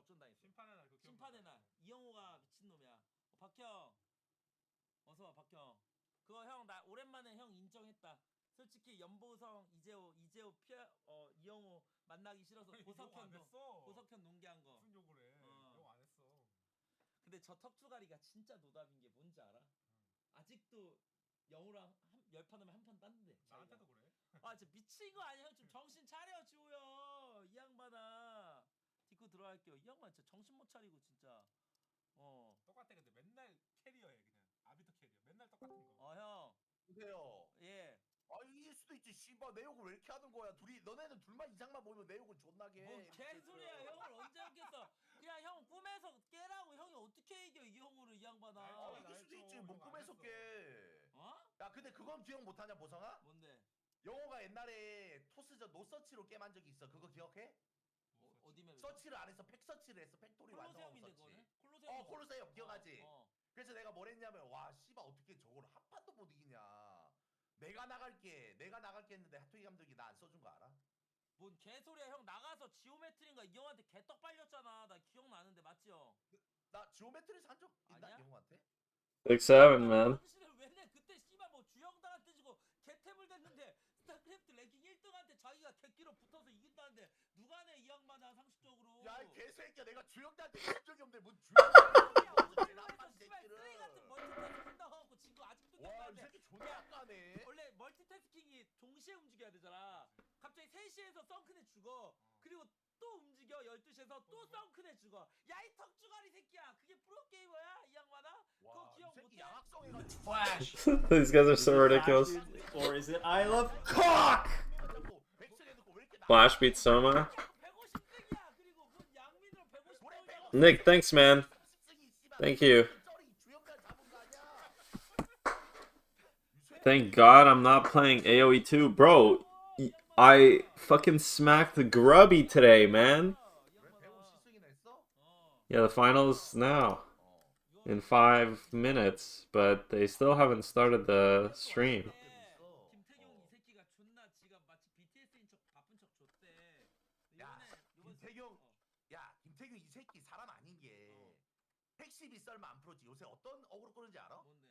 역전당했어. 심판의 날 그 심판의 날 이영호가 미친놈이야. 박형 어서와 박형. 그거 형 나 오랜만에 형 인정했다. 솔직히 연보성 이재호 이영호 만나기 싫어서 보석현 농기한 거. 무슨 욕을 해? 욕 안 했어. 근데 저 턱주가리가 진짜 노답인 게 뭔지 알아? 아직도 영호랑 열판 하면 한 판 땄는데. 나한테도 그래? 아 진짜 미친 거 아니야? 형 좀 정신 차려 지호야. 이 양반아. 딛고 들어갈게요. 이 양반 진짜 정신 못 차리고 진짜. 똑같아. 근데 맨날 캐리어해 그냥. 아비터 캐리어. 맨날 똑같은 거. 형. 보세요. 예. 아 이길 수도 있지. 씨발 내 욕을 왜 이렇게 하는 거야? 너네는 둘만 이상만 보면 내 욕을 존나게 해. 뭔 개소리야. 형을 언제 했겠어? 그냥 형 꿈에서 깨라고. 형이 어떻게 이겨 이 형으로 이 양반아. 아 이길 수도 있지. 뭐 꿈에서 깨. 야 근데 그건 기억 못하냐 보성아? 뭔데? 영호가 옛날에 토스전 노서치로 게임한 적이 있어. 그거 기억해? 어디 맵? 서치를 안 해서 팩서치를 했어. 팩토리 완성하고 콜로세움인데 서치. 그거는? 콜로세움 기억하지? 어. 그래서 내가 뭘 했냐면 와 씨발 어떻게 저걸 한 판도 못 이기냐. 내가 나갈게 했는데 하토이 감독이 나 안 써준 거 알아? 뭔 개소리야. 형 나가서 지오메트리인가 이 형한테 개떡 빨렸잖아. 나 기억나는데 맞지 형? 나 지오메트리에서 한 적 있나 아니야? 영호한테? 6-7, man. 당신을 왜 내? 그때 씨발 뭐 주영당한테 지고 개탭을 됐는데 스타크래프트 랭킹 1등한테 자기가 개끼로 붙어서 이긴다는데 누가 내 이 양반아 상식적으로. 야 이 개새끼야 내가 주영대한테 진 적이 없는데 뭔 주영대한테 나쁜 새끼를. 쓰레기 같은 멀티태스킹 한다고 지금 아직도 와이 기억나는데. 새끼 존나 약하네. 원래 멀티태스킹이 동시에 움직여야 되잖아. 갑자기 3시에서 썬큰에 죽어. 그리고 또 움직여 12시에서 또 썬큰에 죽어. 야 이 턱주가리 새끼야. 그게 프로게이머야 이 양반아? 그거 이 기억 새끼 못해? 양악성해가지고 Flash. These guys are so ridiculous. Or is it I love cock? Flash beats Soma. 150등이야. 그리고 그 양민으로 150등. Nick, thanks, man. Thank you. Thank God I'm not playing AoE 2. Bro, I fucking smacked the grubby today, man. Yeah, the finals now. In 5 minutes, but they still haven't started the stream. 김태경 이 새끼가 존나 지가 마치 BTS인 척 바쁜 척 줬대. 김태경 이 새끼 사람 아닌 게 택시비 썰면 안 풀었지. 요새 어떤 어그로 끄는지 알아? 뭔데?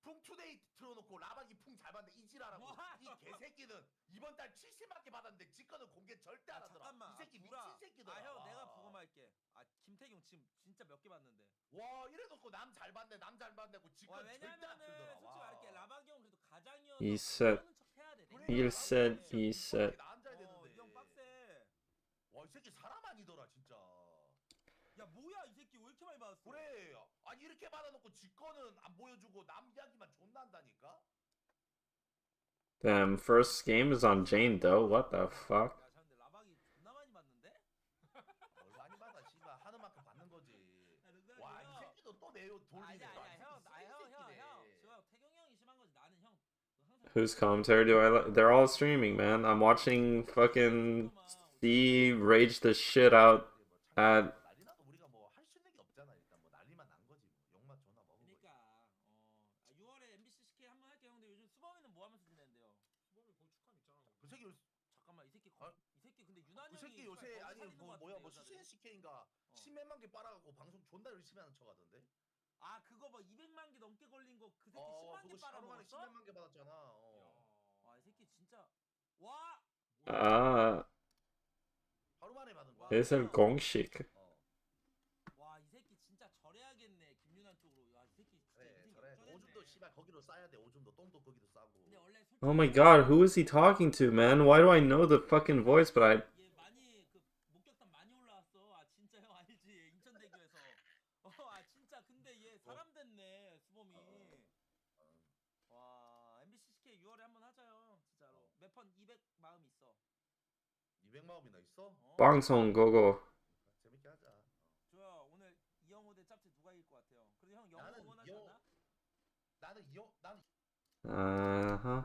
풍투데이 틀어놓고 라박이 풍 잘 받는데 이지라라고. 이 개새끼는 이번 달 70만 개 받았는데 지 거는 공개 절대 안 하더라. 잠깐만. 이 새끼 미친 새끼더라. 아 형 내가 보고 말게. 아 김태경 지금 진짜 몇 개 봤는데. 와 이래놓고 남 잘 받네 고 지 거 절대 안 왜냐면은 틀더라. 솔직히 말할게 라박이 형 그래도 가장이어서 He said, he said, he said. 이형 빡세. 와 이 새끼 사람 아니더라 진짜. 야 뭐야 이 새끼 왜 이렇게 많이 받았어? 그래 아니 이렇게 받아놓고 지 거는 안 보여주고 남 이야기만 존나 한다니까. Damn, first game is on Jane though. What the fuck? 야 근데 라박이 존나 많이 받는데? 많이 받아 씨발 하는 만큼 받는 거지. 와 이 새끼도 또 내요 돌리네. 아니야 형 지금 태경 형이 심한 거지. 나는 형 항상 Whose commentary do I like? They're all streaming, man. I'm watching fucking C rage the shit out at. 난리나도 우리가 뭐 할 수 있는 게 없잖아. 일단 뭐 난리만 난 거지. 뭐. 욕만 존나 먹은 거지. 그러니까 6월에 MBC CK 한번 할게요. 근데 요즘 수범이는 뭐 하면서 지내는데요? 수범이 거의 축함 있잖아. 그 새끼 잠깐만 이 새끼 어? 이 새끼 근데 유난히 그 새끼 요새 아니 뭐 뭐야 뭐 CNCK인가 10몇만 개 빨아갖고 방송 존나 열심히 하는 척하던데. 아 그거 뭐 200만 개 넘게 걸린 거 그 새끼 그거 10만 개 하루 만에 빨아먹었어? 10몇만 개 받았잖아. 아 이 새끼 진짜 와 Ah, 하루 만에 받은 거야. it's a 공식. 와 이 새끼 진짜 절해야겠네 김윤환 쪽으로. 야 이 새끼 진짜 그래 인생이 저래 역전했네. 오줌도 씨발 거기로 싸야 돼. 오줌도 똥도 거기도 싸고. 근데 원래 솔직히 Oh my god, who is he talking to, man? Why do I know the fucking voice, but I... 얘 많이 그 목격담 많이 올라왔어. 아 진짜 형 알지 인천대교에서. 아 진짜 근데 얘 사람 됐네 수범이. 와 MBC CK 6월에 한번 하자요 진짜로. 몇 번 200 마음 있어. 200마음이나 있어? 방송 고고. 재밌게 하자. 좋아 오늘 이영호 대 짭지 누가 이길 것 같아요? 그래도 형 영호 나는 응원하지 이영- 않나? 나는 난 Uh-huh.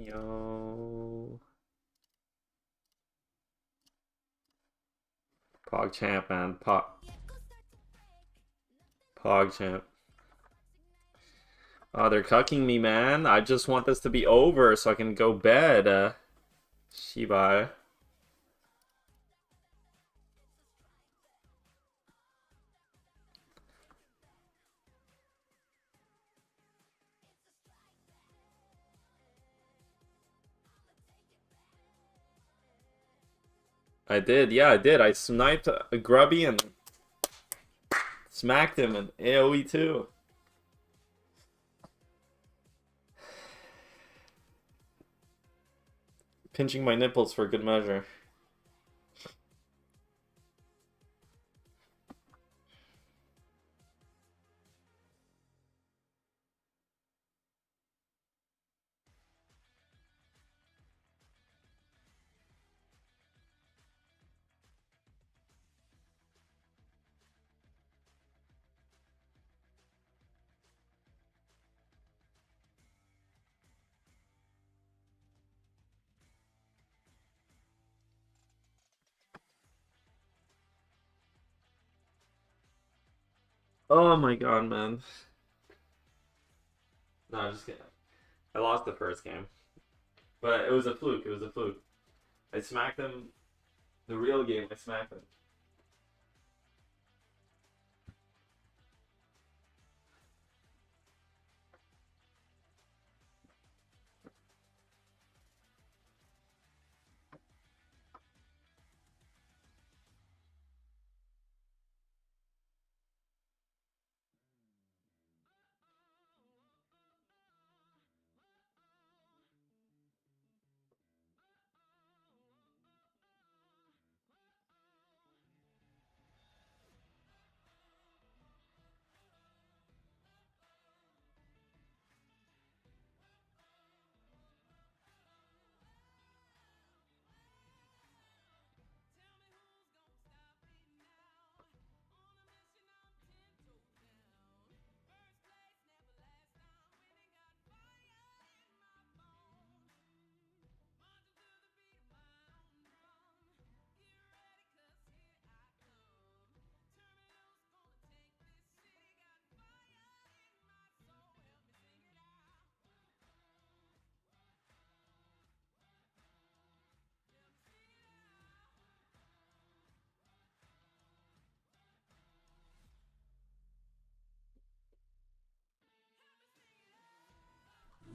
잠깐만요. PogChamp, man. PogChamp. Oh, they're cucking me, man. I just want this to be over so I can go bed. Shibai. I did, yeah, I did. I sniped a grubby and smacked him in AoE too. Pinching my nipples for good measure. Oh my god, man. No, I'm just kidding. I lost the first game. But it was a fluke. It was a fluke. I smacked him. The real game, I smacked him.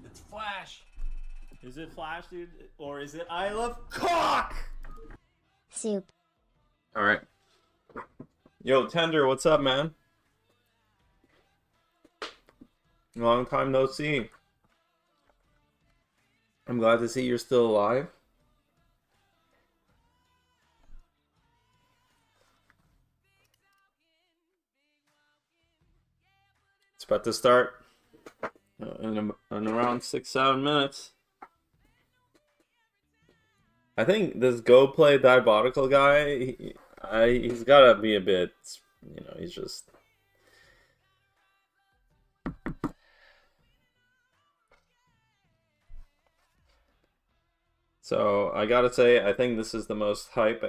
It's Flash. Is it Flash, dude? Or is it I love cock? Soup. Alright. Yo, Tender, what's up, man? Long time no see. I'm glad to see you're still alive. It's about to start in around 6-7 minutes. I think this Go Play Diabolical guy, he's gotta be a bit, you know, he's just... So, I gotta say, I think this is the most hype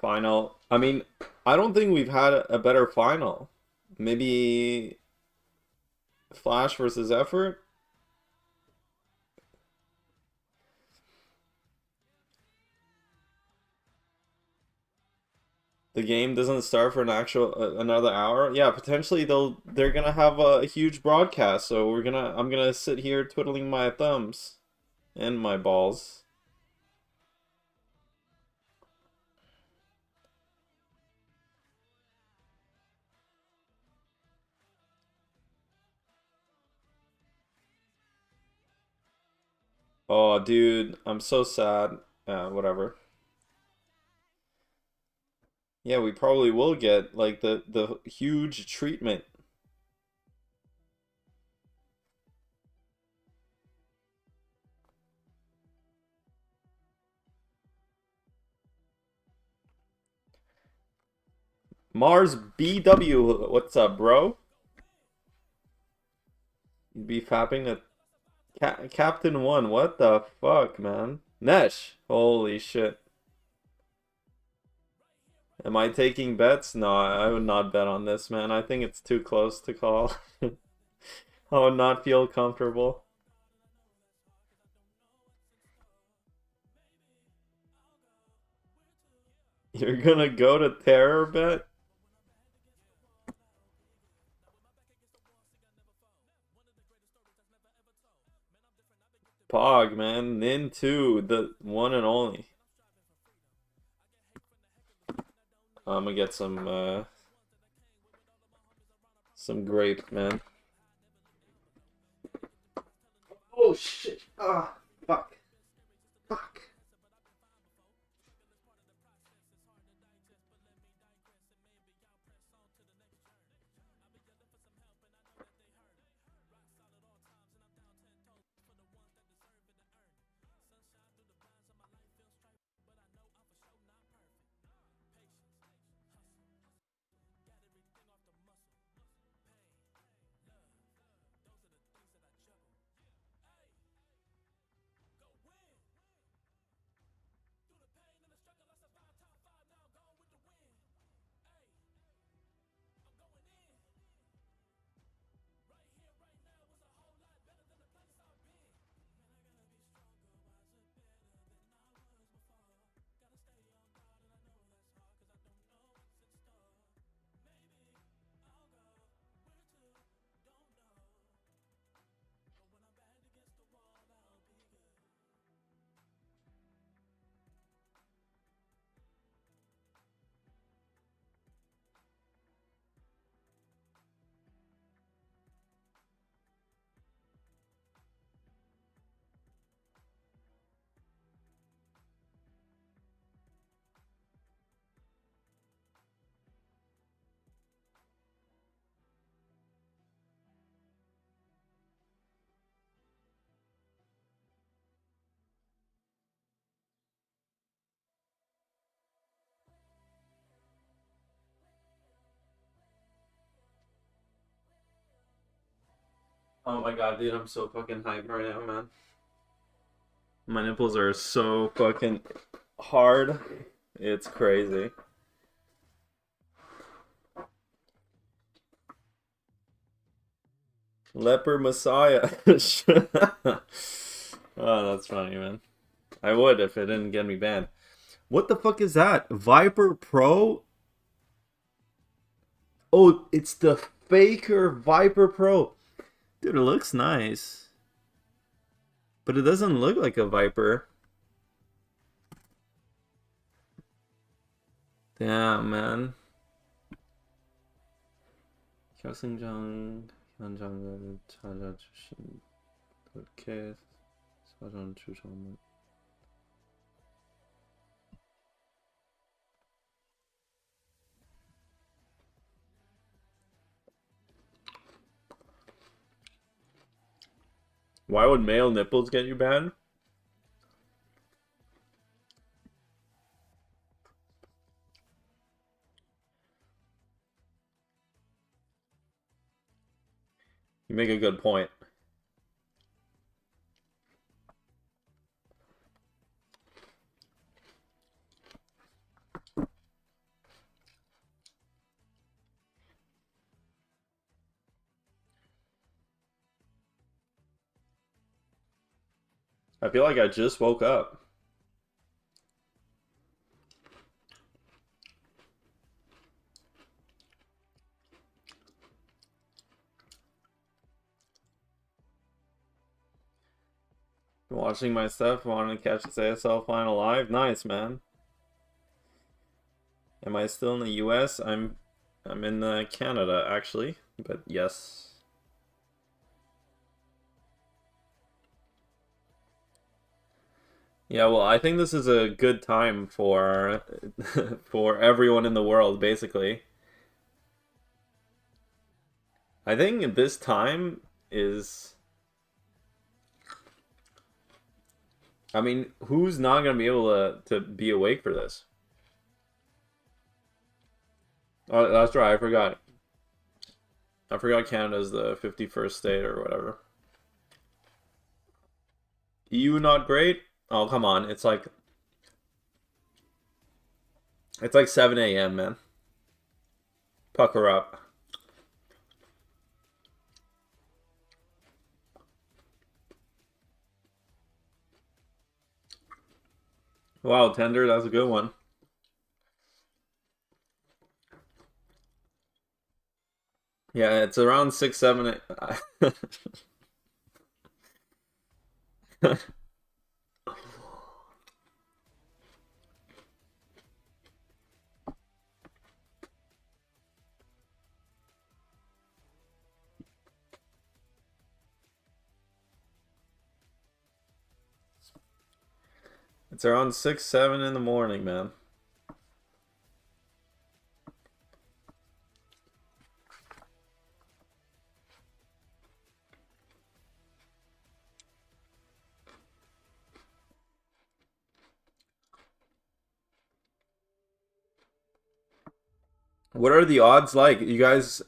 final. I mean, I don't think we've had a better final. Maybe Flash versus Effort? The game doesn't start for an actual another hour. Yeah, potentially they're gonna have a huge broadcast. So I'm gonna sit here twiddling my thumbs and my balls. Oh, dude, I'm so sad. Whatever. Yeah, we probably will get like the huge treatment. Mars BW, what's up, bro? You'd be fapping a Captain 1. What the fuck, man? Nesh, holy shit. Am I taking bets? No, I would not bet on this, man. I think it's too close to call. I would not feel comfortable. You're gonna go to Terror Bet? Pog, man. Nin 2, the one and only. I'm gonna get some grape, man. Oh shit. Ah, fuck. Fuck. Oh my god, dude, I'm so fucking hyped right now, man. My nipples are so fucking hard. It's crazy. Leper Messiah. Oh, that's funny, man. I would if it didn't get me banned. What the fuck is that? Viper Pro? Oh, it's the Faker Viper Pro. Dude, it looks nice. But it doesn't look like a Viper. Damn, man. 결승전 현장을 찾아주신 분께 사전 주소는 Why would male nipples get you banned? You make a good point. I feel like I just woke up. Watching my stuff, wanting to catch this ASL final live. Nice, man. Am I still in the US? I'm in Canada, actually. But yes. Yeah, well, I think this is a good time for for everyone in the world, basically. I think this time is... I mean, who's not gonna be able to be awake for this? Oh, that's right, I forgot. I forgot Canada's the 51st state or whatever. EU not great? Oh, come on. It's like 7 a.m., man. Pucker up. Wow, Tender, that's a good one. Yeah, it's around 6, 7. It's around 6, 7 in the morning, man. What are the odds like? You guys,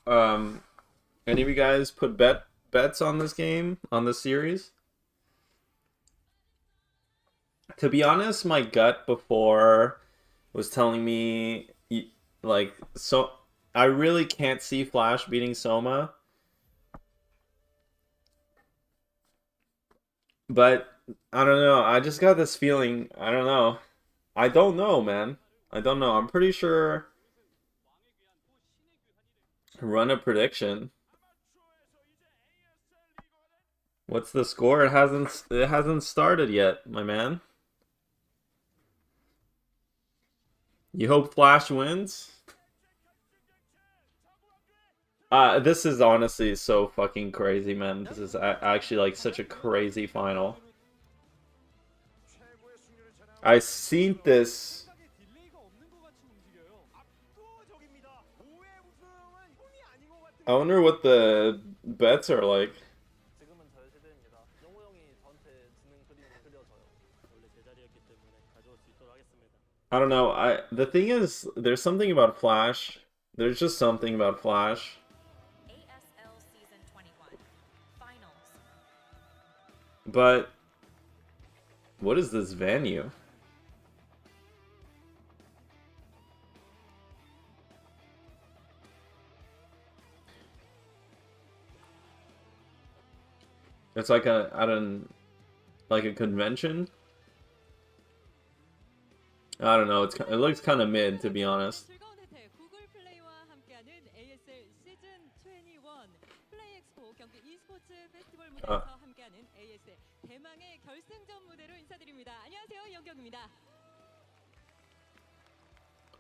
any of you guys put bets on this game, on this series? To be honest, my gut before was telling me like, so I really can't see Flash beating Soma. But I don't know. I just got this feeling. I don't know. I don't know, man. I don't know. I'm pretty sure. Run a prediction. What's the score? It hasn't started yet, my man. You hope Flash wins? This is honestly so fucking crazy, man. This is actually like such a crazy final. I seen this. I wonder what the bets are like. I don't know. The thing is, there's something about Flash. There's just something about Flash. ASL Season 21 Finals. But what is this venue? It's like like a convention. I don't know. It looks kind of mid, to be honest. 즐거운 혜택 구글 플레이와 함께하는 ASL 시즌 21 플레이 엑스포 경기 e스포츠 페스티벌 무대에서 함께하는 ASL 대망의 결승전 무대로 인사드립니다. 안녕하세요, 영경입니다.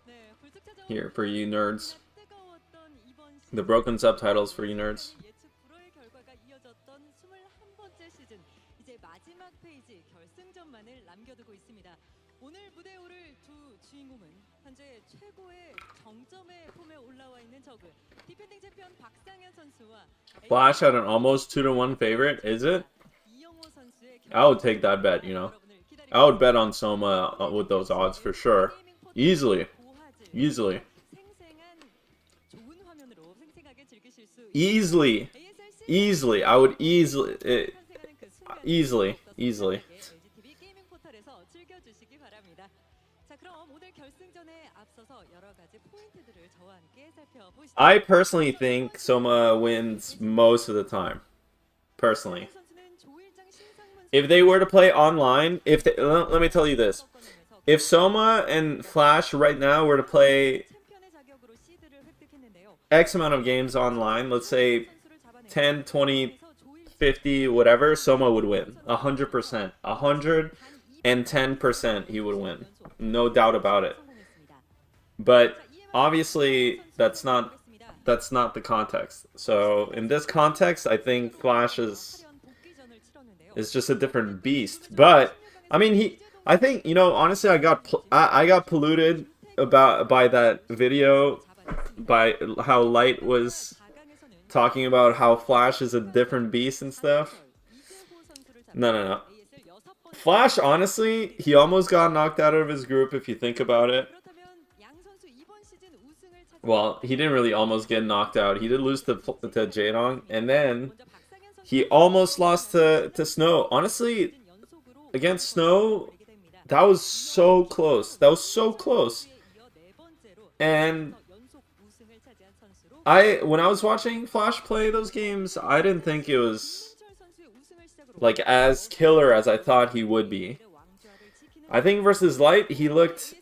네, 불쑥 찾아온 Here for you nerds. 뜨거웠던 이번 The broken subtitles for you nerds. 예측 불허의 결과가 이어졌던 21번째 시즌 이제 마지막 페이지 결승전만을 남겨두고 있습니다. 오늘 무대에 오를 두 주인공은 현재 최고의 정점의 폼에 올라와 있는 저그 디펜딩 챔피언 박상현 선수와 Flash had an almost 2-1 favorite, is it? 이영호 선수의 I would take that bet, you know. I would bet on Soma with those odds for sure. Easily. Easily. 생생한 좋은 화면으로 생생하게 즐기실 수 Easily. Easily. I would easily. Easily. LGTV 게이밍 포털에서 즐겨주시기 바랍니다. 자, 그럼 오늘 결승전에 앞서서 여러 가지 포인트들을 저와 함께 살펴보시죠. I personally think Soma wins most of the time. Personally. 선수는 조일장 신상문 If they were to play online, let me tell you this. If Soma and Flash right now were to play 챔피언의 자격으로 시드를 획득했는데요. X amount of games online, let's say 선수를 잡아내고 10, 20, 50, whatever, Soma would win. 100%. 110% he would win. No doubt about it. But obviously that's not the context. So in this context, I think Flash is just a different beast. But I mean, I think, you know, honestly, I got polluted by that video, by how Light was talking about how Flash is a different beast and stuff. No. Flash, honestly, he almost got knocked out of his group if you think about it. Well, he didn't really almost get knocked out. He did lose to Jaedong, and then he almost lost to Snow. Honestly, against Snow, that was so close. That was so close. And when I was watching Flash play those games, I didn't think it was like as killer as I thought he would be. I think versus Light, he looked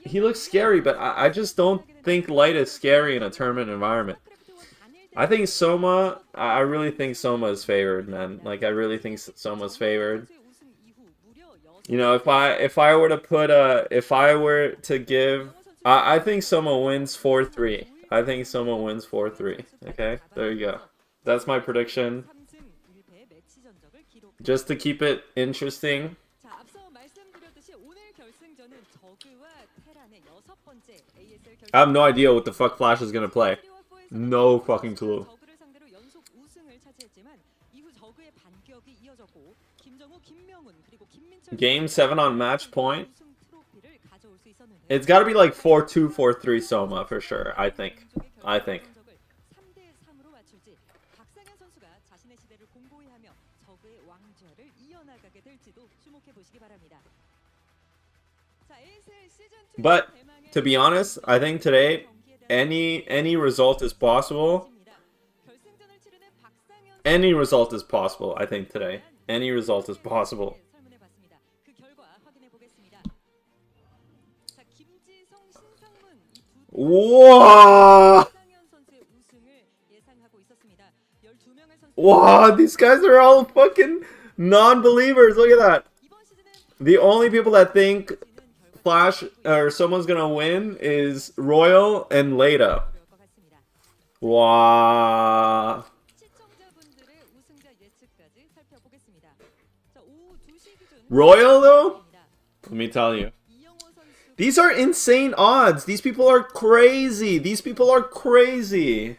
he looks scary, but I just don't think Light is scary in a tournament environment. I think Soma, I really think Soma is favored, man. Like, I really think Soma's favored. You know, if I were to put I think Soma wins 4-3. I think Soma wins 4-3. Okay, there you go. That's my prediction. Just to keep it interesting. I have no idea what the fuck Flash is gonna play. No fucking clue. Game 7 on match point. It's gotta be like 4-2, 4-3 Soma for sure, I think. But to be honest, I think today any result is possible. Any result is possible, I think today. Any result is possible. Whoa! Wow, these guys are all fucking non-believers. Look at that. The only people that think Flash or someone's gonna win is Royal and Leda. Wow. Royal though? Let me tell you. These are insane odds. These people are crazy. These people are crazy.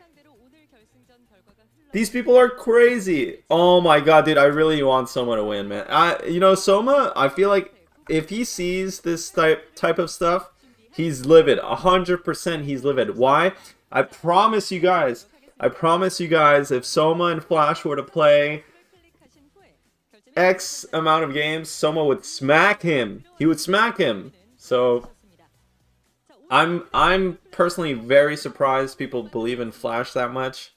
These people are crazy. Oh my god, dude, I really want Soma to win, man. You know, Soma, I feel like if he sees this type of stuff, he's livid. 100% he's livid. Why? I promise you guys, if Soma and Flash were to play X amount of games, Soma would smack him. He would smack him. So I'm personally very surprised people believe in Flash that much.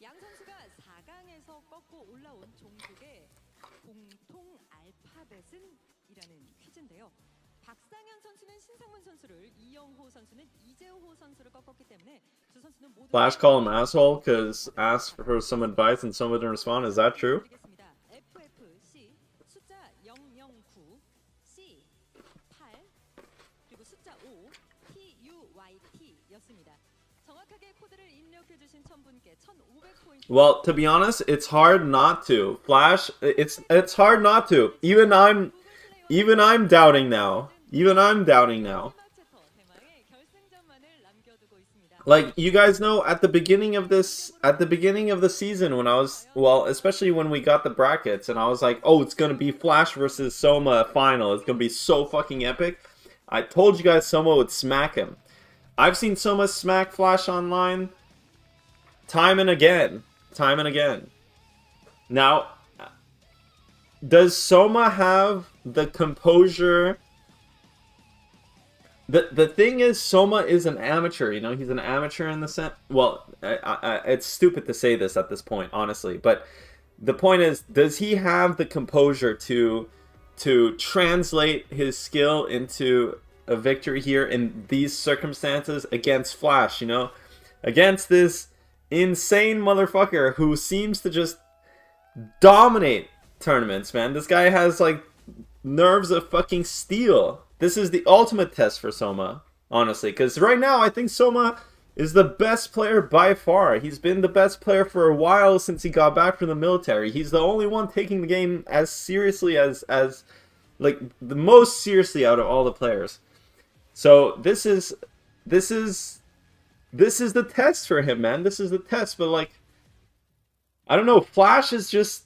Flash call him asshole because asked for some advice and someone didn't respond. Is that true? Well, to be honest, it's hard not to. Flash, it's hard not to. Even I'm doubting now. Like, you guys know, at the beginning of the season, when I was, well, especially when we got the brackets, and I was like, oh, it's gonna be Flash versus Soma final. It's gonna be so fucking epic. I told you guys Soma would smack him. I've seen Soma smack Flash online time and again. Now, does Soma have the composure? The thing is, Soma is an amateur, you know? He's an amateur in the sense... Well, it's stupid to say this at this point, honestly. But the point is, does he have the composure to translate his skill into a victory here in these circumstances against Flash, you know? Against this insane motherfucker who seems to just dominate tournaments, man. This guy has, like, nerves of fucking steel. This is the ultimate test for Soma, honestly. Because right now, I think Soma is the best player by far. He's been the best player for a while since he got back from the military. He's the only one taking the game as seriously as like, the most seriously out of all the players. So, this is the test for him, man. This is the test. But, like, I don't know. Flash is just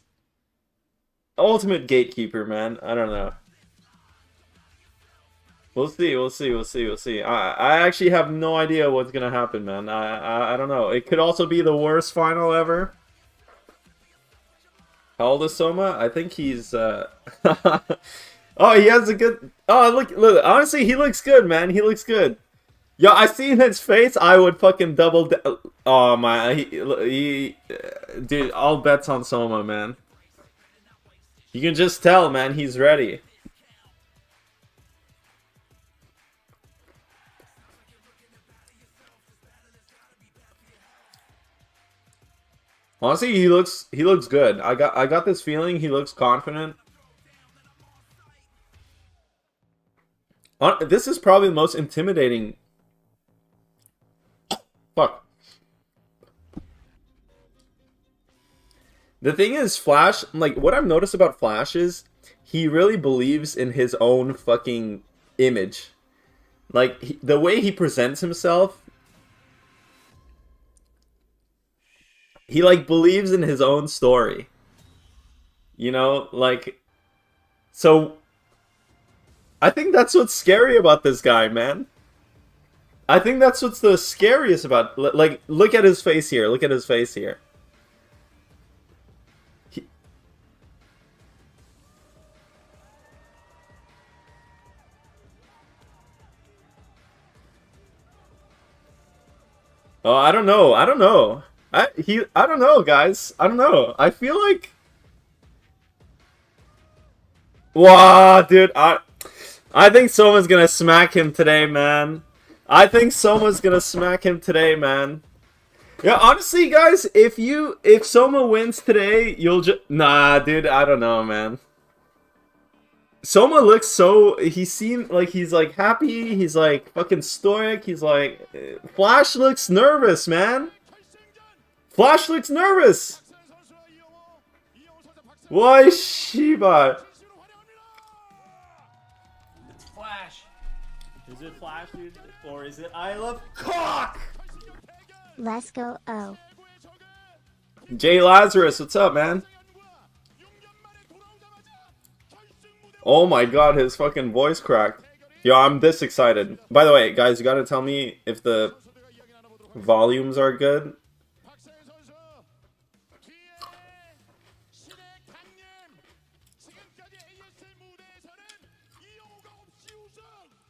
ultimate gatekeeper, man. I don't know. We'll see. I actually have no idea what's gonna happen, man. I don't know. It could also be the worst final ever. How old is Soma? I think he's oh, he has a good... Oh, look, honestly, he looks good, man. He looks good. Yo, I see his face, I would fucking double... Oh, my... Dude, all bets on Soma, man. You can just tell, man, he's ready. Honestly, he looks good. I got this feeling he looks confident. This is probably the most intimidating. Fuck. The thing is, Flash, like, what I've noticed about Flash is he really believes in his own fucking image. Like, the way he presents himself, he, like, believes in his own story. You know, like, so I think that's what's scary about this guy, man. I think that's what's the scariest about, like, look at his face here. Look at his face here. Oh, I don't know. I don't know. I don't know, guys. I don't know. I feel like, wow, dude. I think Soma's gonna smack him today, man. I think Soma's gonna smack him today, man. Yeah, honestly, guys, if Soma wins today, you'll just nah, dude. I don't know, man. Soma looks so, he seemed like he's like happy, he's like fucking stoic, he's like, Flash looks nervous, man. Flash looks nervous. Why, Shiba? It's Flash. Is it Flash, dude? Or is it I love Cock! Let's go. Oh. Jay Lazarus, what's up, man? Oh my god, his fucking voice cracked. Yo, I'm this excited. By the way, guys, you gotta tell me if the volumes are good.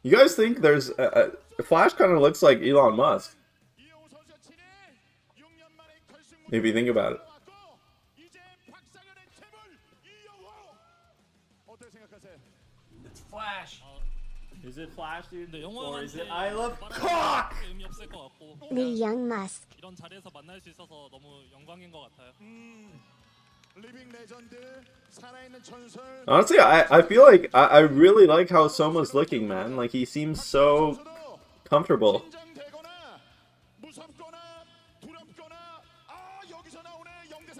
You guys think there's Flash kind of looks like Elon Musk? If you think about it. It's Flash. Is it Flash, dude? Or is it I love Cock! Lee Young Musk. 이런 자리에서 만날 수 있어서 너무 영광인 것 같아요. Honestly, I feel like I really like how Soma's looking, man. Like, he seems so comfortable.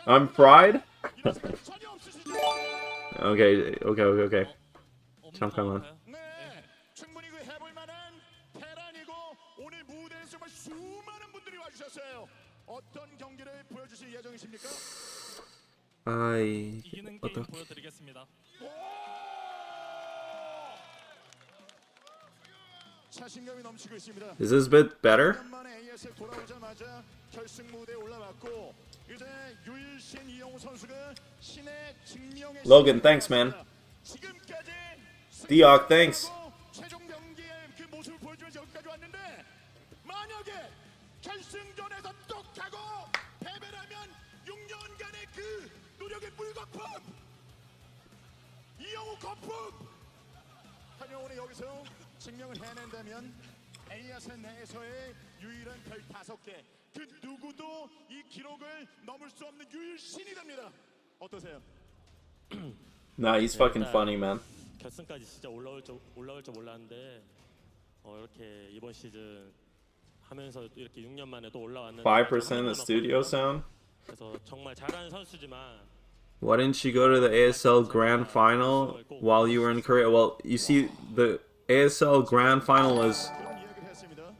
I'm fried? Okay. 잠깐만. 이기는 게임 보여드리겠습니다. Is this bit better? Logan, thanks, man. Deok, thanks. 결승전에서 똑하고 패배라면 6년간의 그 노력의 물거품 이영호 거품 한영훈이 여기서 증명을 해낸다면 ASL 내에서의 유일한 별 5개 그 누구도 이 기록을 넘을 수 없는 유일신이 됩니다. 어떠세요? Nah, he's fucking funny, man. 결승까지 진짜 올라올 줄 몰랐는데 이렇게 이번 시즌 하면서 이렇게 6년 만에 또 올라왔는데 5% of studio sound? 그래서 정말 잘하는 선수지만 Why didn't you go to the ASL Grand Final while you were in Korea? Well, you see, the ASL Grand Final is...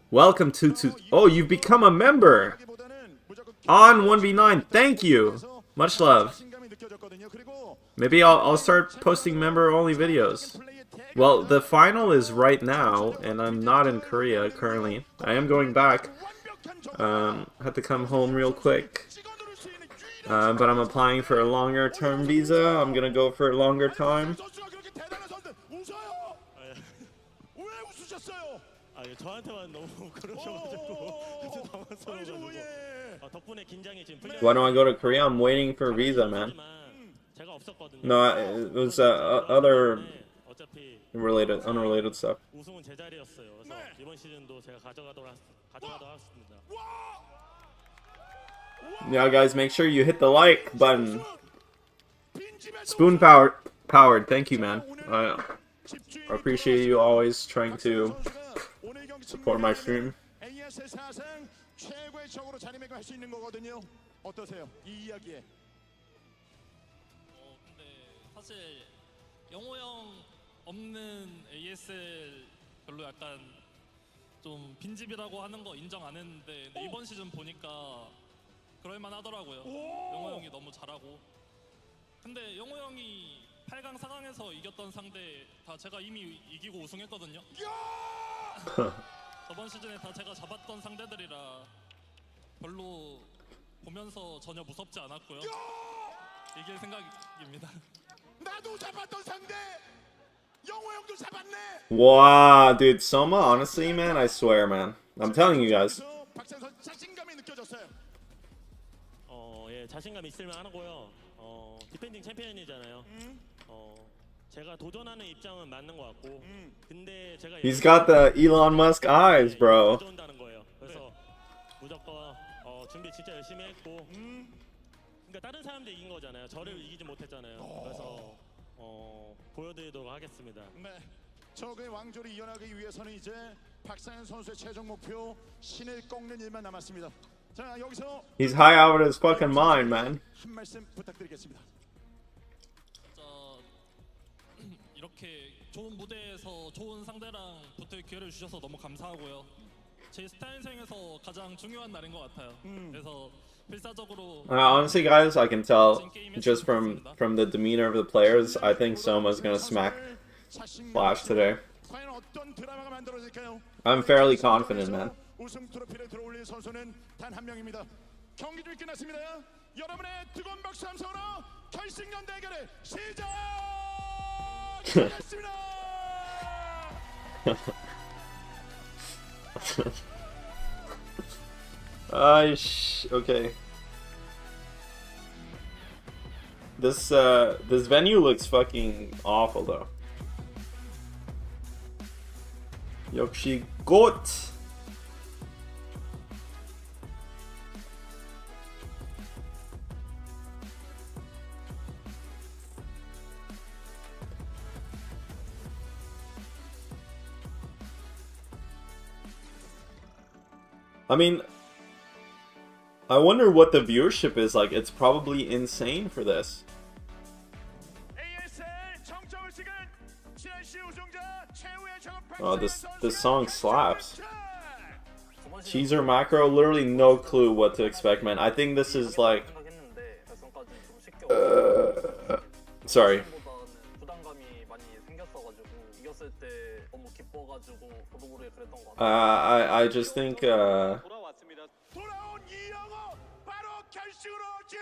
Welcome to... Oh, you've become a member! On 1v9, thank you! Much love. Maybe I'll start posting member-only videos. Well, the final is right now, and I'm not in Korea currently. I am going back. Had to come home real quick. But I'm applying for a longer term visa. I'm gonna go for a longer time. Why don't I go to Korea? I'm waiting for a visa, man. No, it was other unrelated stuff. 우승은 제 자리였어요. 그래서 이번 시즌도 제가 가져가도록 하겠습니다. Yeah, guys, make sure you hit the like button. Spoon powered. Thank you, man. I appreciate you always trying to support my stream. ASL 사상 최고의 적으로 자리매김할 수 있는 거거든요. 어떠세요? 이 이야기에. 근데 사실 영호 형 없는 ASL 별로 약간 좀 빈집이라고 하는 거 인정 안 했는데 근데 이번 시즌 보니까 그럴만 하더라고요. 영호 형이 너무 잘하고. 근데 영호 형이 8강 4강에서 이겼던 상대 다 제가 이미 이기고 우승했거든요. 저번 시즌에 다 제가 잡았던 상대들이라 별로 보면서 전혀 무섭지 않았고요. 이길 생각입니다. 나도 잡았던 상대 영호 형도 잡았네. Wow, dude, Soma, honestly, man, I swear, man. I'm telling you guys. 박찬선 자신감이 느껴졌어요. 예, 자신감 있을만 하고요. 디펜딩 챔피언이잖아요. 제가 도전하는 입장은 맞는 것 같고. 근데 제가 He's got the Elon Musk eyes, bro. 도전한다는 거예요. 그래서 무조건 준비 진짜 열심히 했고. 그러니까 다른 사람들 이긴 거잖아요. 저를 이기지 못했잖아요. 그래서 보여드리도록 하겠습니다. 네, 적의 왕조를 이어나가기 위해서는 이제 박상현 선수의 최종 목표 신을 꺾는 일만 남았습니다. 자, 여기서 He's high out of his fucking mind, man. 한 말씀 부탁드리겠습니다. 이렇게 좋은 무대에서 좋은 상대랑 붙을 기회를 주셔서 너무 감사하고요. 제 스타일생에서 가장 중요한 날인 것 같아요. 그래서 필사적으로 Honestly, guys, I can tell just from the demeanor of the players. I think Soma's gonna smack Flash today. 과연 어떤 드라마가 만들어질까요? I'm fairly confident, man. 우승 트로피를 들어올린 선수는 단 한 명입니다. 경기 좀 끝났습니다. 여러분의 뜨거운 박수 함성으로 결승전 대결을 시작하겠습니다. Okay. This venue looks fucking awful though. 역시 GOAT. I mean, I wonder what the viewership is like. It's probably insane for this. Oh, this song slaps. Teaser macro, literally no clue what to expect, man. I think this is like... sorry. I just think I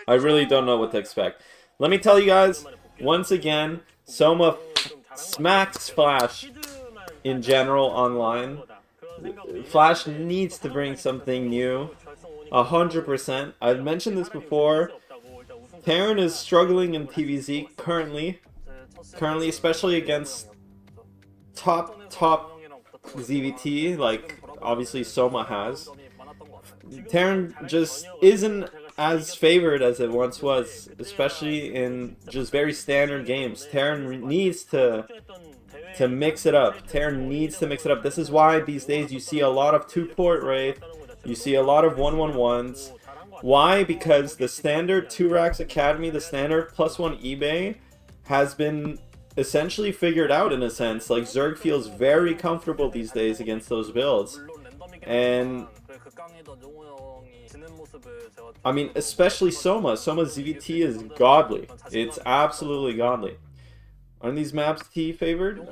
really don't know what to expect. Let me tell you guys, once again, Soma smacks Flash in general online. Flash needs to bring something new, 100%. I've mentioned this before. Terran is struggling in PvZ currently, especially against top ZVT, like obviously Soma has. Terran just isn't as favored as it once was, especially in just very standard games. Terran needs to mix it up. Terran needs to mix it up. This is why these days you see a lot of 2-port Wraith, you see a lot of 1-1-1s. Why? Because the standard 2-Racks Academy, the standard +1 eBay, has been essentially figured out in a sense. Like, Zerg feels very comfortable these days against those builds. And I mean, especially Soma. Soma's ZVT is godly. It's absolutely godly. Aren't these maps T favored?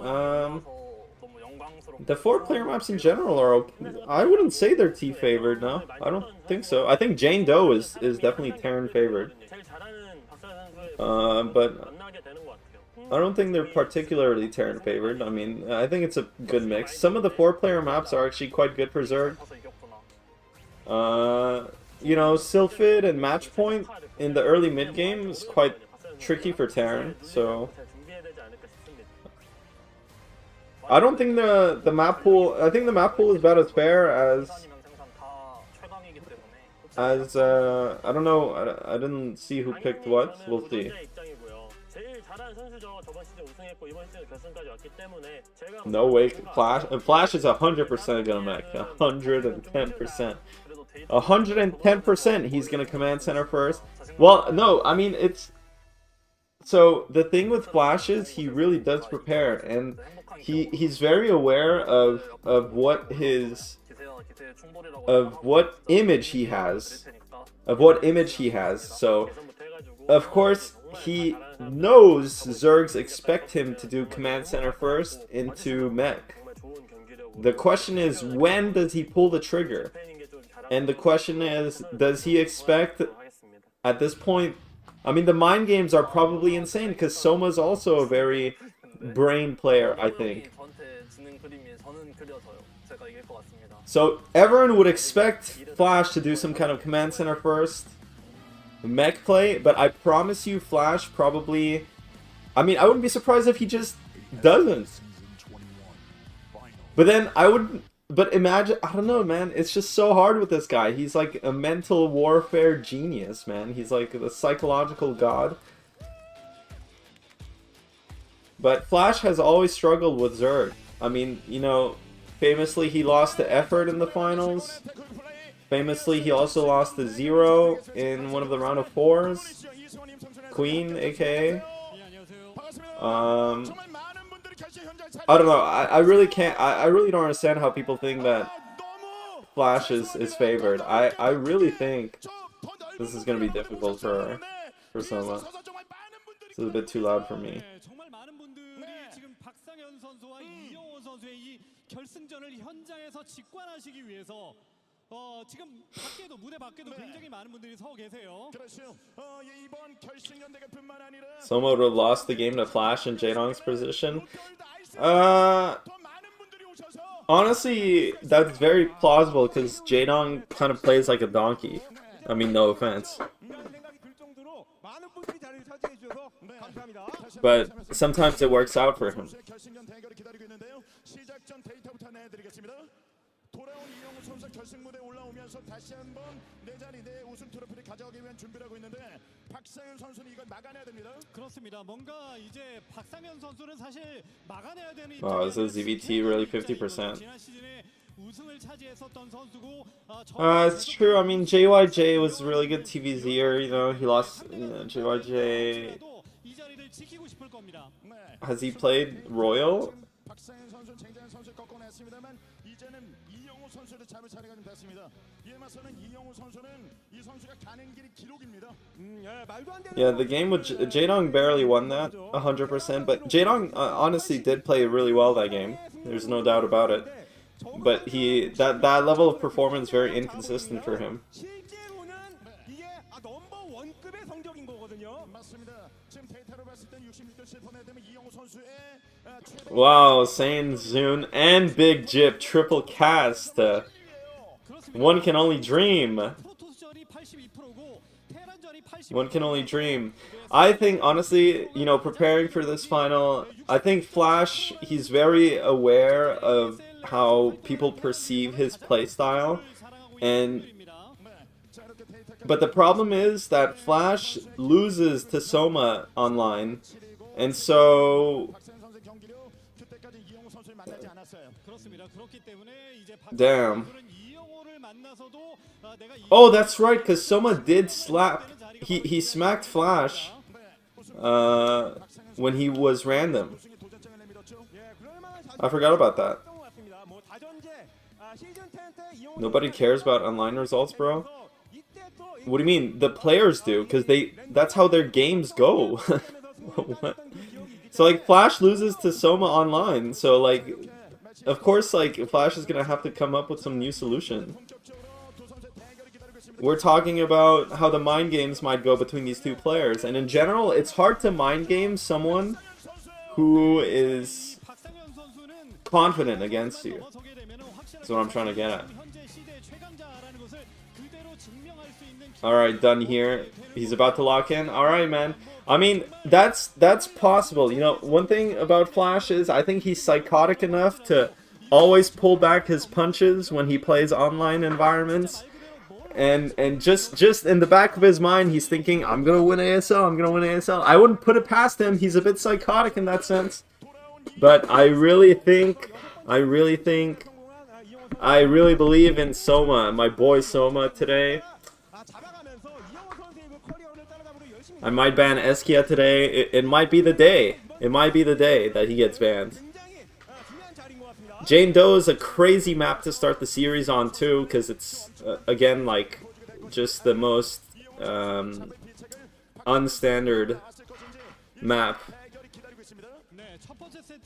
The 4-player maps in general are okay. I wouldn't say they're T favored, no. I don't think so. I think Jane Doe is definitely Terran favored. But I don't think they're particularly Terran favored. I mean, I think it's a good mix. Some of the 4-player maps are actually quite good for Zerg. You know, Sylphid and Matchpoint in the early mid game is quite tricky for Terran, so I don't think the map pool. I think the map pool is about as fair as as I don't know. I didn't see who picked what. We'll see. No way, Flash. And Flash is 100% gonna mech. 110%. 110%. He's gonna command center first. Well, no, I mean it's. So the thing with Flash is he really does prepare, and he's very aware of what his what image he has, So of course he knows Zergs expect him to do command center first into mech. The question is, when does he pull the trigger? And the question is, does he expect at this point? I mean, the mind games are probably insane because Soma's also a very brain player, I think. So everyone would expect Flash to do some kind of command center first mech play, but I promise you Flash probably... I mean, I wouldn't be surprised if he just doesn't. But then I would... But imagine... I don't know, man. It's just so hard with this guy. He's like a mental warfare genius, man. He's like the psychological god. But Flash has always struggled with Zerg. I mean, you know... Famously, he lost to Effort in the finals. Famously, he also lost to Zero in one of the round of 4s. Queen, aka. I don't know. I really can't. I really don't understand how people think that Flash is favored. I really think this is gonna be difficult for Soma. This is a bit too loud for me. 결승전을 현장에서 직관하시기 위해서 지금 밖에도 무대 밖에도 굉장히 많은 분들이 서 계세요. 그렇죠. 이번 결승전 대결뿐만 아니라 Soma would have lost the game to Flash in Jaedong's position. Honestly, that's very plausible because Jaedong kind of plays like a donkey. I mean, no offense. But sometimes it works out for him. Wow, is the ZVT really 50%? It's true. I mean, JYJ was really good TVZer, you know, he lost, you know, JYJ. Has he played Royal? Yeah, the game with Jaedong barely won that 100%, but Jaedong honestly did play really well that game. There's no doubt about it. But that level of performance very inconsistent for him. Wow, Sane, Zune, and Big Jip triple cast. One can only dream. One can only dream. I think, honestly, you know, preparing for this final, I think Flash, he's very aware of how people perceive his playstyle. But the problem is that Flash loses to Soma online. And so... Damn. Oh, that's right, because Soma did slap... He smacked Flash when he was random. I forgot about that. Nobody cares about online results, bro? What do you mean? The players do, because that's how their games go. What? So, like, Flash loses to Soma online, so, like, of course, like, Flash is gonna have to come up with some new solution. We're talking about how the mind games might go between these two players, and in general, it's hard to mind game someone who is confident against you. That's what I'm trying to get at. Alright, done here. He's about to lock in. Alright, man. I mean, that's possible. You know, one thing about Flash is I think he's psychotic enough to always pull back his punches when he plays online environments. and just in the back of his mind, he's thinking, I'm gonna win ASL, I'm gonna win ASL. I wouldn't put it past him. He's a bit psychotic in that sense. But I really believe in Soma, my boy Soma today. I might ban Eskia today. It might be the day. It might be the day that he gets banned. Jane Doe is a crazy map to start the series on too, because it's again like just the most unstandard map.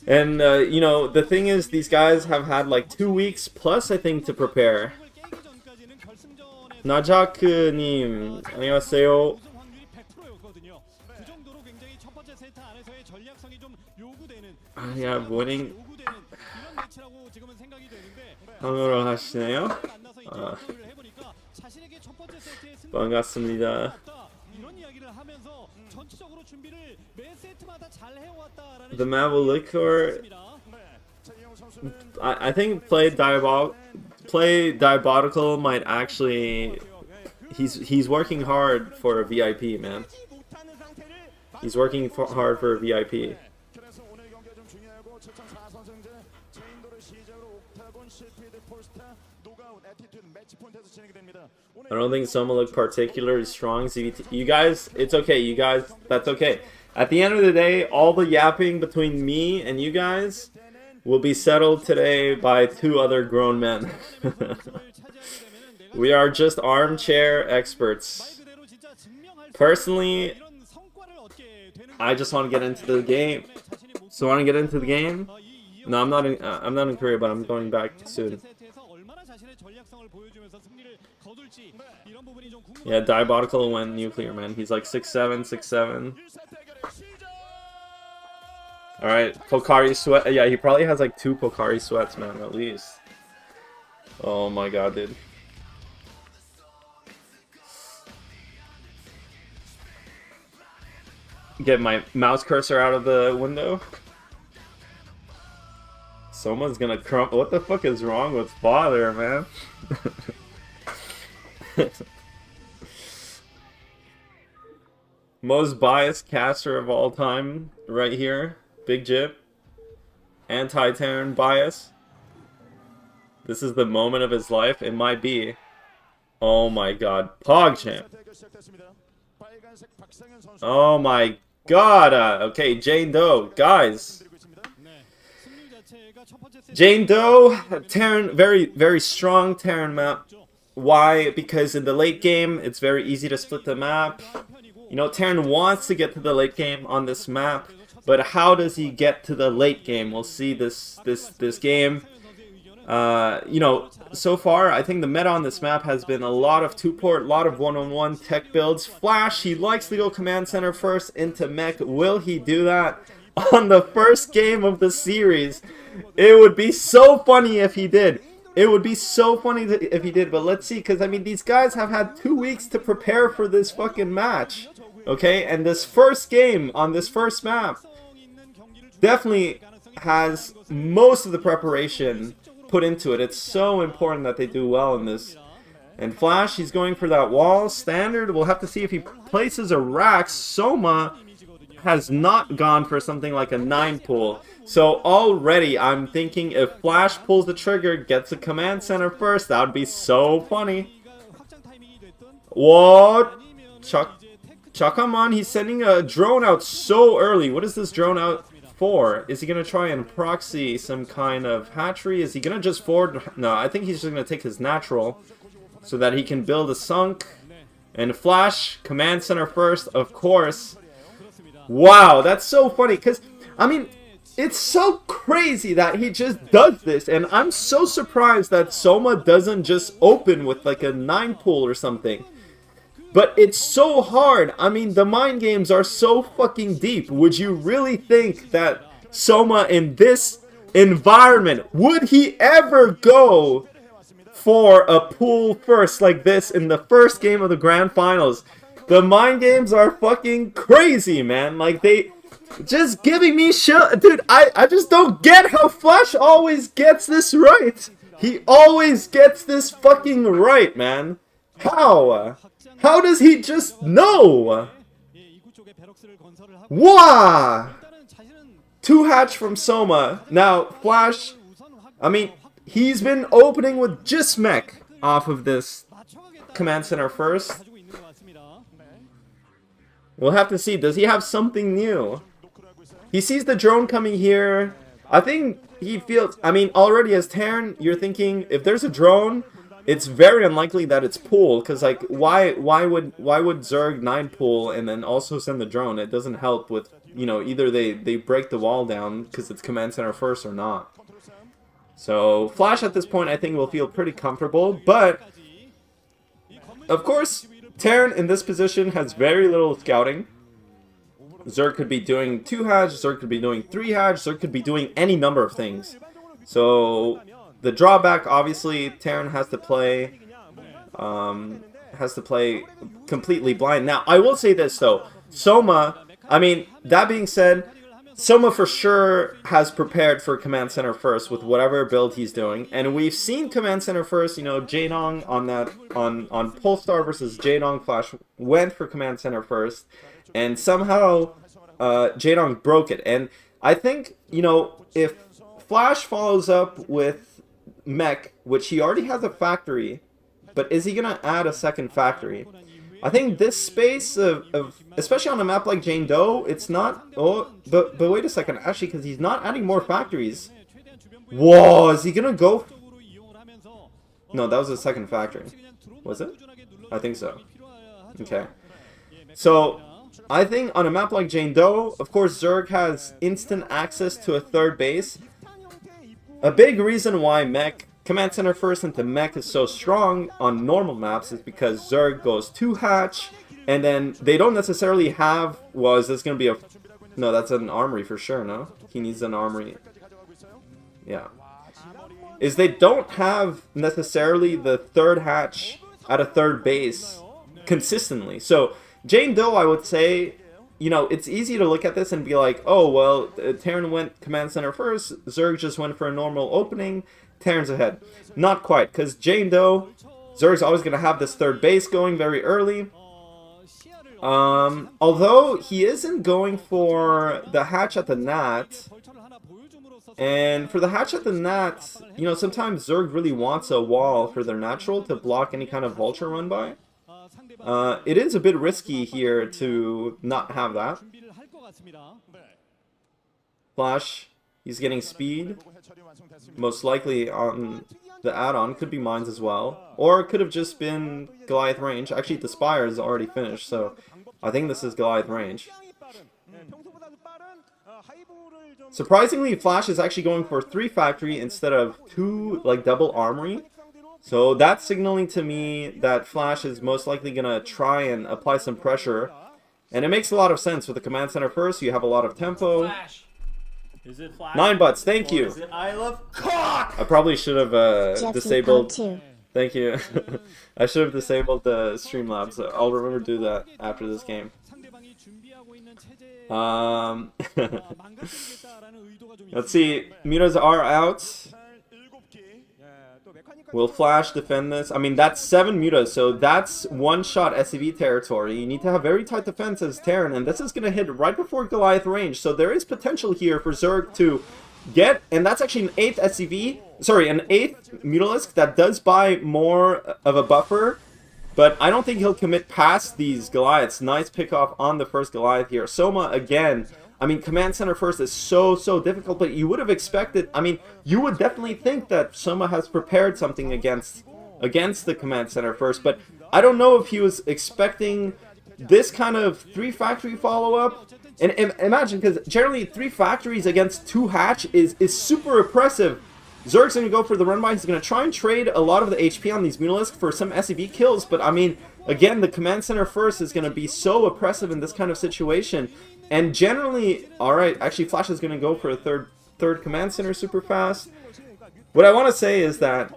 And you know, the thing is, these guys have had like 2 weeks plus, I think, to prepare. 나자크님 안녕하세요. Yeah, winning. 방어를 하시네요. 반갑습니다. The Mabel Liquor. I think play Diabolical might actually. He's working hard for a VIP, man. He's working hard for a VIP. I don't think Soma looked particularly strong. ZVT. You guys, it's okay. You guys, that's okay. At the end of the day, all the yapping between me and you guys will be settled today by 2 other grown men. We are just armchair experts. Personally, I just want to get into the game. So I want to get into the game. No, I'm not in Korea, but I'm going back soon. Yeah, Diabolical went nuclear, man. He's like 6'7", 6'7". Alright, Pocari Sweat. Yeah, he probably has like 2 Pocari Sweats, man, at least. Oh my god, dude. Get my mouse cursor out of the window. Someone's gonna crump. What the fuck is wrong with father, man? Most biased caster of all time, right here. Big Jip. Anti-Terran bias. This is the moment of his life. It might be. Oh my god. PogChamp. Oh my god. Okay, Jane Doe. Guys. Jane Doe. Terran. Very, very strong Terran map. Why? Because in the late game, it's very easy to split the map. You know, Terran wants to get to the late game on this map, but how does he get to the late game? We'll see this game. You know, so far, I think the meta on this map has been a lot of 2-port, a lot of one-on-one tech builds. Flash, he likes to go command center first into mech. Will he do that on the first game of the series? It would be so funny if he did. It would be so funny if he did, but let's see, because, I mean, these guys have had 2 weeks to prepare for this fucking match, okay? And this first game on this first map definitely has most of the preparation put into it. It's so important that they do well in this. And Flash, he's going for that wall. Standard, we'll have to see if he places a rack. Soma has not gone for something like a 9 pull. So already I'm thinking if Flash pulls the trigger, gets a command center first, that would be so funny. What? Chakaman, he's sending a drone out so early. What is this drone out for? Is he going to try and proxy some kind of hatchery? Is he going to just forward? No, I think he's just going to take his natural so that he can build a sunk. And Flash, command center first, of course. Wow, that's so funny, because, I mean, it's so crazy that he just does this, and I'm so surprised that Soma doesn't just open with like a 9 pull or something. But it's so hard. I mean, the mind games are so fucking deep. Would you really think that Soma in this environment, would he ever go for a pull first like this in the first game of the grand finals? The mind games are fucking crazy, man. Like, they just giving me shit. Dude, I just don't get how Flash always gets this right. He always gets this fucking right, man. How? How does he just know? Wow! 2 hatch from Soma. Now, Flash, I mean, he's been opening with just mech off of this command center first. We'll have to see. Does he have something new? He sees the drone coming here. I think he feels... I mean, already as Terran, you're thinking, if there's a drone, it's very unlikely that it's pool. Because, like, why would Zerg 9 pool and then also send the drone? It doesn't help with, you know, either they break the wall down because it's command center first or not. So, Flash at this point, I think, will feel pretty comfortable. But, of course, Terran in this position has very little scouting. Zerg could be doing 2 hatch, Zerg could be doing 3 hatch, Zerg could be doing any number of things. So the drawback, obviously, Terran has to play completely blind. Now, I will say this though, Soma, I mean, that being said, Soma for sure has prepared for command center first with whatever build he's doing, and we've seen command center first. You know, Jaedong on Polestar versus Jaedong, Flash went for command center first, and somehow Jaedong broke it. And I think, you know, if Flash follows up with mech, which he already has a factory, but is he gonna add a second factory? I think this space of especially on a map like Jane Doe, it's not... Oh, but wait a second, actually, because he's not adding more factories. Whoa, is he gonna go... No, that was a second factory. Was it? I think so. Okay. So, I think on a map like Jane Doe, of course, Zerg has instant access to a third base. A big reason why mech... Command center first into mech is so strong on normal maps is because Zerg goes 2 hatch, and then they don't necessarily have... Well, is this going to be a... No, that's an armory for sure, no? He needs an armory. Yeah. Is they don't have necessarily the third hatch at a third base consistently. So, Jane Doe, I would say, you know, it's easy to look at this and be like, oh, well, Terran went command center first, Zerg just went for a normal opening, Terran's ahead. Not quite, because Jane Doe, Zerg's always going to have this third base going very early. Although he isn't going for the hatch at the Nat. And for the hatch at the Nat, you know, sometimes Zerg really wants a wall for their natural to block any kind of vulture run by. It is a bit risky here to not have that. Flash, he's getting speed. Most likely on the add-on, could be mines as well. Or it could have just been Goliath range. Actually, the Spire is already finished, so I think this is Goliath range. Surprisingly, Flash is actually going for 3 factory instead of 2, like, double armory. So that's signaling to me that Flash is most likely going to try and apply some pressure. And it makes a lot of sense with the command center first. You have a lot of tempo. Flash. Is it Flash? 9 butts, thank you. Is it I love cock? I probably should have disabled... Too. Thank you. I should have disabled the Streamlabs. So I'll remember to do that after this game. Let's see. Mutas are out. Will Flash defend this? I mean, that's 7 mutas, so that's one-shot SCV territory. You need to have very tight defense as Terran, and this is going to hit right before Goliath range, so there is potential here for Zerg to get, and that's actually an 8th SCV, sorry, an 8th Mutalisk that does buy more of a buffer, but I don't think he'll commit past these Goliaths. Nice pick-off on the first Goliath here. Soma, again... I mean, command center first is so difficult, but you would have expected, I mean, you would definitely think that Soma has prepared something against the command center first, but I don't know if he was expecting this kind of 3 factory follow-up. And imagine, because generally 3 factories against 2 hatch is super oppressive. Zerg's going to go for the run by, he's going to try and trade a lot of the HP on these Mutalisk for some SCV kills, but I mean, again, the command center first is going to be so oppressive in this kind of situation. And generally, alright, actually Flash is going to go for a third command center super fast. What I want to say is that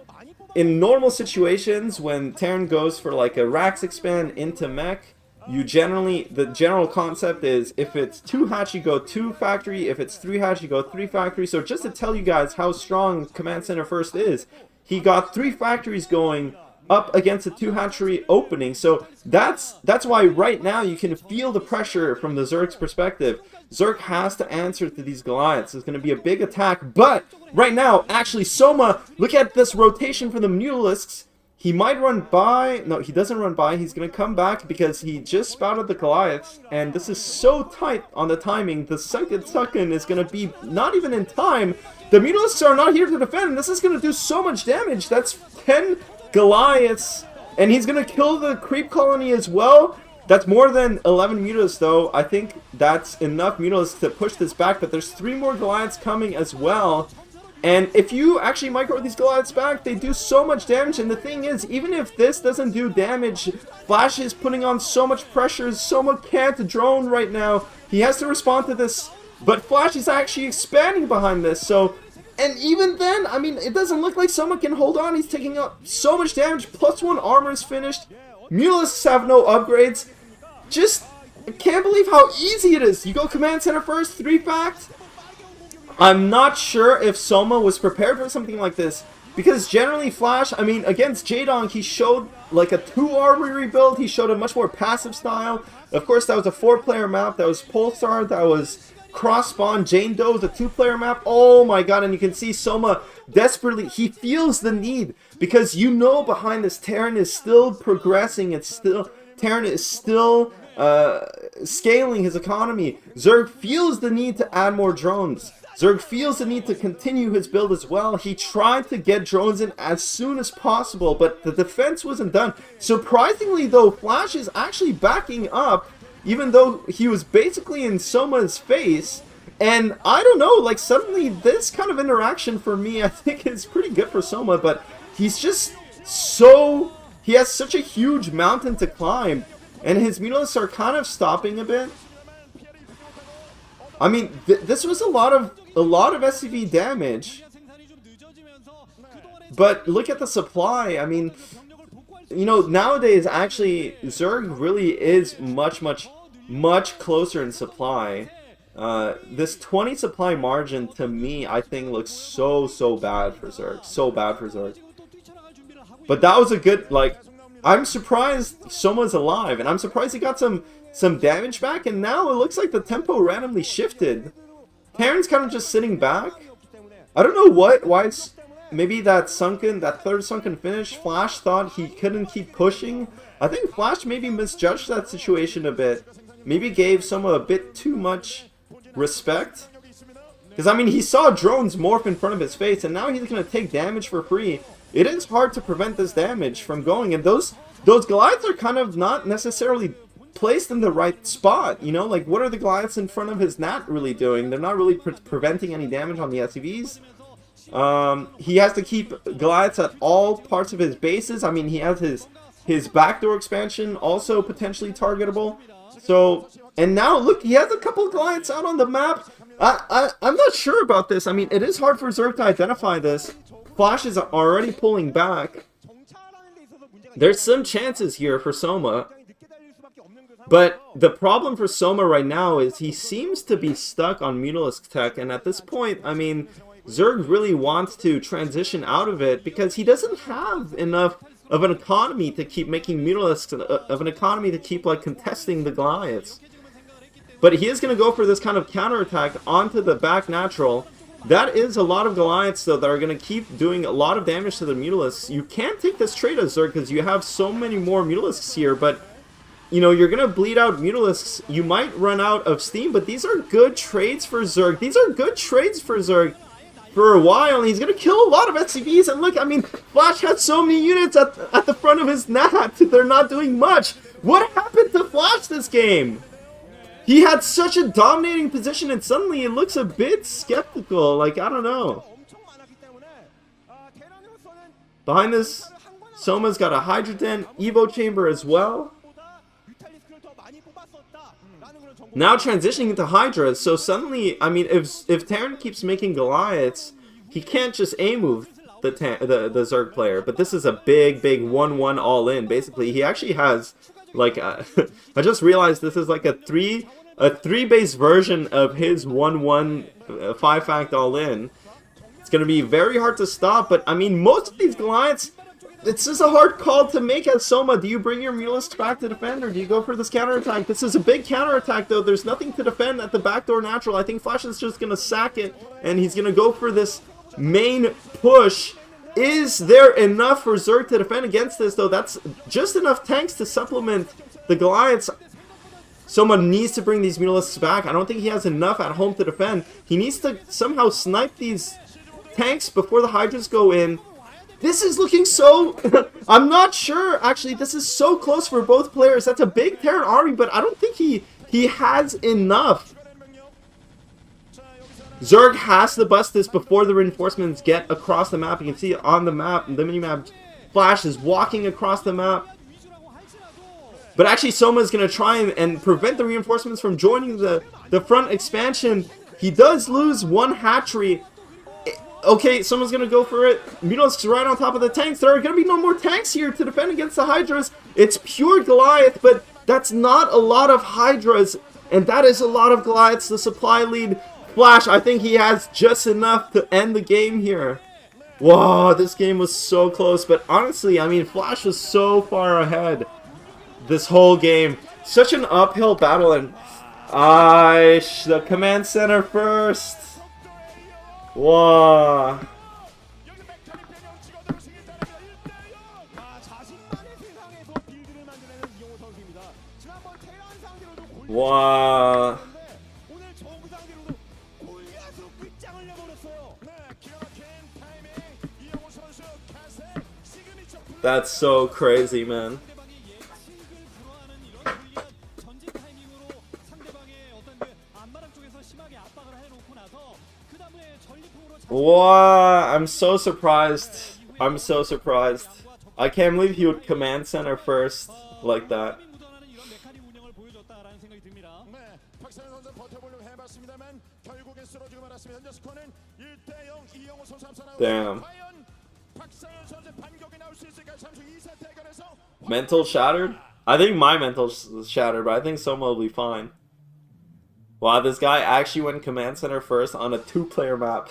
in normal situations, when Terran goes for like a Rax expand into mech, you generally, the general concept is if it's 2 hatch, you go 2 factory, if it's 3 hatch, you go 3 factory. So just to tell you guys how strong command center first is, he got 3 factories going up against a 2 hatchery opening. So that's why right now you can feel the pressure from the Zerg's perspective. Zerg has to answer to these Goliaths. It's going to be a big attack. But right now, actually, Soma, look at this rotation for the Mutalisks. He might run by. No, he doesn't run by. He's going to come back because he just spouted the Goliaths. And this is so tight on the timing. The second Suckin is going to be not even in time. The Mutalisks are not here to defend. This is going to do so much damage. That's 10 Goliaths. And he's going to kill the creep colony as well. That's more than 11 Mutalisks, though. I think that's enough Mutalisks to push this back. But there's 3 more Goliaths coming as well. And if you actually micro these Goliaths back, they do so much damage. And the thing is, even if this doesn't do damage, Flash is putting on so much pressure. Soma can't drone right now. He has to respond to this. But Flash is actually expanding behind this. So, and even then, I mean, it doesn't look like Soma can hold on. He's taking up so much damage. +1 armor is finished. Mutalisks have no upgrades. Just, I can't believe how easy it is. You go command center first, 3 fact. I'm not sure if Soma was prepared for something like this. Because generally Flash, I mean, against Jaedong, he showed like a 2 armory build. He showed a much more passive style. Of course, that was a 4-player map. That was Pulsar. That was Cross-Spawn. Jane Doe was a 2-player map. Oh my god, and you can see Soma desperately, he feels the need. Because you know behind this, Terran is still progressing. Terran is still scaling his economy. Zerg feels the need to add more drones. Zerg feels the need to continue his build as well. He tried to get drones in as soon as possible, but the defense wasn't done. Surprisingly, though, Flash is actually backing up, even though he was basically in Soma's face. And I don't know, like, suddenly this kind of interaction for me, I think is pretty good for Soma, but he's just so... He has such a huge mountain to climb, and his Mutalisks are kind of stopping a bit. I mean, this was a lot of SCV damage, but look at the supply. I mean, you know, nowadays actually Zerg really is much closer in supply. This 20 supply margin to me, I think, looks so bad for Zerg, so bad for Zerg. But that was a good, like, I'm surprised Soma's alive, and I'm surprised he got some damage back, and now it looks like the tempo randomly shifted. Terran's kind of just sitting back. I don't know why it's... Maybe that third sunken finish, Flash thought he couldn't keep pushing. I think Flash maybe misjudged that situation a bit. Maybe gave Soma a bit too much respect. Because, I mean, he saw drones morph in front of his face, and now he's going to take damage for free. It is hard to prevent this damage from going, and those Goliaths are kind of not necessarily placed in the right spot, you know? Like, what are the Goliaths in front of his Nat really doing? They're not really preventing any damage on the SCVs. He has to keep Goliaths at all parts of his bases. I mean, he has his backdoor expansion also potentially targetable. So, and now, look, he has a couple of Goliaths out on the map. I'm not sure about this. I mean, it is hard for Zerg to identify this. Flash is already pulling back. There's some chances here for Soma. But the problem for Soma right now is he seems to be stuck on Mutalisk tech, and at this point, I mean, Zerg really wants to transition out of it because he doesn't have enough of an economy to keep making Mutalisks, of an economy to keep, like, contesting the Goliaths. But he is going to go for this kind of counterattack onto the back natural. That is a lot of Goliaths, though, that are going to keep doing a lot of damage to the Mutalisks. You can't take this trade as Zerg because you have so many more Mutalisks here, but... You know, you're going to bleed out Mutalisks. You might run out of steam, but these are good trades for Zerg. These are good trades for Zerg for a while, and he's going to kill a lot of SCVs. And look, I mean, Flash had so many units at the front of his Nat. They're not doing much. What happened to Flash this game? He had such a dominating position, and suddenly it looks a bit skeptical. Like, I don't know. Behind this, Soma's got a Hydrogen Evo Chamber as well. Now transitioning into Hydra, so suddenly, I mean, if Terran keeps making Goliaths, he can't just A-move the Zerg player. But this is a big 1-1 all-in. Basically, he actually has, like, I just realized this is like a 3-base version of his 1-1 5-fact all-in. It's going to be very hard to stop, but, I mean, most of these Goliaths, it's just a hard call to make as Soma. Do you bring your Mulist back to defend, or do you go for this counterattack? This is a big counterattack, though. There's nothing to defend at the backdoor natural. I think Flash is just going to sack it, and he's going to go for this main push. Is there enough for Zerg to defend against this, though? That's just enough tanks to supplement the Goliaths. Someone needs to bring these Mutalisks back. I don't think he has enough at home to defend. He needs to somehow snipe these tanks before the Hydras go in. This is looking so... I'm not sure, actually. This is so close for both players. That's a big Terran army, but I don't think he has enough. Zerg has to bust this before the reinforcements get across the map. You can see it on the map. The mini-map Flash is walking across the map. But actually, Soma is going to try and prevent the reinforcements from joining the front expansion. He does lose one hatchery. Okay, someone's going to go for it. Mutalisks right on top of the tanks. There are going to be no more tanks here to defend against the Hydras. It's pure Goliath, but that's not a lot of Hydras. And that is a lot of Goliaths. The supply lead, Flash, I think he has just enough to end the game here. Whoa, this game was so close. But honestly, I mean, Flash was so far ahead this whole game. Such an uphill battle, and the command center first. Wow. Wow. That's so crazy, man. Wow, I'm so surprised. I'm so surprised. I can't believe he would command center first like that. Damn. Mental shattered? I think my mental's shattered, but I think Soma will be fine. Wow, this guy actually went command center first on a 2-player map.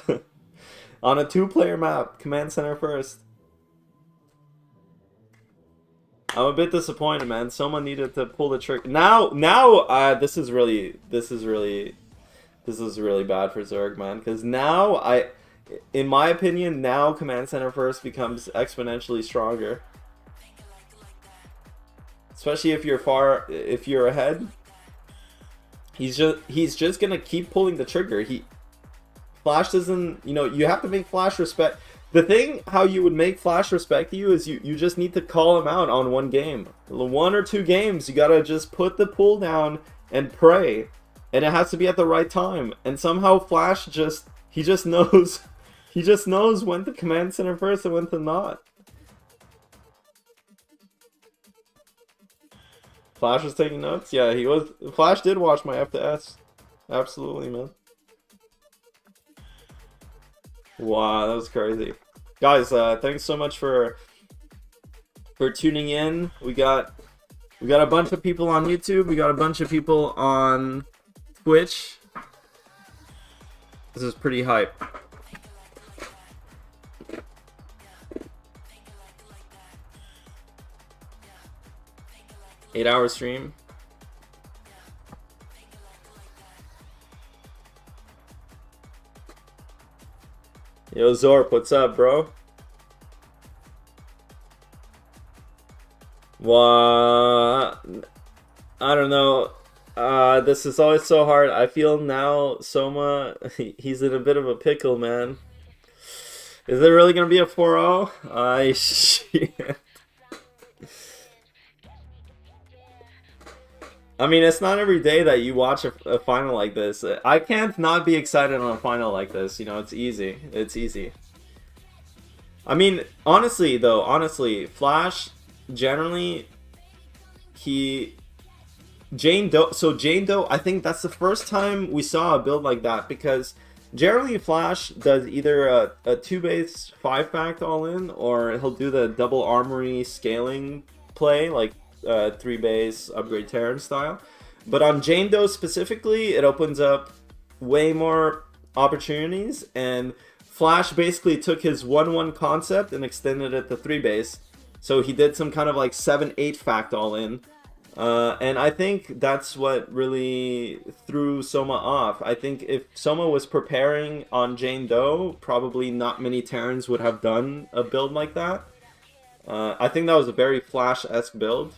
On a 2-player map, command center first. I'm a bit disappointed, man. Someone needed to pull the trick. Now, this is really bad for Zerg, man. Because now, in my opinion, now command center first becomes exponentially stronger. Especially if you're ahead. He's just gonna keep pulling the trigger. Flash doesn't, you have to make Flash respect. The thing how you would make Flash respect you is you just need to call him out on one game. 1 or 2 games, you gotta just put the pull down and pray. And it has to be at the right time. And somehow Flash he just knows when to command center first and when to not. Flash was taking notes? Yeah, he was. Flash did watch my F2S. Absolutely, man. Wow, that was crazy. Guys, thanks so much for tuning in. We got a bunch of people on YouTube. We got a bunch of people on Twitch. This is pretty hype. Eight-hour stream. Yo, Zorp, what's up, bro? What? I don't know. This is always so hard. I feel now Soma, he's in a bit of a pickle, man. Is there really gonna be a 4-0? Shit. I mean, it's not every day that you watch a final like this. I can't not be excited on a final like this. It's easy. It's easy. I mean, honestly, Flash, generally, Jane Doe, I think that's the first time we saw a build like that, because generally Flash does either a 2-base 5-fact all-in, or he'll do the double armory scaling play, like 3-base upgrade Terran style. But on Jane Doe specifically, it opens up way more opportunities, and Flash basically took his 1-1 concept and extended it to 3-base. So he did some kind of like 7-8 fact all in. And I think that's what really threw Soma off. I think if Soma was preparing on Jane Doe, probably not many Terrans would have done a build like that. I think that was a very Flash-esque build.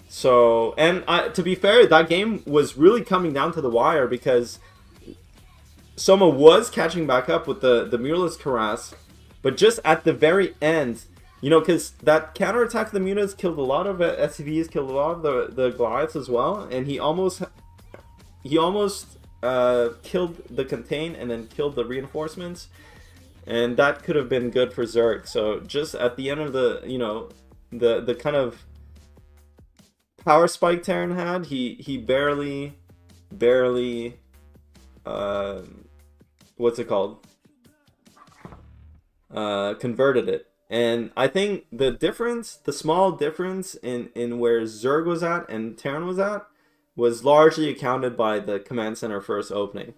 So, and to be fair, that game was really coming down to the wire because Soma was catching back up with the Muralist Harass, but just at the very end, you know, because that counterattack of the Mutas killed a lot of SCVs, killed a lot of the Goliaths as well, and he almost killed the contain and then killed the reinforcements, and that could have been good for Zerg. So just at the end of the, you know, the kind of power spike Terran had, he barely what's it called? Converted it. And I think the difference, the small difference in where Zerg was at and Terran was at, was largely accounted by the command center first opening.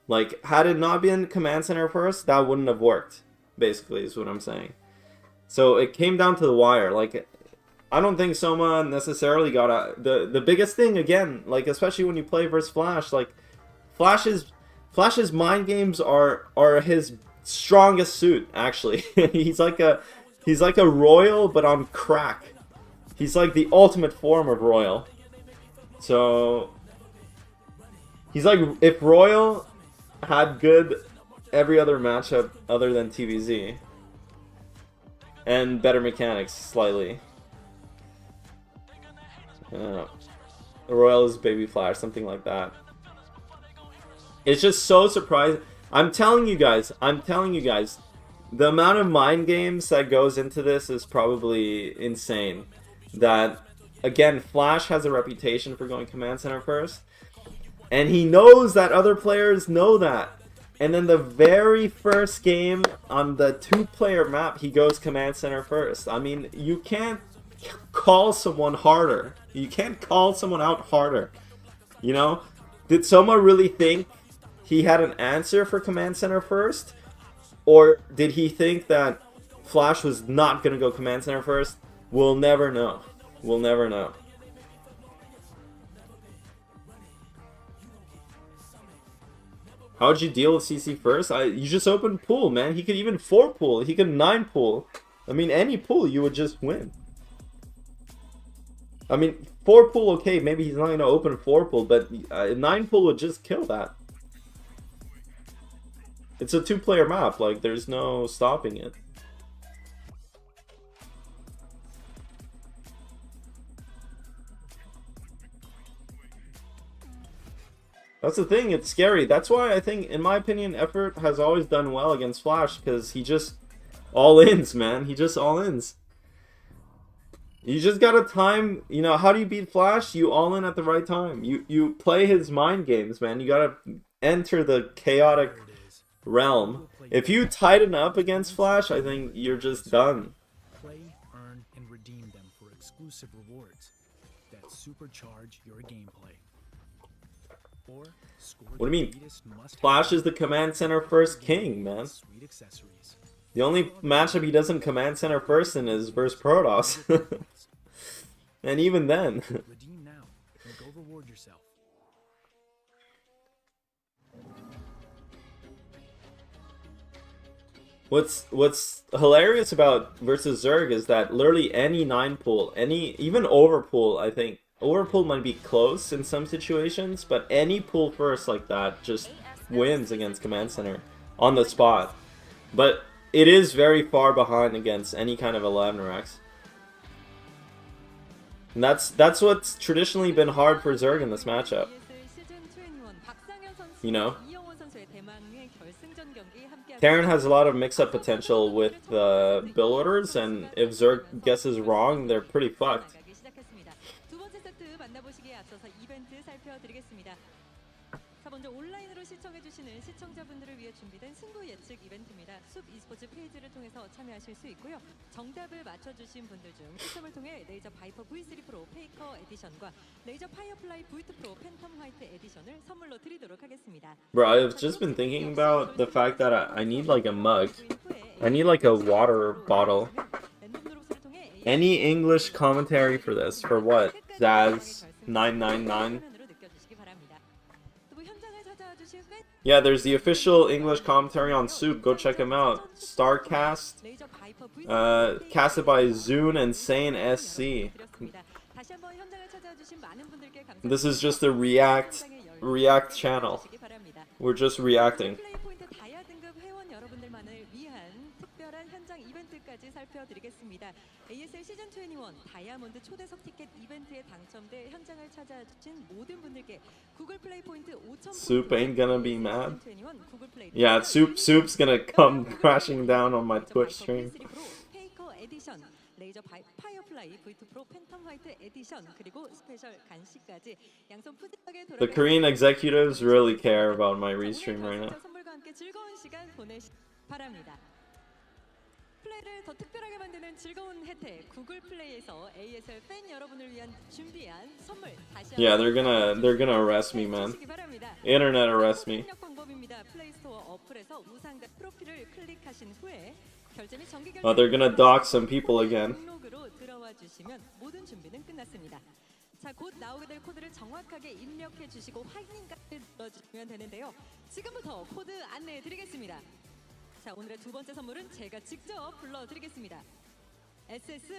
Like, had it not been command center first, that wouldn't have worked, basically, is what I'm saying. So it came down to the wire. Like, I don't think Soma necessarily got a... The biggest thing, again, like, especially when you play versus Flash, like, Flash's mind games are his strongest suit, actually. he's like a Royal, but on crack. He's like the ultimate form of Royal. So he's like if Royal had good every other matchup other than TVZ and better mechanics slightly. Royal is Baby Flash, something like that. It's just so surprising. I'm telling you guys, the amount of mind games that goes into this is probably insane. That, again, Flash has a reputation for going command center first, and he knows that other players know that. And then the very first game on the 2-player map, he goes command center first. I mean, you can't call someone harder. You can't call someone out harder. You know? Did Soma really think he had an answer for command center first? Or did he think that Flash was not going to go command center first? We'll never know. We'll never know. How'd you deal with CC first? You just opened pool, man. He could even 4 pool. He could 9 pool. I mean, any pool, you would just win. I mean, 4 pool, okay, maybe he's not going to open 4 pool, but 9 pool would just kill that. It's a 2-player map, like, there's no stopping it. That's the thing, it's scary. That's why I think, in my opinion, Effort has always done well against Flash, because he just all-ins, man. He just all-ins. You just gotta time, you know, how do you beat Flash? You all-in at the right time. You play his mind games, man. You gotta enter the chaotic realm. If you tighten up against Flash, I think you're just done. Play, earn, and redeem them for exclusive rewards that supercharge your gameplay. Or score What do you mean? Flash is the command center first king, man. The only matchup he doesn't command center first in is versus Protoss. And even then. Redeem now and go reward yourself. What's hilarious about versus Zerg is that literally any 9 pool, even overpool, I think overpool might be close in some situations, but any pool first like that just wins against command center on the spot. But it is very far behind against any kind of 11 Rex. And that's what's traditionally been hard for Zerg in this matchup. You know? Terran has a lot of mix-up potential with build orders, and if Zerg guesses wrong, they're pretty fucked. 먼저 온라인으로 시청해주시는 시청자분들을 위해 준비된 승부 예측 이벤트입니다. 숲 e스포츠 페이지를 통해서 참여하실 수 있고요. 정답을 맞춰주신 분들 중 추첨을 통해 레이저 바이퍼 V3 프로 페이커 에디션과 레이저 파이어플라이 V2 프로 팬텀 화이트 에디션을 선물로 드리도록 하겠습니다. Bro, I've just been thinking about the fact that I need like a mug. I need like a water bottle. Any English commentary for this? For what? Zaz 999. Yeah, there's the official English commentary on Soup. Go check him out. Starcast. Casted by Zune and Sane SC. This is just a React channel. We're just reacting. ASL 시즌 21 다이아몬드 초대석 티켓 이벤트에 당첨돼 현장을 찾아주신 모든 분들께 구글 플레이 포인트 5,000 Soup ain't gonna be mad. Yeah, Soup's gonna come crashing down on my Twitch stream. 페이커 에디션, 레이저 파이어플라이 V2 프로 팬텀 화이트 에디션 그리고 스페셜 간식까지 양손 푸짐하게 The Korean executives really care about my restream right now. 선물과 함께 즐거운 시간 보내시 바랍니다. 플레이를 더 특별하게 만드는 즐거운 혜택 구글 플레이에서 ASL 팬 여러분을 위한 준비한 선물 다시 Yeah, they're gonna arrest me, man. Internet arrest me. 방법입니다. 플레이 스토어 어플에서 우상과 프로필을 클릭하신 후에 결제 및 정기 Oh, they're gonna dox some people again. 등록으로 들어와 주시면 모든 준비는 끝났습니다. 자, 곧 나오게 될 코드를 정확하게 입력해 주시고 확인까지 눌러주시면 되는데요. 지금부터 코드 안내해 드리겠습니다. 자, 오늘의 두 번째 선물은 제가 직접 불러드리겠습니다. SSNXUNK.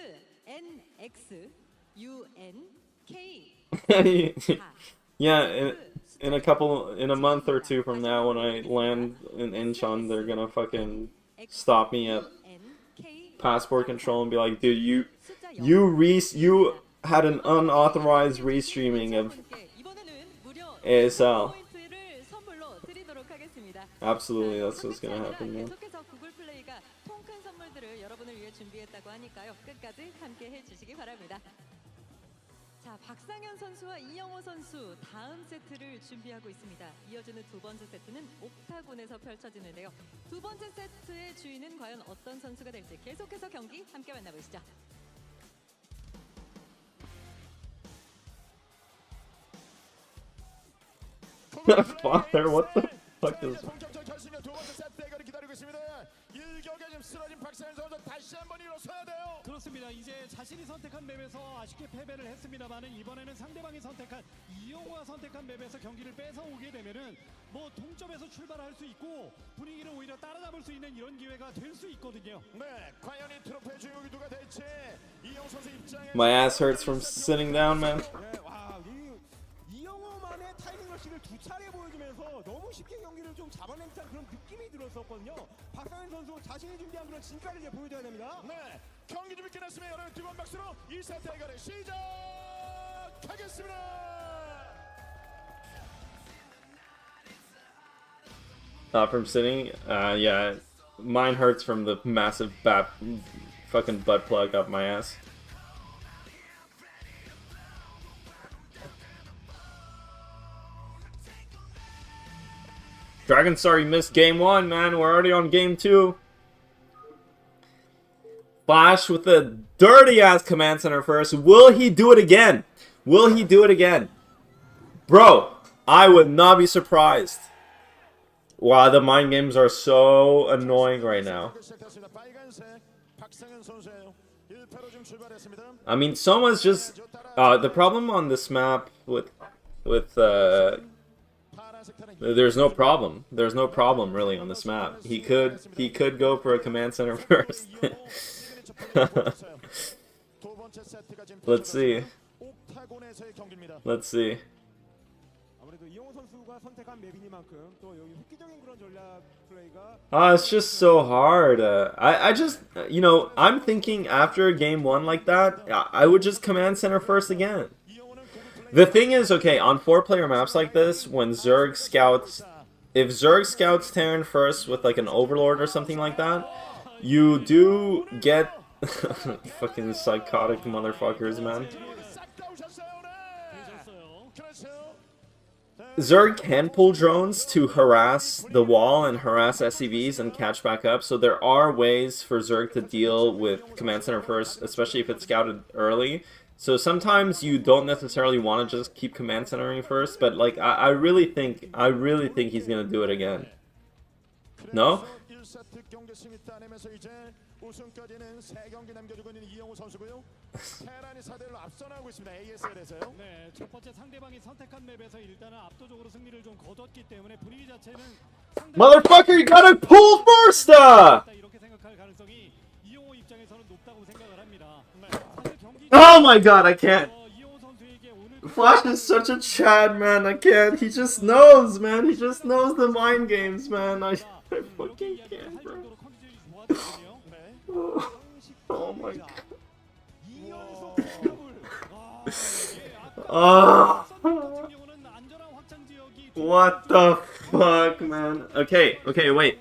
Yeah, in a month or two from now, when I land in Incheon, they're gonna fucking stop me at passport control and be like, dude, you had an unauthorized restreaming of ASL. Absolutely, that's what's gonna happen, man. 계속해서 구글 플레이가 통큰 선물들을 여러분을 위해 준비했다고 하니까요. 끝까지 함께 해주시기 바랍니다. 자, 박상현 선수와 이영호 선수 다음 세트를 준비하고 있습니다. 이어지는 두 번째 세트는 옥타곤에서 펼쳐지는데요. 두 번째 세트의 주인은 과연 어떤 선수가 될지 계속해서 경기 함께 만나보시죠. Father, what the fuck is... 그렇습니다. 이제 자신이 선택한 맵에서 아쉽게 패배를 했습니다만은 이번에는 상대방이 선택한 이영호가 선택한 맵에서 경기를 뺏어 오게 되면은 뭐 동점에서 출발할 수 있고 분위기를 오히려 따라잡을 수 있는 이런 기회가 될 수 있거든요. 네, 과연 이 트로피의 주인공이 누가 될지 이영호 선수 입장에 My ass hurts from sitting down, man. 이영호만의 타이밍 러시를 두 차례 보여주면서 너무 쉽게 경기를 좀 잡아낸 듯한 그런 느낌이 들었었거든요. 박상현 선수 자신이 준비한 그런 진가를 이제 보여줘야 됩니다. 네, 경기 준비 끝났으면 여러분 뜨거운 박수로 1세트 대결을 시작하겠습니다. Not from sitting? Yeah. Mine hurts from the massive fucking butt plug up my ass. Dragon Star, you missed game 1, man. We're already on game 2. Flash with a dirty-ass command center first. Will he do it again? Will he do it again? Bro, I would not be surprised. Wow, the mind games are so annoying right now. I mean, Soma's just... the problem on this map with there's no problem. There's no problem really on this map. He could go for a command center first. Let's see. Let's see. It's just so hard. I just, you know, I'm thinking after game 1 like that, I would just command center first again. The thing is, okay, on 4-player maps like this, when Zerg scouts... If Zerg scouts Terran first with, like, an Overlord or something like that, you do get... fucking psychotic motherfuckers, man. Zerg can pull drones to harass the wall and harass SCVs and catch back up, so there are ways for Zerg to deal with Command Center first, especially if it's scouted early. So sometimes you don't necessarily want to just keep command centering first, but like I really think he's gonna do it again. No? 풀세트 경기 승리 따내면서 이제 우승까지는 3경기 남겨두고 있는 이영호 선수고요. 테란이 4대1로 앞서나가고 있습니다. ASL에서요. 네, 첫 번째 상대방이 선택한 맵에서 일단은 압도적으로 승리를 좀 거뒀기 때문에 분위기 자체는 Motherfucker, you gotta pull first! 이렇게 생각할 가능성이 이영호 입장에서는 높다고 생각을 합니다. Oh my god, I can't. Flash is such a Chad, man. I can't. He just knows, man. He just knows the mind games, man. I fucking can't, bro. Oh my god. What the fuck, man? Okay, wait.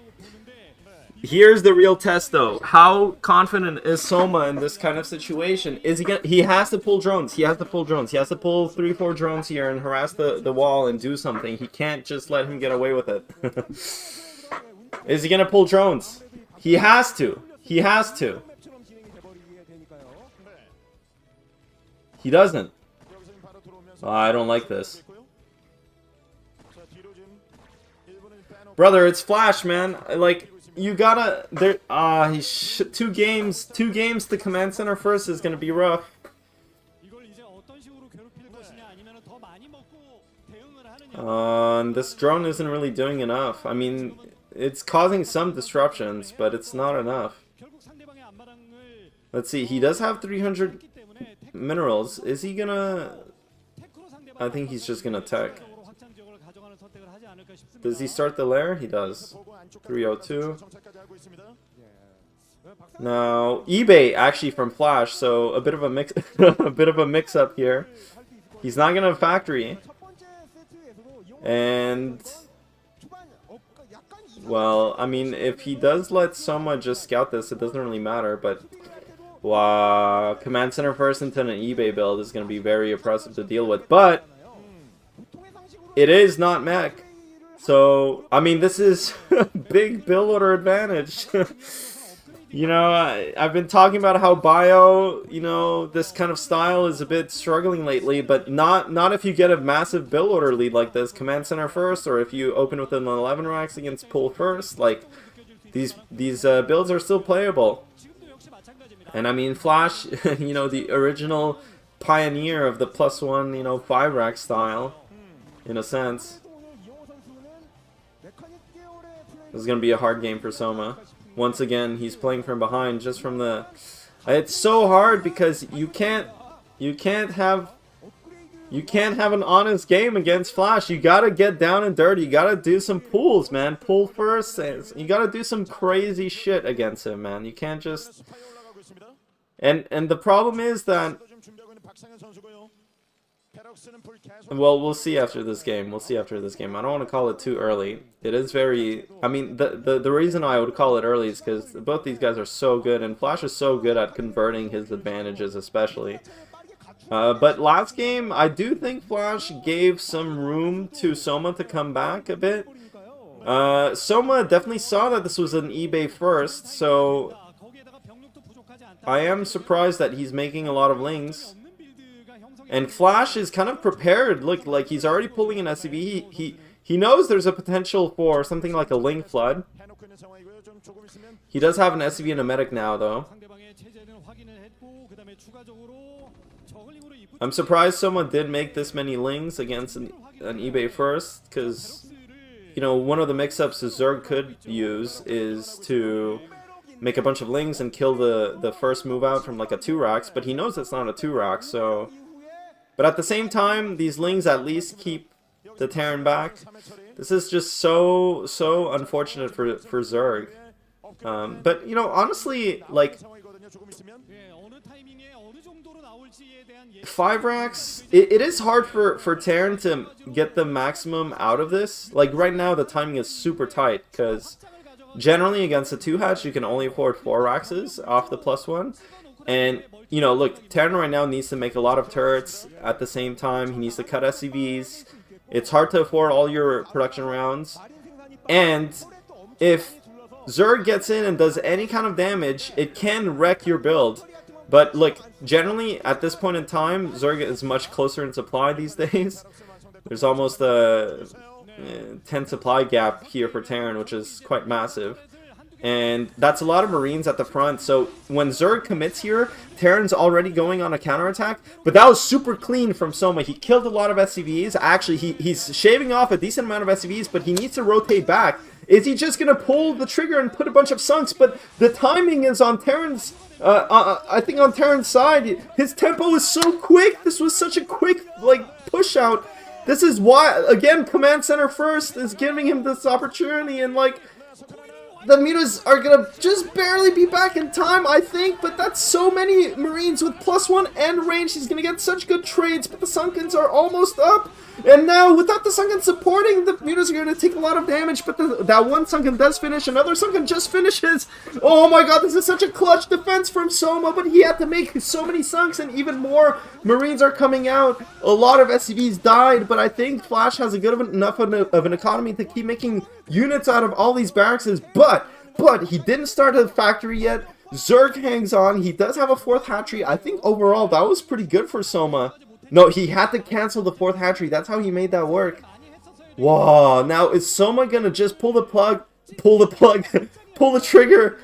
Here's the real test, though. How confident is Soma in this kind of situation? Is he gonna? He has to pull drones. He has to pull drones. He has to pull 3-4 drones here and harass the wall and do something. He can't just let him get away with it. Is he gonna pull drones? He has to. He has to. He doesn't. Oh, I don't like this. Brother, it's Flash, man. Like, you gotta... There, two games to command center first is gonna be rough. This drone isn't really doing enough. I mean, it's causing some disruptions, but it's not enough. Let's see, he does have 300 minerals. Is he gonna... I think he's just gonna tech. Does he start the lair? He does. 302. Now, eBay actually from Flash, so a bit of a mix a bit of a mix up here. He's not gonna factory. And well, I mean, if he does let Soma just scout this, it doesn't really matter, but wow, command center first into an eBay build is gonna be very oppressive to deal with, but it is not mech. So, I mean, this is big build order advantage. You know, I've been talking about how bio, you know, this kind of style is a bit struggling lately, but not if you get a massive build order lead like this, command center first, or if you open with an 11 racks against pull first. Like, these builds are still playable. And I mean, Flash, you know, the original pioneer of the +1, you know, 5 rack style, in a sense. This is going to be a hard game for Soma. Once again, he's playing from behind, just from the... It's so hard because you can't have an honest game against Flash. You gotta get down and dirty. You gotta do some pulls, man. Pull first. You gotta do some crazy shit against him, man. You can't just... And the problem is that... Well, we'll see after this game. We'll see after this game. I don't want to call it too early. It is very... I mean, the reason I would call it early is because both these guys are so good, and Flash is so good at converting his advantages, especially. But last game, I do think Flash gave some room to Soma to come back a bit. Soma definitely saw that this was an eBay first, so... I am surprised that he's making a lot of lings. And Flash is kind of prepared. Look, like he's already pulling an SCV. He knows there's a potential for something like a Ling Flood. He does have an SCV and a medic now, though. I'm surprised someone did make this many Lings against an eBay first, because, you know, one of the mix-ups Zerg could use is to make a bunch of Lings and kill the first move out from like a 2-racks, but he knows it's not a 2-rack, so... But at the same time, these Lings at least keep the Terran back. This is just so unfortunate for Zerg. But, you know, honestly, like... 5 racks, it is hard for Terran to get the maximum out of this. Like, right now, the timing is super tight, because generally against a 2-hatch, you can only afford 4 racks off the +1. And, you know, look, Terran right now needs to make a lot of turrets at the same time. He needs to cut SCVs. It's hard to afford all your production rounds. And if Zerg gets in and does any kind of damage, it can wreck your build. But look, generally, at this point in time, Zerg is much closer in supply these days. There's almost a 10 supply gap here for Terran, which is quite massive. And that's a lot of Marines at the front. So when Zerg commits here, Terran's already going on a counterattack. But that was super clean from Soma. He killed a lot of SCVs. Actually, he's shaving off a decent amount of SCVs, but he needs to rotate back. Is he just going to pull the trigger and put a bunch of sunks? But the timing is on Terran's, I think on Terran's side. His tempo is so quick. This was such a quick, like, push out. This is why, again, Command Center first is giving him this opportunity. And, like, the mutas are going to just barely be back in time, I think, but that's so many Marines with +1 and range. He's going to get such good trades, but the Sunkens are almost up. And now, without the Sunken supporting, the mutas are going to take a lot of damage, but that one Sunken does finish. Another Sunken just finishes. Oh my god, this is such a clutch defense from Soma, but he had to make so many Sunks, and even more Marines are coming out. A lot of SCVs died, but I think Flash has a good enough of an economy to keep making units out of all these barracks. But he didn't start a factory yet. Zerg hangs on. He does have a 4th hatchery. I think overall that was pretty good for Soma. No, he had to cancel the 4th hatchery. That's how he made that work. Wow. Now, is Soma gonna just pull the plug, pull the trigger,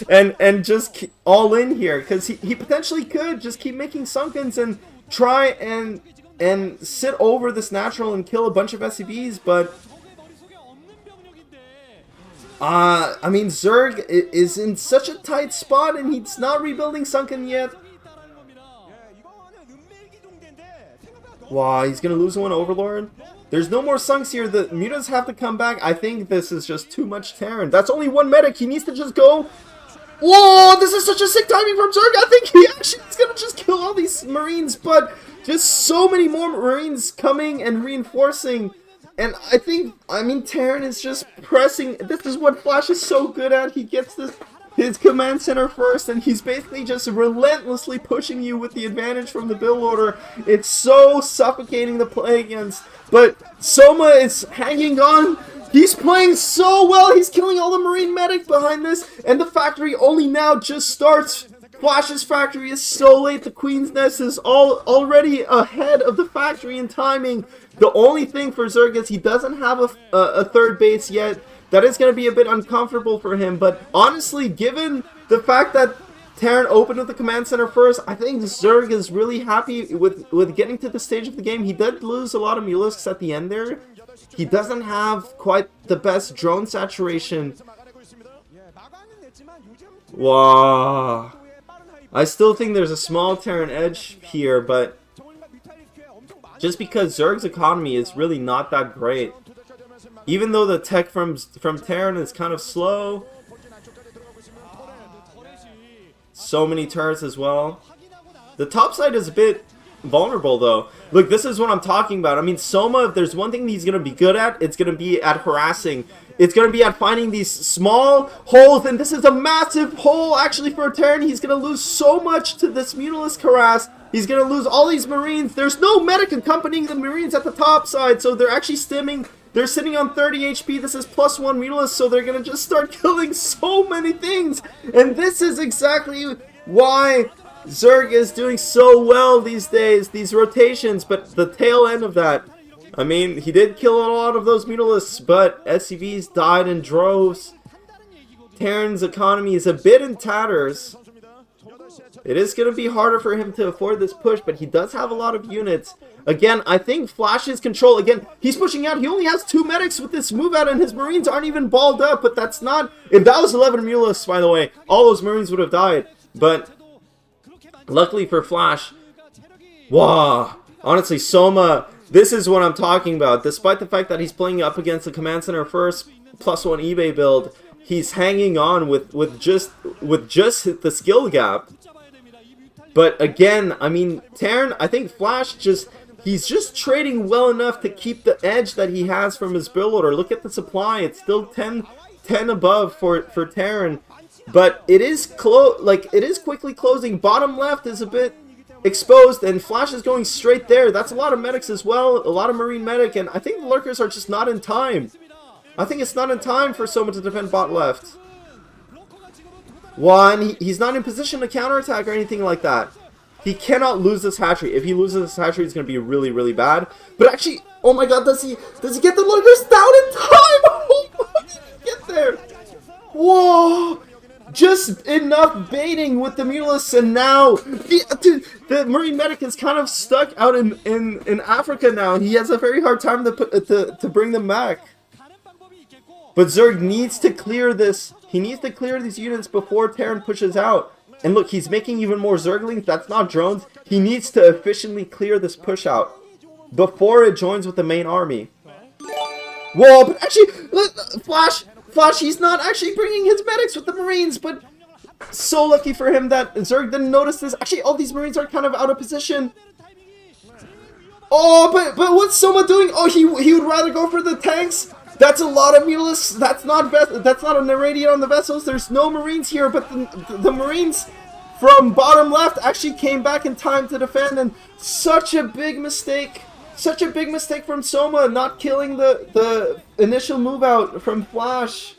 and just all in here? Because he potentially could just keep making Sunkens and try and sit over this natural and kill a bunch of SCVs, but I mean, Zerg is in such a tight spot, and he's not rebuilding Sunken yet. Wow, he's gonna lose one Overlord. There's no more Sunks here. The mutas have to come back. I think this is just too much Terran. That's only one medic. He needs to just go. Whoa, this is such a sick timing from Zerg. I think he actually is gonna just kill all these Marines, but just so many more Marines coming and reinforcing. And I mean, Terran is just pressing. This is what Flash is so good at. He gets his command center first, and he's basically just relentlessly pushing you with the advantage from the build order. It's so suffocating to play against. But Soma is hanging on. He's playing so well. He's killing all the Marine medic behind this, and the factory only now just starts. Flash's factory is so late. The Queen's Nest is already ahead of the factory in timing. The only thing for Zerg is he doesn't have a 3rd base yet. That is going to be a bit uncomfortable for him. But honestly, given the fact that Terran opened with the command center first, I think Zerg is really happy with getting to the stage of the game. He did lose a lot of Mulisks at the end there. He doesn't have quite the best drone saturation. Wow. I still think there's a small Terran edge here, but just because Zerg's economy is really not that great. Even though the tech from Terran is kind of slow. So many turrets as well. The top side is a bit vulnerable though. Look, this is what I'm talking about. I mean, Soma, if there's one thing he's going to be good at, it's going to be at harassing. It's going to be at finding these small holes, and this is a massive hole actually for Terran. He's going to lose so much to this Mutalisk harass. He's going to lose all these Marines. There's no medic accompanying the Marines at the top side, so they're actually stimming. They're sitting on 30 HP. This is +1 Mutalisk, so they're going to just start killing so many things. And this is exactly why Zerg is doing so well these days, these rotations. But the tail end of that, I mean, he did kill a lot of those Mutalisks, but SCVs died in droves. Terran's economy is a bit in tatters. It is going to be harder for him to afford this push, but he does have a lot of units. Again, I think Flash's control, again, he's pushing out. He only has 2 medics with this move out, and his Marines aren't even balled up, but that's not... If that was 11 Mulisks, by the way, all those Marines would have died. But luckily for Flash, wow, honestly, Soma, this is what I'm talking about. Despite the fact that he's playing up against the command center first, +1 eBay build, he's hanging on with just the skill gap. But again, I mean, Terran, I think Flash he's just trading well enough to keep the edge that he has from his build order. Look at the supply. It's still 10 above for Terran. But it is quickly closing. Bottom left is a bit exposed, and Flash is going straight there. That's a lot of medics as well, a lot of Marine medic, and I think the lurkers are just not in time. I think it's not in time for Soma to defend bot left. One, he's not in position to counterattack or anything like that. He cannot lose this hatchery. If he loses this hatchery, it's going to be really, really bad. But actually, oh my god, does he get the lurkers down in time? Oh, how did he get there? Whoa! Just enough baiting with the Mulus, and now the Marine Medic is kind of stuck out in Africa now. He has a very hard time to bring them back. But Zerg needs to clear this. He needs to clear these units before Terran pushes out. And look, he's making even more Zerglings. That's not drones. He needs to efficiently clear this push out before it joins with the main army. Whoa, but actually, look, Flash, he's not actually bringing his medics with the Marines, but so lucky for him that Zerg didn't notice this. Actually, all these Marines are kind of out of position. Oh, but what's Soma doing? Oh, he would rather go for the tanks. That's a lot of Mulus. That's not an irradiate on the vessels. There's no Marines here, but the Marines from bottom left actually came back in time to defend, and such a big mistake. Such a big mistake from Soma, not killing the initial move out from Flash.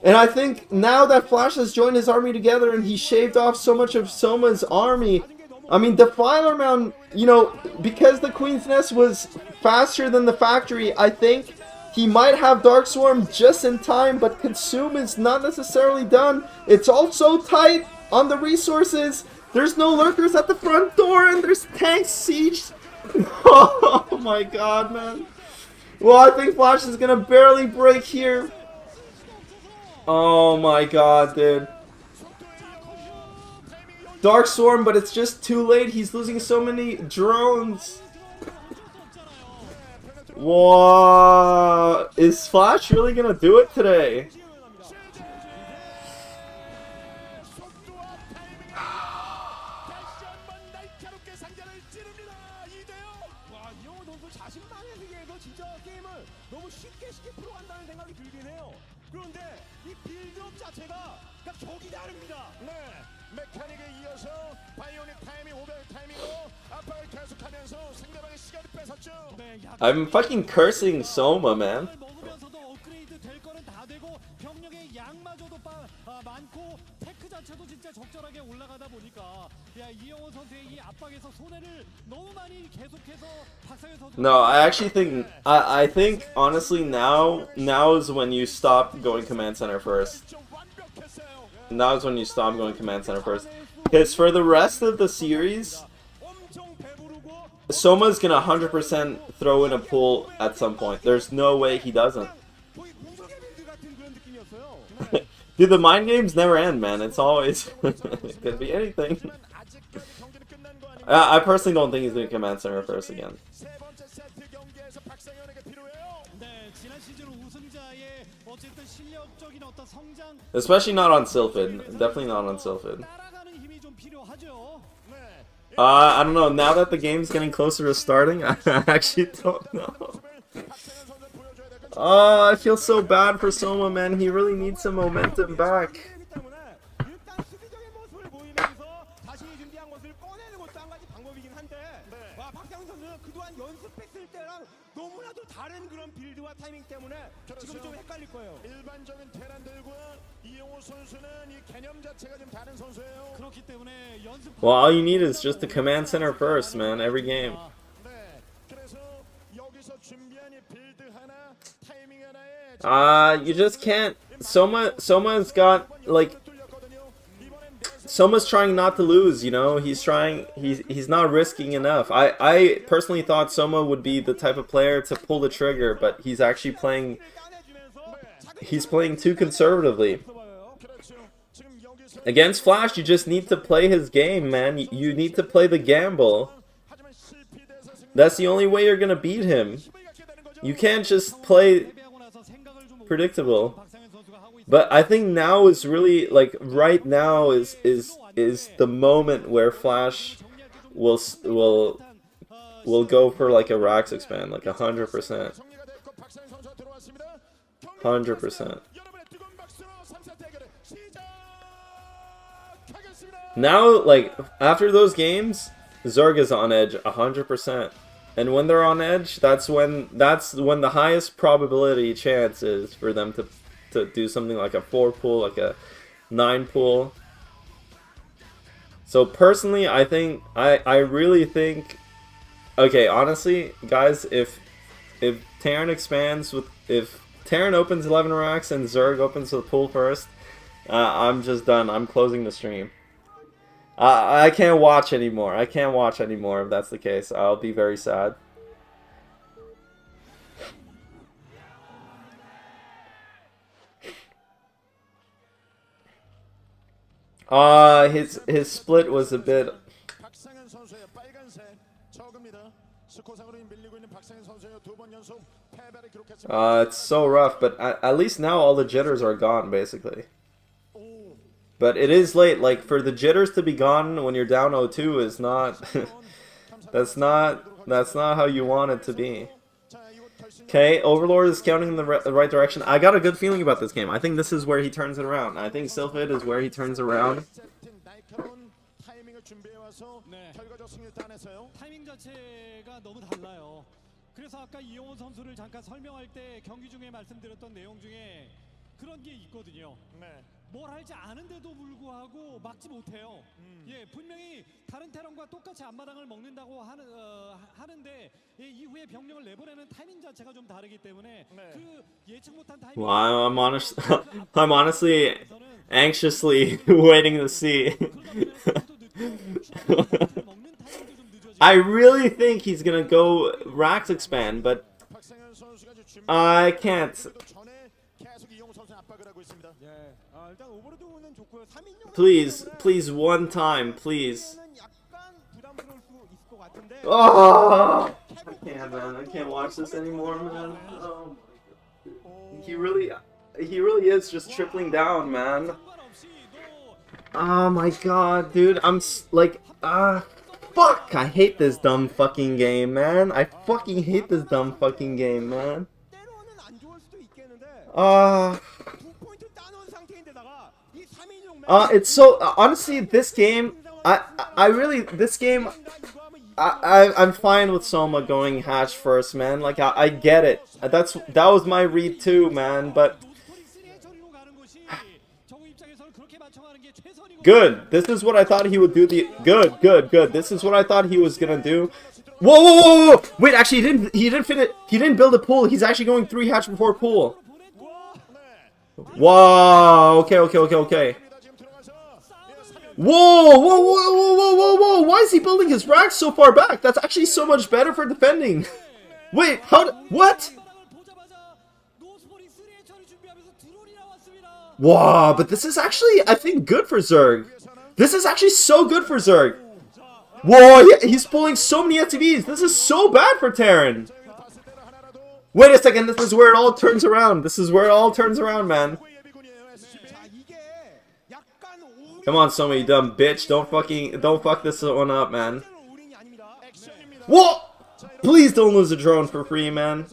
And I think now that Flash has joined his army together and he shaved off so much of Soma's army, I mean, Defiler Mountain, you know, because the Queen's Nest was faster than the factory, I think he might have Dark Swarm just in time, but Consume is not necessarily done. It's also tight on the resources. There's no lurkers at the front door, and there's tanks sieged. Oh my god, man. Well, I think Flash is gonna barely break here. Oh my god, dude. Dark Swarm, but it's just too late. He's losing so many drones. Whoa. Is Flash really gonna do it today? I'm fucking cursing Soma, man. No, I actually think I think honestly now is when you stop going command center first. Now is when you stop going command center first. Because for the rest of the series, Soma's gonna 100% throw in a pull at some point. There's no way he doesn't. Dude, the mind games never end, man. It's always it could be anything. I personally don't think he's gonna command center first again. Especially not on Sylphid. Definitely not on Sylphid. I don't know. Now that the game's getting closer to starting, I actually don't know. Oh, I feel so bad for Soma, man. He really needs some momentum back. Well, all you need is just the command center first, man, every game. You just can't. Soma's got, like, Soma's trying not to lose, you know. He's not risking enough. I personally thought Soma would be the type of player to pull the trigger, but he's actually playing too conservatively. Against Flash, you just need to play his game, man. You need to play the gamble. That's the only way you're gonna beat him. You can't just play predictable. But I think now is really, like, right now is the moment where Flash will go for like a Rax expand, like 100%. 100%. Now, like, after those games, Zerg is on edge 100%. And when they're on edge, that's when the highest probability chance is for them to do something like a 4 pull, like a 9 pull. So personally, I think I really think, okay, honestly, guys, if Terran expands with, if Terran opens 11 racks and Zerg opens the pull first, I'm just done. I'm closing the stream. I can't watch anymore. I can't watch anymore if that's the case. I'll be very sad. His split was a bit. 박상현 선수의 빨간색 적습니다. 스코어상으로 밀리고 있는 박상현 선수의 두 번 연속 패배를 기록했습니다. It's so rough, but at least now all the jitters are gone, basically. But it is late. Like, for the jitters to be gone when you're down 0-2 is not. that's not how you want it to be. Okay, Overlord is counting in the right direction. I got a good feeling about this game. I think this is where he turns it around. I think Sylphid is where he turns around. 네. 타이밍 자체가 너무 달라요. 그래서 아까 이용호 선수를 잠깐 설명할 때 경기 중에 말씀드렸던 내용 중에 그런 게 있거든요. 네. 뭘 할지 아는데도 불구하고 막지 못해요. 예, 분명히 다른 테란과 똑같이 앞마당을 먹는다고 하는데 예, 이후에 병력을 내보내는 타이밍 자체가 좀 다르기 때문에 그 예측 못한 타이밍. Well, I'm honestly anxiously waiting to see. I really think he's gonna go Rax expand, but I can't. Please, one time, please. Oh, I can't, man. I can't watch this anymore, man. Oh my God. He really is just tripling down, man. Oh my God, dude. I'm like, fuck. I hate this dumb fucking game, man. I fucking hate this dumb fucking game, man. It's so honestly, this game, I'm fine with Soma going hatch first, man. Like I get it. That was my read too, man. But good. This is what I thought he would do. Good. This is what I thought he was gonna do. Whoa! Wait, actually, he didn't fit it. He didn't build a pool. He's actually going 3 hatch before pool. Wow. Okay. Whoa! Why is he building his racks so far back? That's actually so much better for defending. Wait, what? Wow, but this is actually, I think, good for Zerg. This is actually so good for Zerg. Whoa, he's pulling so many SCVs. This is so bad for Terran. Wait a second, this is where it all turns around. This is where it all turns around, man. Come on, Soma, you dumb bitch. Don't fuck this one up, man. Whoa! Please don't lose a drone for free, man.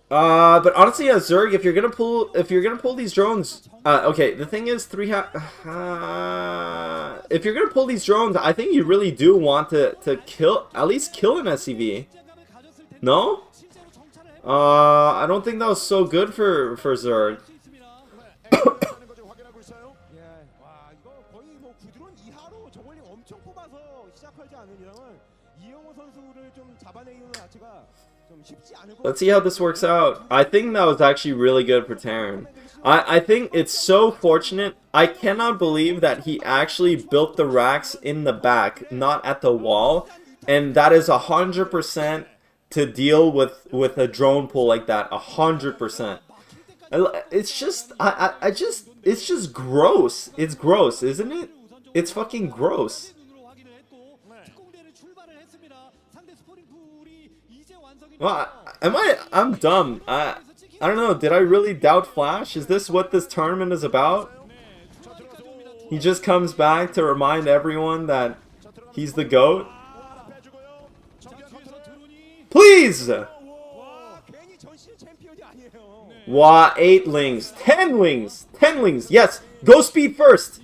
But honestly, as Zerg, if you're gonna pull these drones, okay. The thing is, if you're gonna pull these drones, I think you really do want to at least kill an SCV. No? I don't think that was so good for Zerg. Let's see how this works out. I think that was actually really good for Terran. I think it's so fortunate. I cannot believe that he actually built the racks in the back, not at the wall. And that is 100% to deal with a drone pull like that. 100%. It's just, it's just gross. It's gross, isn't it? It's fucking gross. Well, I'm dumb. I don't know. Did I really doubt Flash? Is this what this tournament is about? He just comes back to remind everyone that he's the GOAT. Please! Wow, 8 lings. 10 lings. 10 lings. Yes. Go speed first.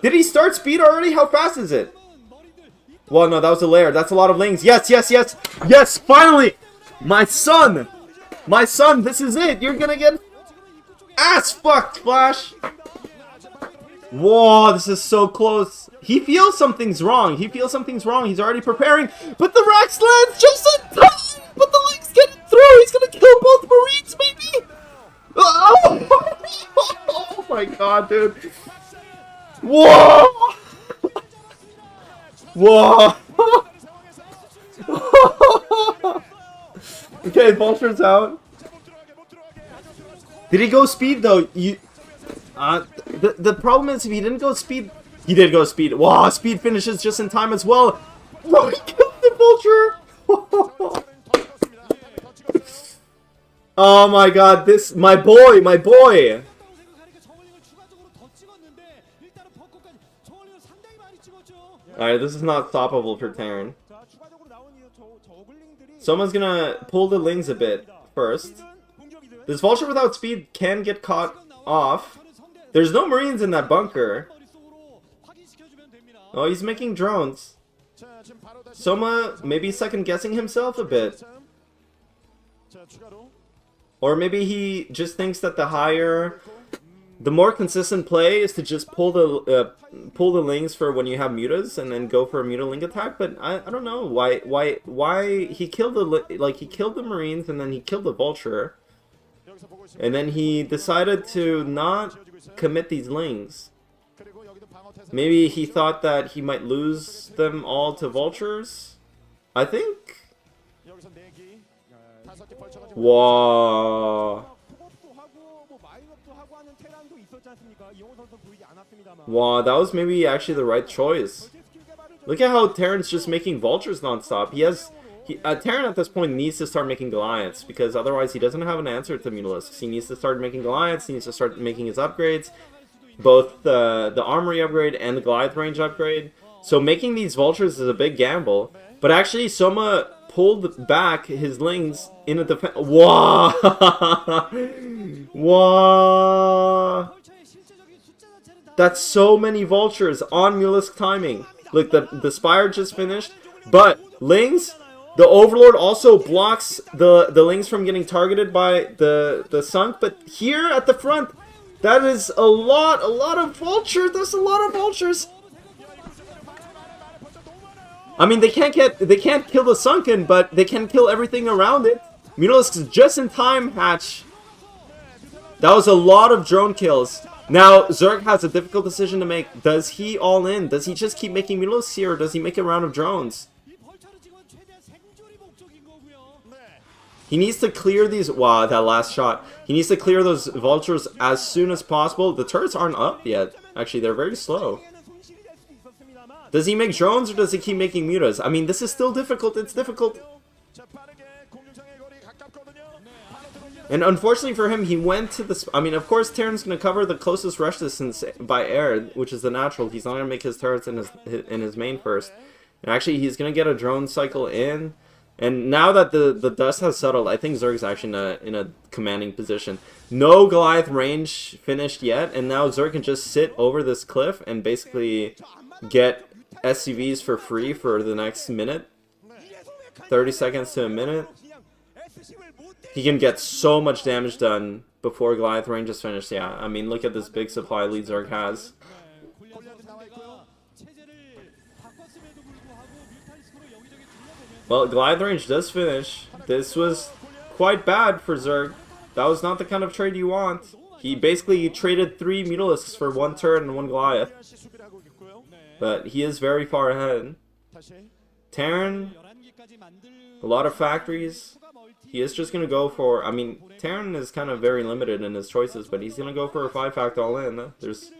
Did he start speed already? How fast is it? Well, no, that was a lair. That's a lot of lings. Yes, yes, yes. Yes, finally. My son. My son, this is it. You're gonna get ass fucked, Flash. Whoa, this is so close. He feels something's wrong. He's already preparing. But the Rax lands just in time. But the lings get through. god, dude. Whoa! Whoa! Okay, Vulture's out. Did he go speed though? The problem is if he didn't go speed, he did go speed. Wow, speed finishes just in time as well. Whoa, he killed the Vulture. Oh my god, this my boy. Alright, this is not stoppable for Terran. Someone's gonna pull the Lings a bit first. This Vulture without speed can get caught off. There's no Marines in that bunker. Oh, he's making drones. Soma maybe second guessing himself a bit. Or maybe he just thinks that the more consistent play is to just pull the Lings for when you have mutas and then go for a muta Ling attack. But I don't know why he killed he killed the Marines and then he killed the Vulture, and then he decided to not commit these Lings. Maybe he thought that he might lose them all to Vultures. I think. Wow. Wow, that was maybe actually the right choice. Look at how Terran's just making Vultures nonstop. Terran at this point needs to start making Goliaths, because otherwise he doesn't have an answer to Mutalisks. He needs to start making Goliaths, he needs to start making his upgrades. Both the armory upgrade and the Goliath range upgrade. So making these Vultures is a big gamble. But actually Soma pulled back his Lings in a defense. Wow! Wow! That's so many Vultures on Mutalisk timing. Look, the Spire just finished. But Lings, the Overlord also blocks the Lings from getting targeted by the Sunk. But here at the front, that is a lot of Vultures. There's a lot of Vultures. I mean, they can't kill the Sunken, but they can kill everything around it. Mutalisk's just in time hatch. That was a lot of drone kills. Now, Zerg has a difficult decision to make. Does he all in? Does he just keep making Mutalisks here, or does he make a round of drones? He needs to clear these. Wow, that last shot. He needs to clear those Vultures as soon as possible. The turrets aren't up yet. Actually, they're very slow. Does he make drones or does he keep making mutas? I mean, this is still difficult. It's difficult. And unfortunately for him, he went to the... I mean, of course, Terran's going to cover the closest rush distance by air, which is the natural. He's not going to make his turrets in his main first. And actually, he's going to get a drone cycle in. And now that the dust has settled, I think Zerg's actually in a commanding position. No Goliath range finished yet, and now Zerg can just sit over this cliff and basically get SCVs for free for the next minute. 30 seconds to a minute. He can get so much damage done before Goliath range is finished. Yeah, I mean, look at this big supply lead Zerg has. Well, Goliath range does finish. This was quite bad for Zerg. That was not the kind of trade you want. He basically traded 3 Mutalisks for 1 turret and 1 Goliath. But he is very far ahead. Terran, a lot of factories. He is just going to go for... I mean, Terran is kind of very limited in his choices, but he's going to go for a 5-fact all-in. There's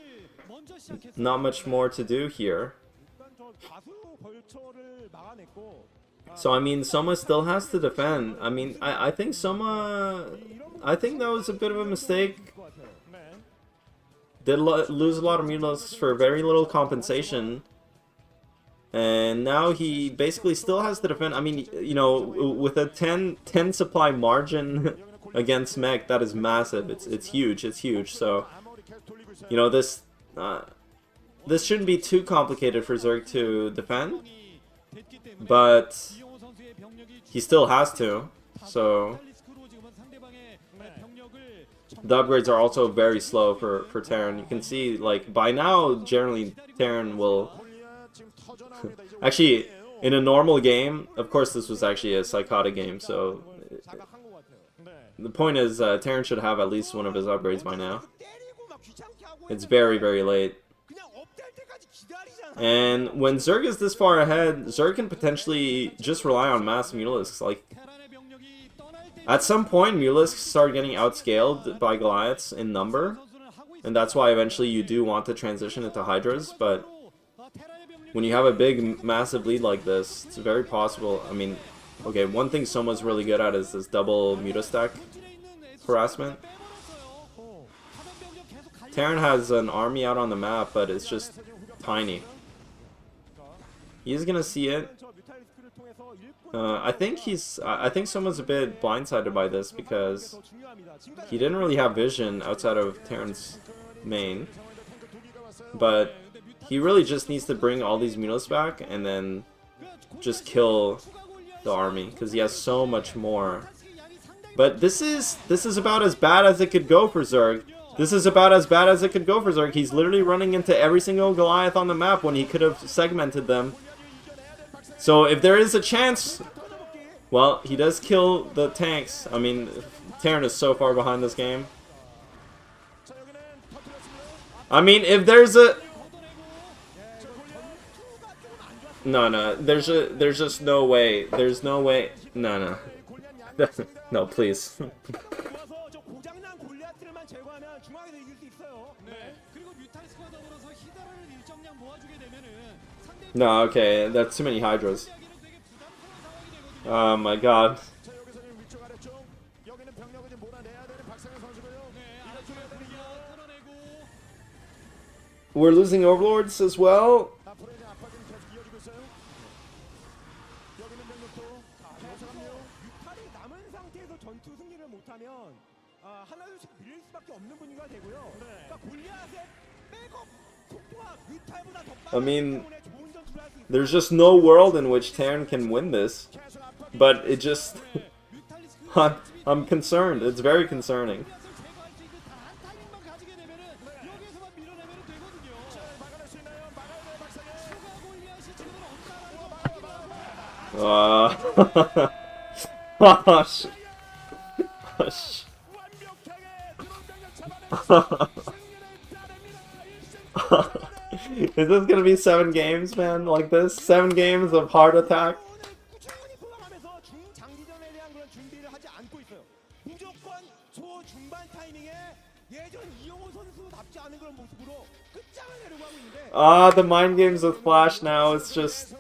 not much more to do here. So, I mean, Soma still has to defend. I mean, I think Soma... I think that was a bit of a mistake. Did lose a lot of Mutalisks for very little compensation. And now he basically still has to defend. I mean, you know, with a 10 supply margin against Mech, that is massive. It's huge. It's huge. So, you know, this shouldn't be too complicated for Zerg to defend. But he still has to. So the upgrades are also very slow for Terran. You can see, like, by now, generally, Terran will... Actually, in a normal game, of course this was actually a psychotic game, so... The point is, Terran should have at least one of his upgrades by now. It's very, very late. And when Zerg is this far ahead, Zerg can potentially just rely on mass Mulisks. Like, at some point, Mulisks start getting outscaled by Goliaths in number, and that's why eventually you do want to transition into Hydras, but when you have a big, massive lead like this, it's very possible. I mean, okay, one thing Soma's really good at is this double Mutastack harassment. Terran has an army out on the map, but it's just tiny. He's gonna see it. I think Soma's a bit blindsided by this because he didn't really have vision outside of Terran's main. But he really just needs to bring all these Mutas back and then just kill the army because he has so much more. But this is about as bad as it could go for Zerg. This is about as bad as it could go for Zerg. He's literally running into every single Goliath on the map when he could have segmented them. So if there is a chance, well, he does kill the tanks. I mean, Terran is so far behind this game. I mean, if there's a... No, there's just no way. There's no way. No. No, please. No, okay, that's too many Hydras. Oh my god. We're losing Overlords as well. I mean, there's just no world in which Terran can win this, but it just... I'm concerned. It's very concerning. Gosh. Is this gonna be 7 games, man? Like this? 7 games of heart attack? The mind games with Flash now, it's just...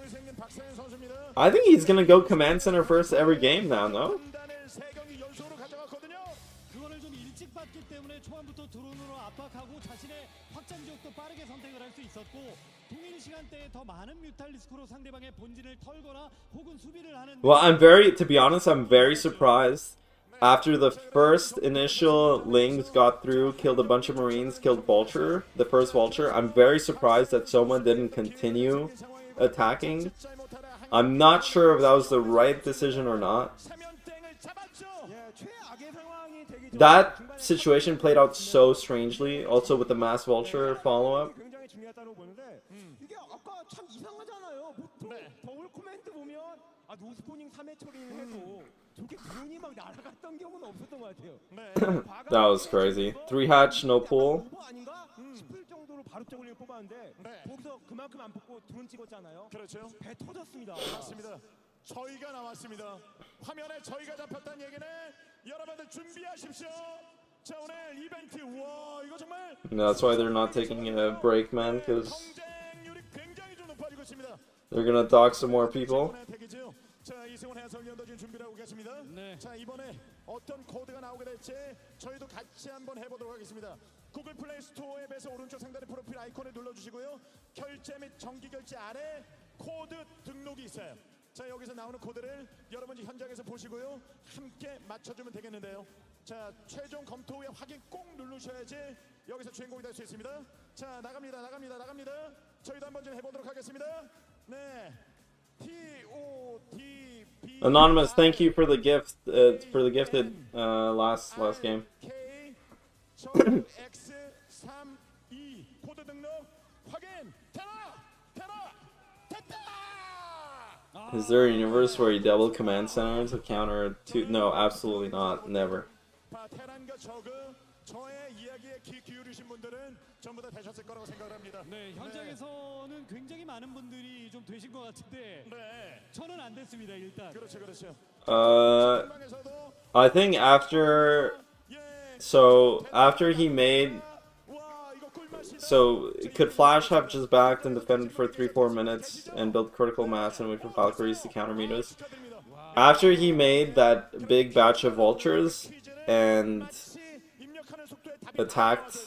I think he's gonna go command center first every game now, no? Well, to be honest, I'm very surprised. After the first initial Lings got through, killed a bunch of Marines, killed Vulture, the first Vulture, I'm very surprised that Soma didn't continue attacking. I'm not sure if that was the right decision or not. That situation played out so strangely, also with the Mass Vulture follow-up. That was crazy. 3 hatch, no pull. 저희가 나왔습니다. 화면에 저희가 잡혔다는 얘기는 여러분들 준비하십시오. 자, 오늘 이벤트. 와, 이거 정말 That's why they're not taking a break, man, because they're gonna dock some more people. 자, 이승훈 해설위원도 지금 준비를 하고 계십니다. 자, 이번에 어떤 코드가 나오게 될지 저희도 같이 한번 해보도록 하겠습니다. 구글 플레이 스토어 앱에서 오른쪽 상단의 프로필 아이콘을 눌러주시고요. 결제 및 정기 결제 아래 코드 등록이 있어요. 자, 여기서 나오는 코드를 여러분이 현장에서 보시고요. 함께 맞춰주면 되겠는데요. 자, 최종 검토 후에 확인 꼭 누르셔야지 여기서 주인공이 될 수 있습니다. 자, 나갑니다. 저희도 한번 좀 해보도록 하겠습니다. 네. Anonymous, thank you for the gift, for the gifted last game. Is there a universe where you double command center to counter two? No, absolutely not. Never. 저의 이야기에 귀 기울이신 분들은 전부 다 되셨을 거라고 생각을 합니다. 네, 현장에서는 굉장히 많은 분들이 좀 되신 것 같은데 네. 저는 안 됐습니다 일단. 그렇죠, 그렇죠. I think after he made, so could Flash have just backed and defended for 3-4 minutes and built critical mass and wait for Valkyries to counter Midas? After he made that big batch of vultures and attacked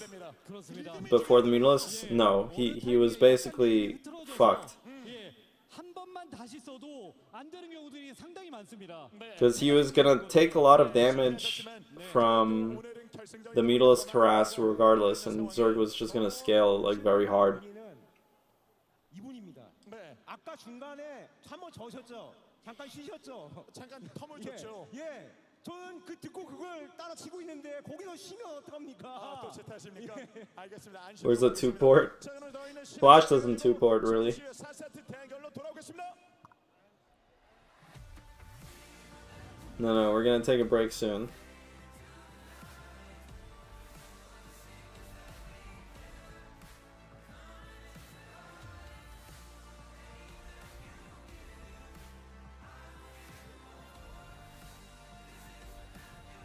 before the Mutalisks, no, he was basically fucked. Because he was gonna take a lot of damage from the Mutalisk harass regardless, and Zerg was just gonna scale like very hard. 아까 중간에 한번 저셨죠? 잠깐 쉬셨죠? 잠깐 텀을 줬죠. 예. 저는 그 듣고 그걸 따라 치고 있는데 거기서 쉬면 어떡합니까? 아, 또 제 탓입니까? 알겠습니다. Where's the 2-port? Flash doesn't 2-port really. 4세트 대결로 돌아오겠습니다. No, we're gonna take a break soon.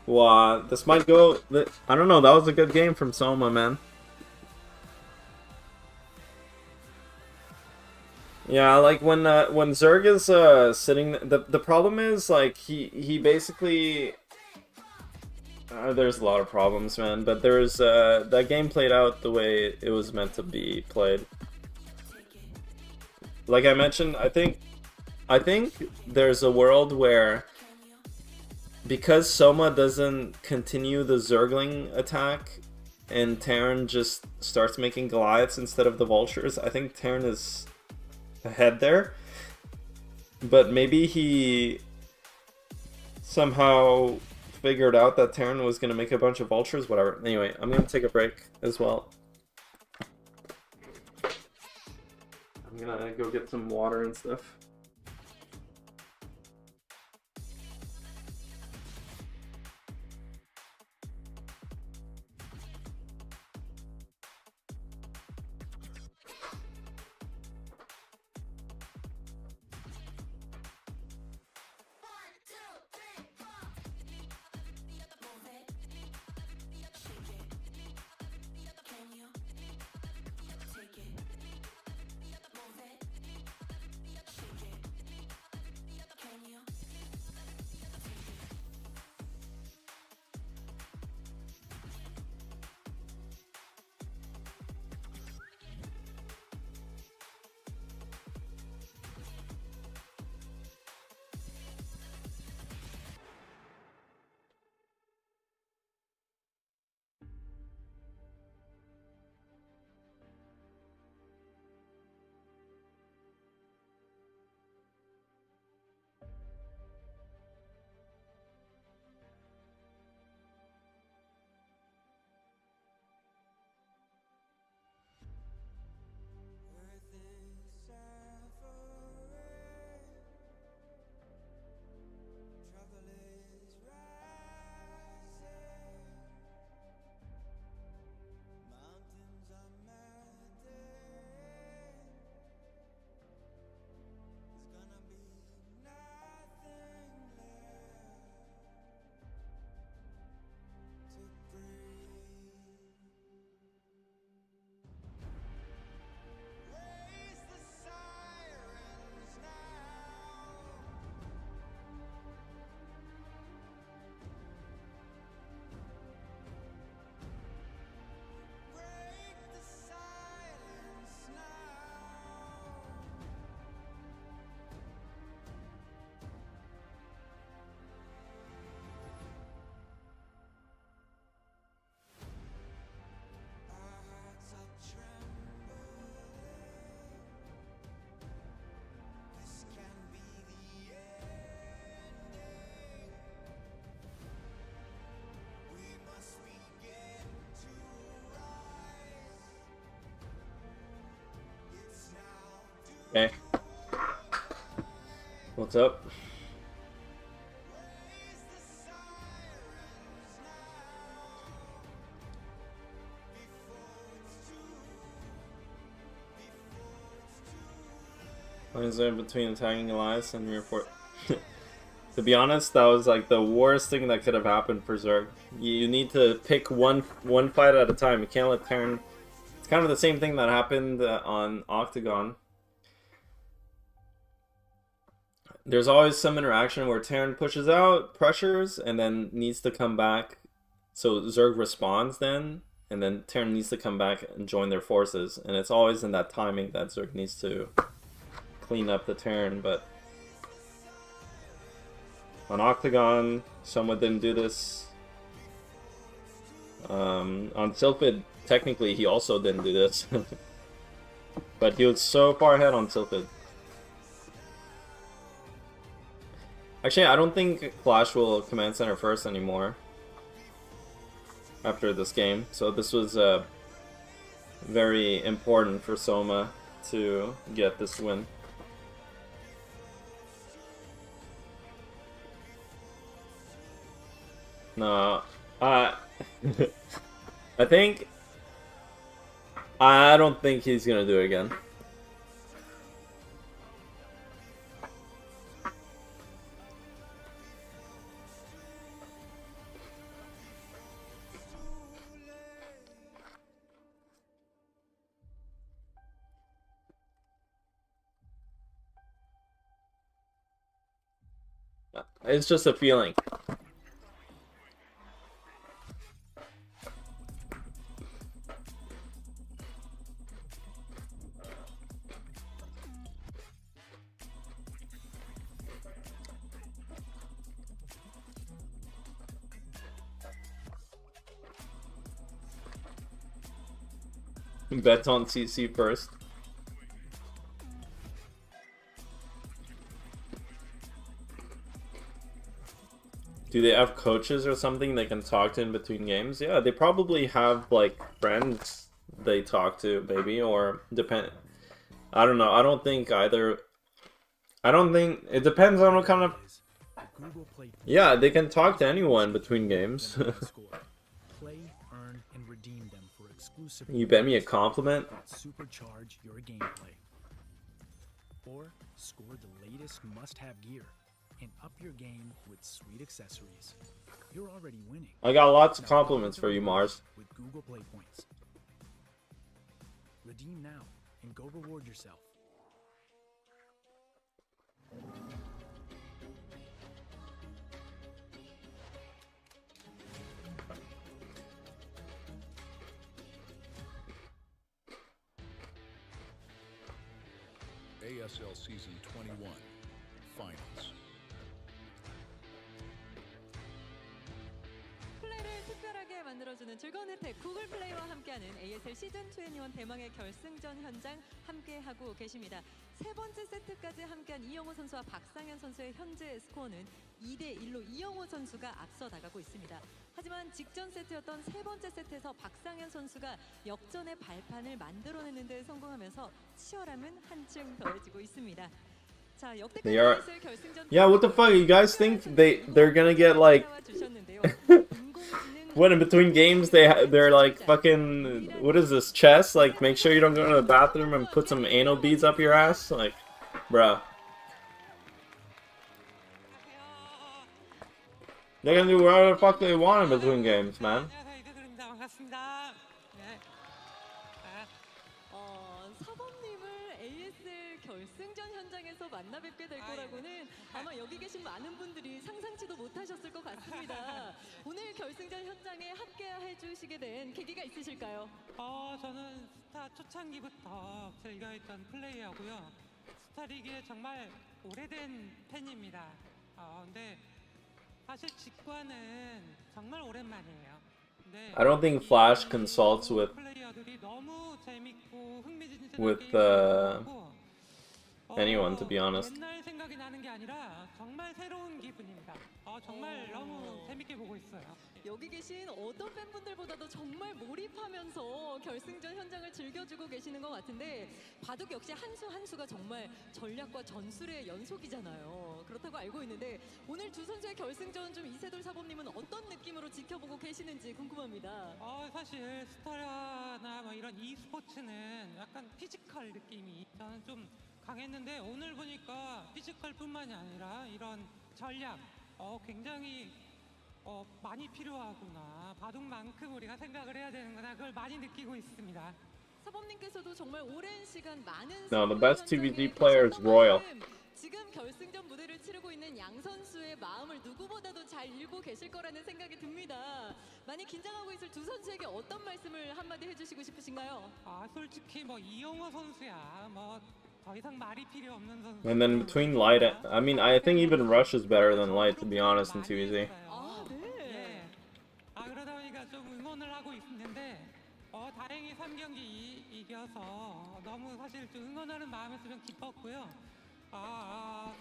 Wow, this might go. I don't know. That was a good game from Soma, man. Yeah, like when Zerg is sitting. The problem is like he basically. There's a lot of problems, man. But there's that game played out the way it was meant to be played. Like I mentioned, I think there's a world where, because Soma doesn't continue the Zergling attack and Terran just starts making Goliaths instead of the Vultures, I think Terran is ahead there. But maybe he somehow figured out that Terran was going to make a bunch of Vultures, whatever. Anyway, I'm going to take a break as well. I'm going to go get some water and stuff. Okay. What's up? Is there between attacking Elias and reinforce? To be honest, that was like the worst thing that could have happened for Zerg. You need to pick one fight at a time. You can't let Terran. It's kind of the same thing that happened on Octagon. There's always some interaction where Terran pushes out, pressures, and then needs to come back. So Zerg responds then, and then Terran needs to come back and join their forces. And it's always in that timing that Zerg needs to clean up the Terran. But on Octagon, Soma didn't do this. On Sylphid, technically he also didn't do this. But he was so far ahead on Sylphid. Actually, I don't think Flash will command center first anymore after this game. So this was very important for Soma to get this win. No, I think I don't think he's gonna do it again. It's just a feeling. Bet on CC first. Do they have coaches or something they can talk to in between games? Yeah, they probably have like friends they talk to, maybe, or depend. I don't know. I don't think either. I don't think it depends on what kind of. Yeah, they can talk to anyone between games. Play, earn, and redeem them for exclusive. You bet me a compliment. Supercharge your gameplay, or score the latest must-have gear and up your game with sweet accessories. You're already winning. I got lots of compliments for you, Mars. With Google Play points. Redeem now and go reward yourself. ASL Season 21 Finals. 플레이를 특별하게 만들어주는 즐거운 혜택 구글 플레이와 함께하는 ASL 시즌 21 대망의 결승전 현장 함께하고 계십니다. 세 번째 세트까지 함께한 이영호 선수와 박상현 선수의 현재 스코어는 2대1로 이영호 선수가 앞서 나가고 있습니다. 하지만 직전 세트였던 세 번째 세트에서 박상현 선수가 역전의 발판을 만들어내는 데 성공하면서 치열함은 한층 더해지고 있습니다. 자, They are. Yeah, what the fuck? You guys think they're gonna get like? What, in between games they're like fucking, what is this, chess? Like, make sure you don't go to the bathroom and put some anal beads up your ass? Like, bruh. They can do whatever the fuck they want in between games, man. 사범님을 ASL 결승전 현장에서 만나 뵙게 될 거라고는 아마 여기 계신 많은 분들이 상상치도 못하셨을 것 같습니다. 오늘 결승전 현장에 함께 해주시게 된 계기가 있으실까요? 저는 스타 초창기부터 즐겨했던 플레이하고요. 스타리그에 정말 오래된 팬입니다. 근데 사실 직관은 정말 오랜만이에요. I don't think Flash consults with anyone, to be honest. 옛날 생각이 나는 게 아니라 정말 새로운 기분입니다. 정말 너무 재밌게 보고 있어요. 여기 계신 어떤 팬분들보다도 정말 몰입하면서 결승전 현장을 즐겨주고 계시는 것 같은데 바둑 역시 한 수 한 수가 정말 전략과 전술의 연속이잖아요. 그렇다고 알고 있는데 오늘 두 선수의 결승전 좀 이세돌 사범님은 어떤 느낌으로 지켜보고 계시는지 궁금합니다. 사실 스타나 뭐 이런 e스포츠는 약간 피지컬 느낌이 저는 좀 강했는데 오늘 보니까 피지컬뿐만이 아니라 이런 전략 굉장히 많이 필요하구나. 바둑만큼 우리가 생각을 해야 되는구나. 그걸 많이 느끼고 있습니다. 사범님께서도 정말 오랜 시간 많은 No, the best TVG player is Royal. 지금 결승전 무대를 치르고 있는 양 선수의 마음을 누구보다도 잘 읽고 계실 거라는 생각이 듭니다. 많이 긴장하고 있을 두 선수에게 어떤 말씀을 한마디 해주시고 싶으신가요? 솔직히 뭐 이영호 선수야 뭐 더 이상 말이 필요 없는 선수. And then between Light, I mean, I think even Rush is better than Light, to be honest, in TVZ. 네. 그러다 보니까 좀 응원을 하고 있는데 다행히 3경기 이겨서 너무 사실 좀 응원하는 마음에서 좀 기뻤고요.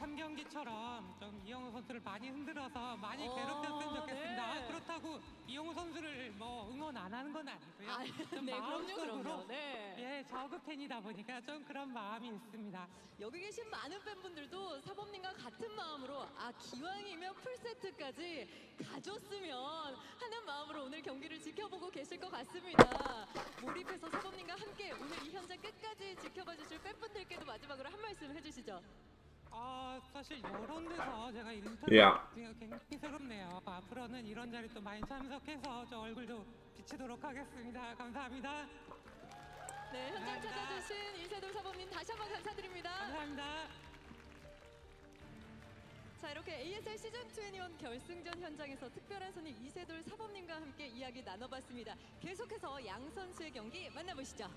3경기처럼 좀 이영호 선수를 많이 흔들어서 많이 괴롭혔으면 좋겠습니다. 네. 그렇다고 이영호 선수를 뭐 응원 안 하는 건 아니고요. 좀 네, 마음속으로 그럼요. 네. 저그 팬이다 보니까 좀 그런 마음이 있습니다. 여기 계신 많은 팬분들도 사범님과 같은 마음으로 기왕이면 풀세트까지 가줬으면 하는 마음으로 오늘 경기를 지켜보고 계실 것 같습니다. 몰입해서 사범님과 함께 오늘 이 현장 끝까지 지켜봐 주실 팬분들께도 마지막으로 한 말씀 해주시죠. 사실 이런 데서 제가 인터뷰 Yeah. 굉장히 새롭네요. 앞으로는 이런 자리 또 많이 참석해서 저 얼굴도 비치도록 하겠습니다. 감사합니다. 네, 현장 찾아주신 이세돌 사범님 다시 한번 감사드립니다. 감사합니다. 자, 이렇게 ASL 시즌 21 결승전 현장에서 특별한 손님 이세돌 사범님과 함께 이야기 나눠봤습니다. 계속해서 양 선수의 경기 만나보시죠.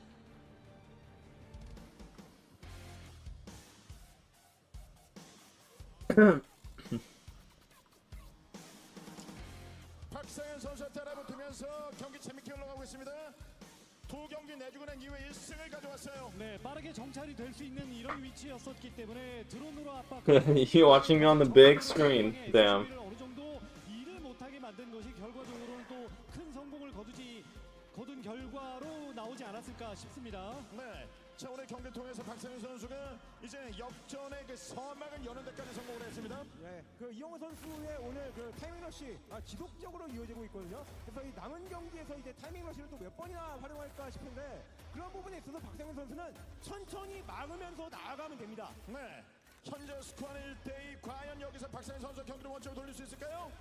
박상현 선수와 따라붙으면서 경기 재밌게 흘러가고 있습니다. 두 경기 내주고 난 이후에 1승을 가져왔어요. 네, 빠르게 정찰이 될 수 있는 이런 위치였었기 때문에 드론으로 압박. You watching me on the big screen? Damn. 어느 정도 일을 못하게 만든 것이 결과적으로는 또 큰 성공을 거둔 결과로 나오지 않았을까 싶습니다. 네. 자, 오늘 경기를 통해서 박상현 선수가 이제 역전의 그 서막을 여는 데까지 성공을 했습니다. 네, 그 이영호 선수의 오늘 그 타이밍 러시 지속적으로 이어지고 있거든요. 그래서 이 남은 경기에서 이제 타이밍 러시를 또 몇 번이나 활용할까 싶은데 그런 부분에 있어서 박상현 선수는 천천히 막으면서 나아가면 됩니다. 네. 현재 스코어는 1대2. 과연 여기서 박상현 선수 경기를 원점으로 돌릴 수 있을까요?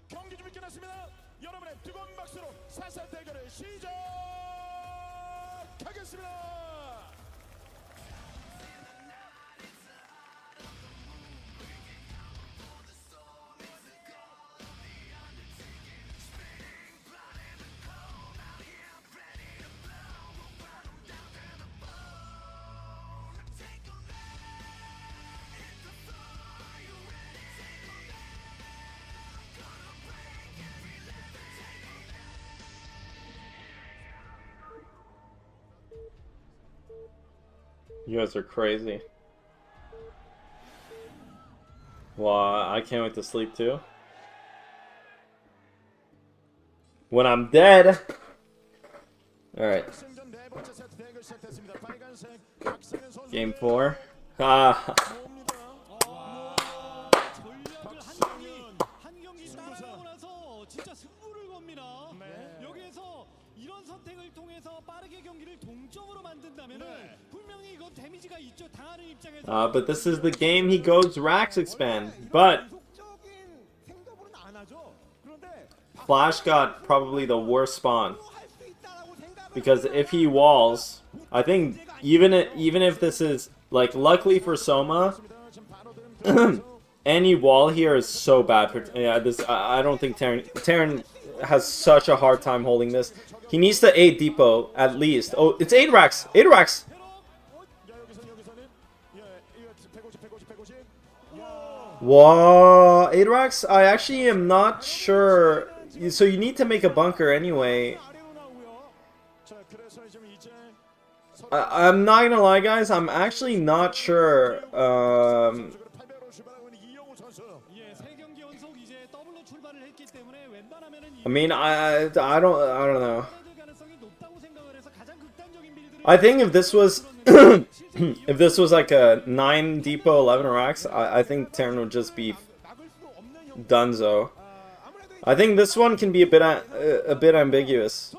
경기 준비 끝났습니다. 여러분의 뜨거운 박수로 4사 대결을 시작하겠습니다. You guys are crazy. Wow, I can't wait to sleep too. When I'm dead. Alright. Game 4. Ah. 진짜 승부를 겁니다. 여기에서 이런 선택을 통해서 빠르게 경기를 동점으로 만든다면은 분명히 이건 데미지가 있죠. 당하는 입장에서. But this is the game he goes Rax expand. But Flash got probably the worst spawn. Because if he walls, I think even if this is like luckily for Soma, any wall here is so bad for I don't think Terran has such a hard time holding this. He needs to 8 depot at least. Oh, it's 8 racks. 8 racks. Whoa, 8 racks? I actually am not sure. So you need to make a bunker anyway. I'm not gonna lie, guys. I'm actually not sure. I mean, I don't know. I think if this was if this was like a 9 depot 11 racks, I think Terran would just be donezo. I think this one can be a bit ambiguous.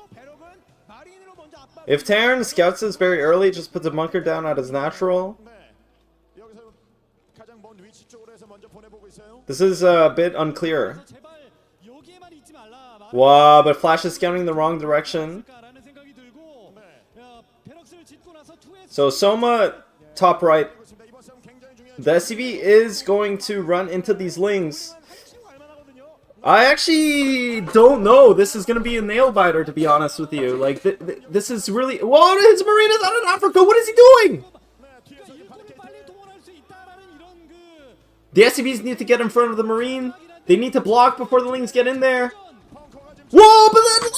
If Terran scouts this very early, just puts a bunker down at his natural, This is a bit unclear. Wow, but Flash is scouting the wrong direction. So Soma, top right. The SCV is going to run into these lings. I actually don't know. This is going to be a nail biter, to be honest with you. Like, this is really... Whoa, his Marina's out in Africa! What is he doing? The SCVs need to get in front of the Marine. They need to block before the lings get in there. Whoa, but then...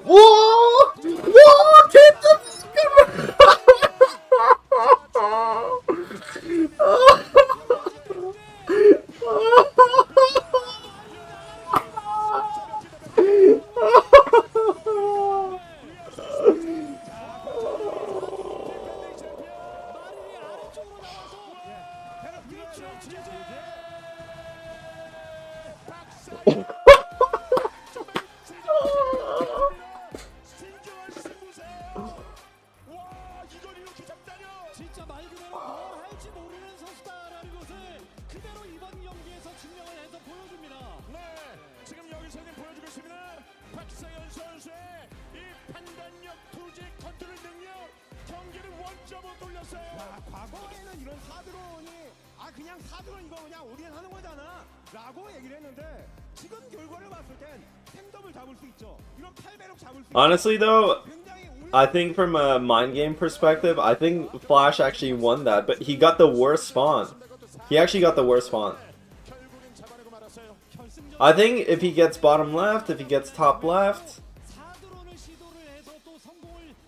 Whoa! Whoa! Get the 과거에는 이런 사드론이 그냥 사드론 이거 그냥 우리는 하는 거잖아 라고 얘기를 했는데 지금 결과를 봤을 땐 템덤을 잡을 수 있죠. 이런 8배럭 잡을 수 Honestly though, I think from a mind game perspective, I think Flash actually won that, but he got the worst spawn. He actually got the worst spawn. I think if he gets bottom left, if he gets top left,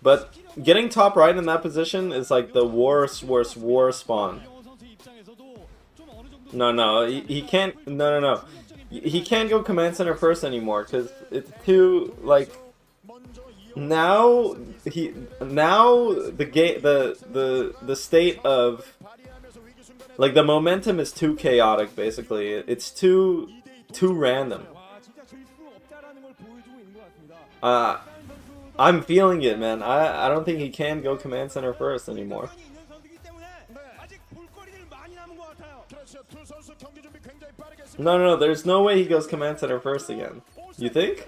but getting top right in that position is like the worst spawn. No, he can't. No. He can't go command center first anymore because it's too like. Now the state of like the momentum is too chaotic. Basically, it's too random. I'm feeling it, man. I don't think he can go command center first anymore. No, there's no way he goes command center first again. You think?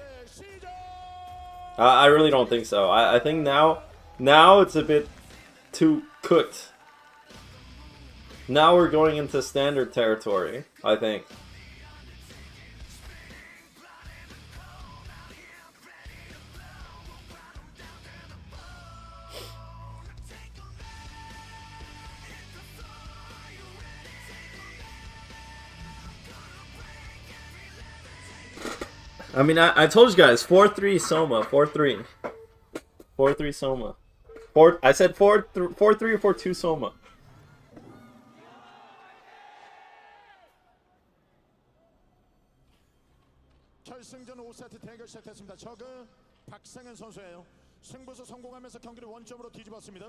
I really don't think so. I think now it's a bit too cooked. Now we're going into standard territory, I think. I mean, I told you guys, 4-3 Soma, 4-3. 4-3 Soma. I said 4-3 or 4-2 Soma. 결승전 5세트 대결 시작했습니다. 저그 박상현 선수예요. 승부수 성공하면서 경기를 원점으로 뒤집었습니다.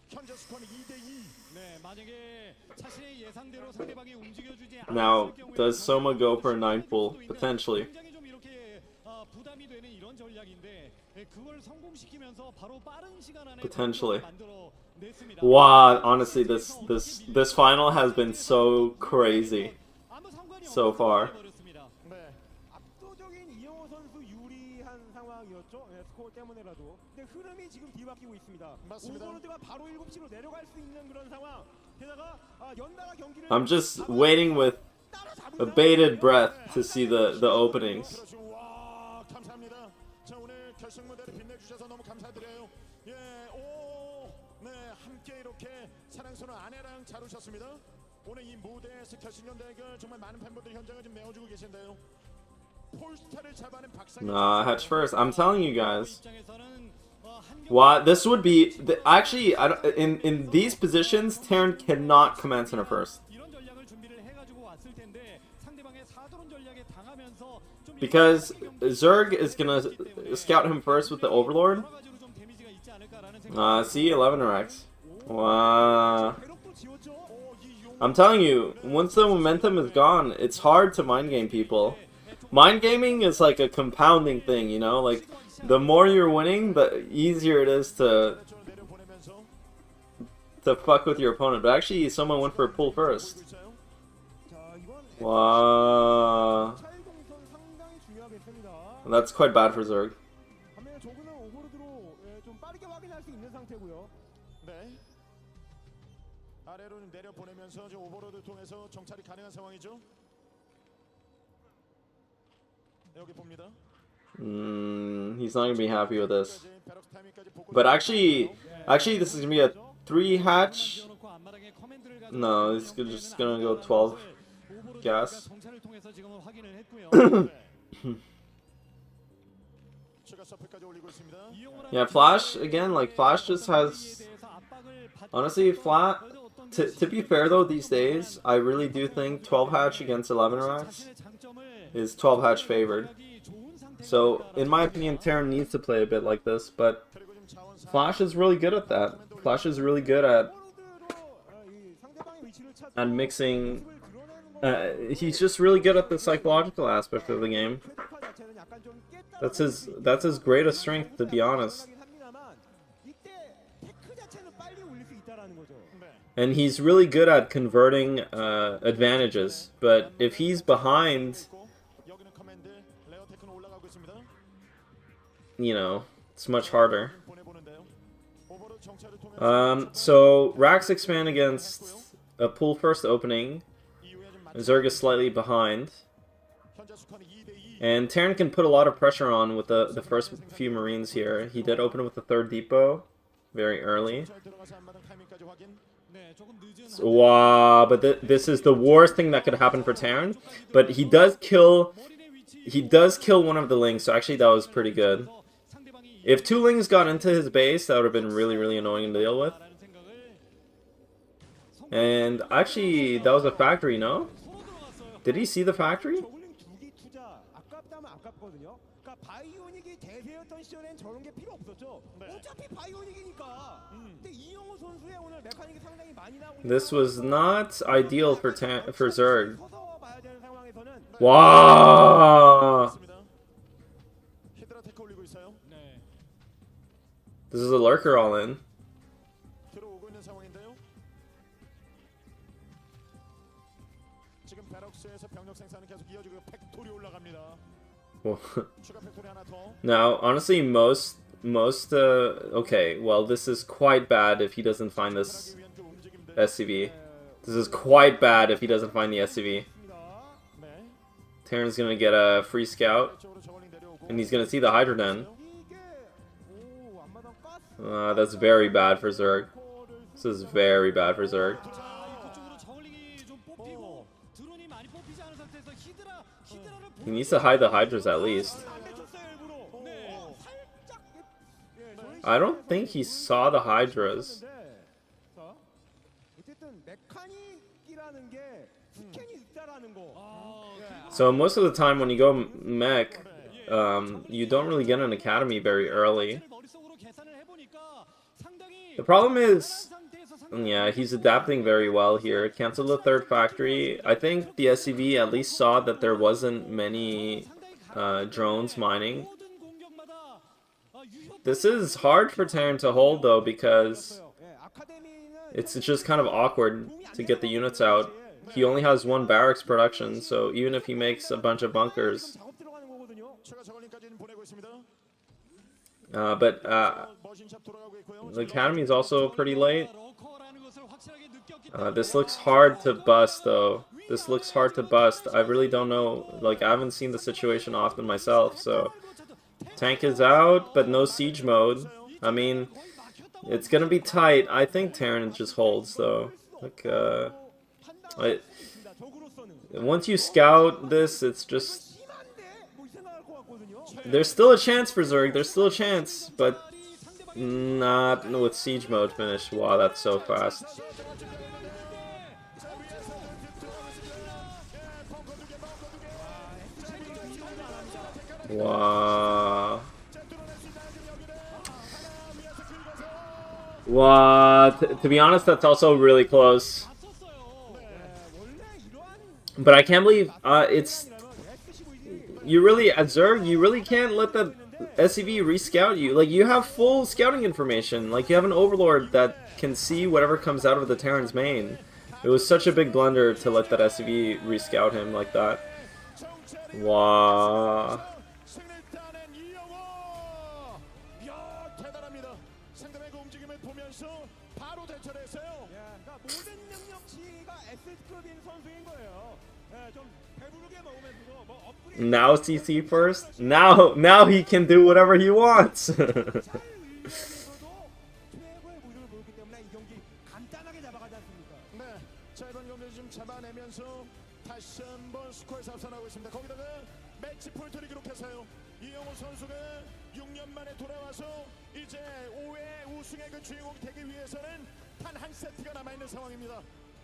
현재 스코어는 2대2. 네, 만약에 자신의 예상대로 상대방이 움직여주지 Now, does Soma go for a 9 full? Potentially. 부담이 되는 이런 전략인데 그걸 성공시키면서 바로 빠른 시간 안에 Potentially. Wow, honestly, this final has been so crazy so far. 압도적인 이영호 선수 유리한 상황이었죠. 스코어 때문에라도. 근데 흐름이 지금 뒤바뀌고 있습니다. 오버로드가 바로 7시로 내려갈 수 있는 그런 상황. 게다가 연달아 경기를 I'm just waiting with a bated breath to see the openings. 감사합니다. 자, 오늘 결승 무대를 빛내주셔서 너무 감사드려요. 예, 네, 함께 이렇게 사랑스러운 아내랑 잘 오셨습니다. 오늘 이 무대에서 결승전 대결 정말 많은 팬분들이 현장을 좀 메워주고 계신데요. 폴스타를 잡아낸 박상현. Nah, Hatch first. I'm telling you guys. What this would be actually in these positions, Terran cannot command center first. Because Zerg is gonna scout him first with the Overlord. See, 11 Rex. Wow. I'm telling you, once the momentum is gone, it's hard to mind game people. Mind gaming is like a compounding thing, you know? Like, the more you're winning, the easier it is to to fuck with your opponent. But actually, someone went for a pull first. Wow. That's quite bad for Zerg. 네. 아래로 내려 보내면서 저 오버로드 통해서 정찰이 가능한 상황이죠. 여기 봅니다. He's not gonna be happy with this. But actually, this is gonna be a 3 hatch. No, it's just gonna go 12 gas. Yeah, Flash again. Like Flash just has. Honestly, To be fair though, these days I really do think 12 hatch against 11 racks is 12 hatch favored. So in my opinion, Terran needs to play a bit like this, but Flash is really good at that. Flash is really good at mixing. He's just really good at the psychological aspect of the game. That's his greatest strength, to be honest. And he's really good at converting advantages. But if he's behind, you know, it's much harder. So racks expand against a pull first opening. Zerg is slightly behind. And Terran can put a lot of pressure on with the first few Marines here. He did open with the third depot very early. So, wow, but this is the worst thing that could happen for Terran. But he does kill one of the Lings, so actually that was pretty good. If 2 Lings got into his base, that would have been really, really annoying to deal with. And actually, that was a factory, no? Did he see the factory? This was not ideal for Zerg. Wow! This is a lurker all in. Now, honestly, okay, well, this is quite bad if he doesn't find this SCV. This is quite bad if he doesn't find the SCV. Terran's gonna get a free scout, and he's gonna see the Hydra Den. That's very bad for Zerg. This is very bad for Zerg. He needs to hide the Hydras at least. I don't think he saw the Hydras. So most of the time when you go mech, you don't really get an academy very early. The problem is, yeah, he's adapting very well here. Cancel the third factory. I think the SCV at least saw that there wasn't many drones mining. This is hard for Terran to hold though, because it's just kind of awkward to get the units out. He only has 1 barracks production, so even if he makes a bunch of bunkers... but the academy is also pretty late. This looks hard to bust though. This looks hard to bust. I really don't know, like, I haven't seen the situation often myself, so... Tank is out, but no siege mode. I mean, it's gonna be tight. I think Terran just holds though. Like, once you scout this, it's just... There's still a chance for Zerg, there's still a chance, but not with siege mode finished. Wow, that's so fast. Wow. Wow. To be honest, that's also really close. But I can't believe it's... You really, at Zerg, you really can't let the SCV rescout you? Like, you have full scouting information. Like, you have an overlord that can see whatever comes out of the Terran's main. It was such a big blunder to let that SCV rescout him like that. Wow. 승리를 따낸 이영호. 야, 대단합니다. 상대방의 움직임을 보면서 바로 대처를 했어요. 그러니까 모든 능력치가 S급인 선수인 거예요. 좀 배부르게 먹으면서도 뭐 업그레이드 Now CC first? Now he can do whatever he wants. 네, 자 이번 경기 좀 잡아내면서 다시 한번 스코어에서 앞서나고 있습니다. 거기다가 매치 포인트를 기록해서요. 이영호 선수가 6년 만에 돌아와서 이제 5회 우승의 그 주인공이 되기 위해서는 단 한 세트가 남아있는 상황입니다.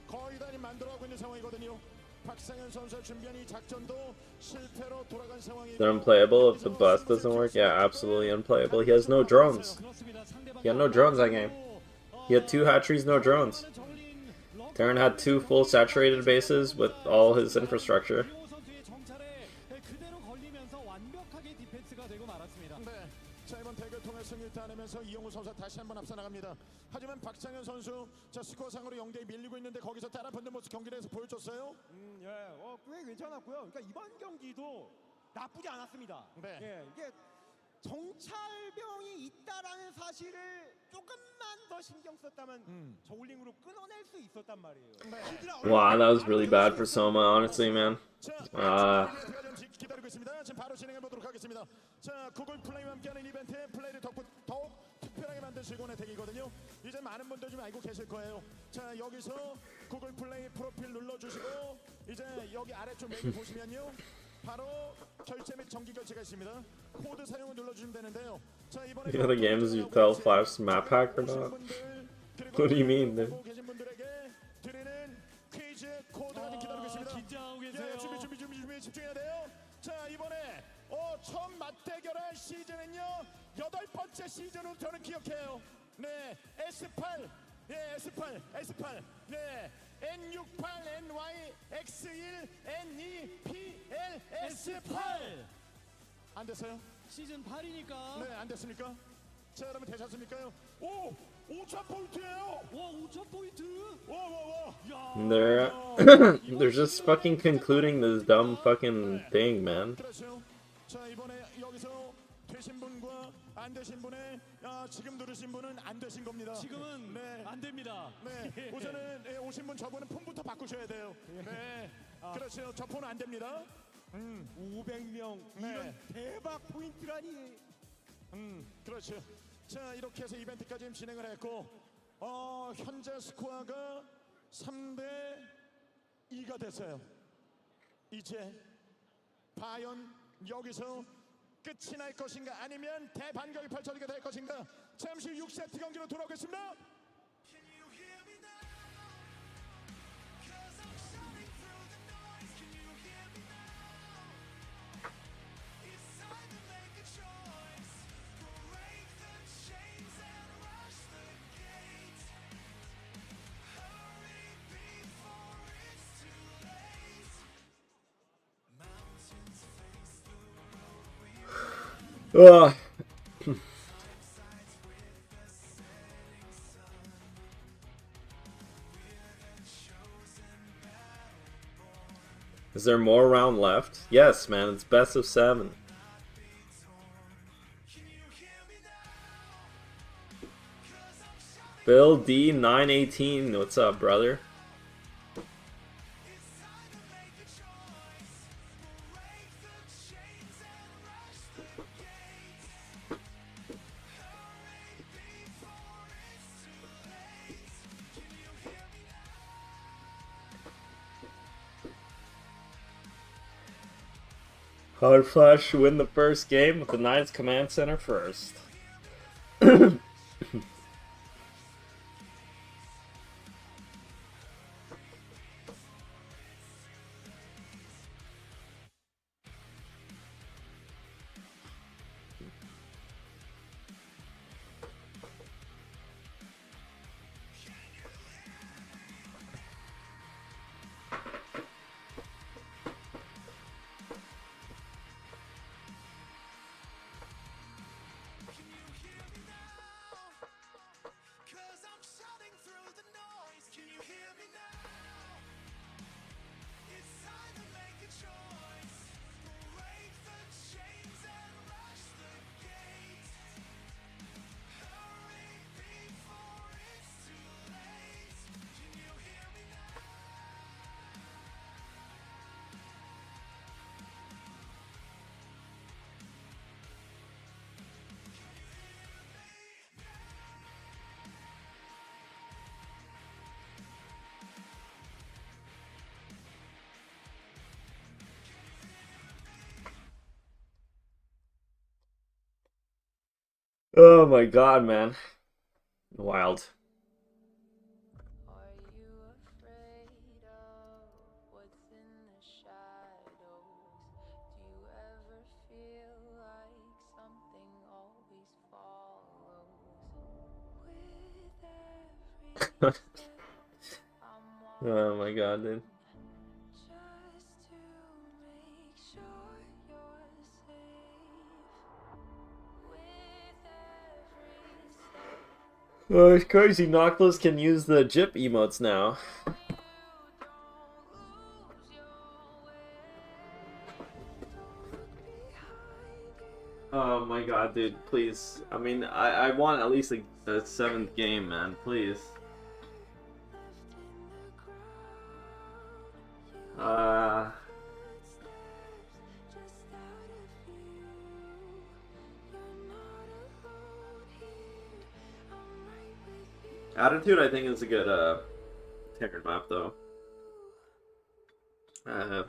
거의 다 만들어가고 있는 상황이거든요. 박상현 선수가 준비한 이 작전도 실패로 돌아간 상황이. They're unplayable if the bus doesn't work? Yeah, absolutely unplayable. He has no drones. He had no drones that game. He had 2 hatcheries, no drones. Terran had 2 full saturated bases with all his infrastructure. 네, 자 이번 대결 통해 승리를 따내면서 이영호 선수 다시 한번 앞서 나갑니다. 하지만 박상현 선수 자 스코어상으로 0대2 밀리고 있는데 거기서 따라 붙는 모습 경기에서 보여줬어요. 꽤 괜찮았고요. 그러니까 이번 경기도 나쁘지 않았습니다. 네. 예, 이게 정찰병이 있다라는 사실을 조금만 더 신경 썼다면 저울링으로 끊어낼 수 있었단 말이에요. Wow, that was really bad for Soma, honestly, man. 기다리고 있습니다. 지금 바로 진행해 보도록 하겠습니다. 자, 구글 플레이와 함께하는 이벤트 플레이를 더욱 특별하게 만드실 권의 덱이거든요. 이제 많은 분들 좀 알고 계실 거예요. 자, 여기서 구글 플레이 프로필 눌러주시고 이제 여기 아래쪽 메뉴 보시면요. 바로 결제 및 정기 결제가 있습니다. 코드 사용을 눌러주시면 되는데요. 자, 이번에 You know the games you tell Flash map hack or not? What do you mean, dude? 계신 분들에게 드리는 퀴즈 코드가 지금 기다리고 있습니다. 긴장하고 계세요. 예, 준비 집중해야 돼요. 자, 이번에 처음 맞대결할 시즌은요 8번째 시즌으로 저는 기억해요. 네, S8, 예, S8, 네, N68, NY, X1, N2, PL, S8. 안 됐어요? 시즌 8이니까. 네, 안 됐습니까? 자, 여러분 되셨습니까요? 5천 포인트예요. 와, 5천 포인트. 와. They're just fucking concluding this dumb fucking thing, man. 그렇죠. 자, 이번에 여기서 되신 분과 안 되신 분의 지금 누르신 분은 안 되신 겁니다. 지금은 네. 안 됩니다. 네, 우선은 오신 분 저분은 폰부터 바꾸셔야 돼요. 네, 그렇죠. 저 폰은 안 됩니다. 500명 이런 대박 포인트라니. 그렇죠. 자, 이렇게 해서 이벤트까지 지금 진행을 했고 현재 스코어가 3대 2가 됐어요. 이제 과연 여기서 끝이 날 것인가 아니면 대반격이 펼쳐지게 될 것인가. 잠시 후 6세트 경기로 돌아오겠습니다. Ugh. Is there more round left? Yes, man, it's best of 7. Bill D918, what's up, brother? Hard Flash win the first game with the Knights Command Center first. Oh my god, man. Wild. Oh my god, dude. Oh, it's crazy. Noctilus can use the Jip emotes now. Oh my god, dude, please. I mean, I want at least a 7th game, man, please. Attitude, I think, is a good Terran map, though.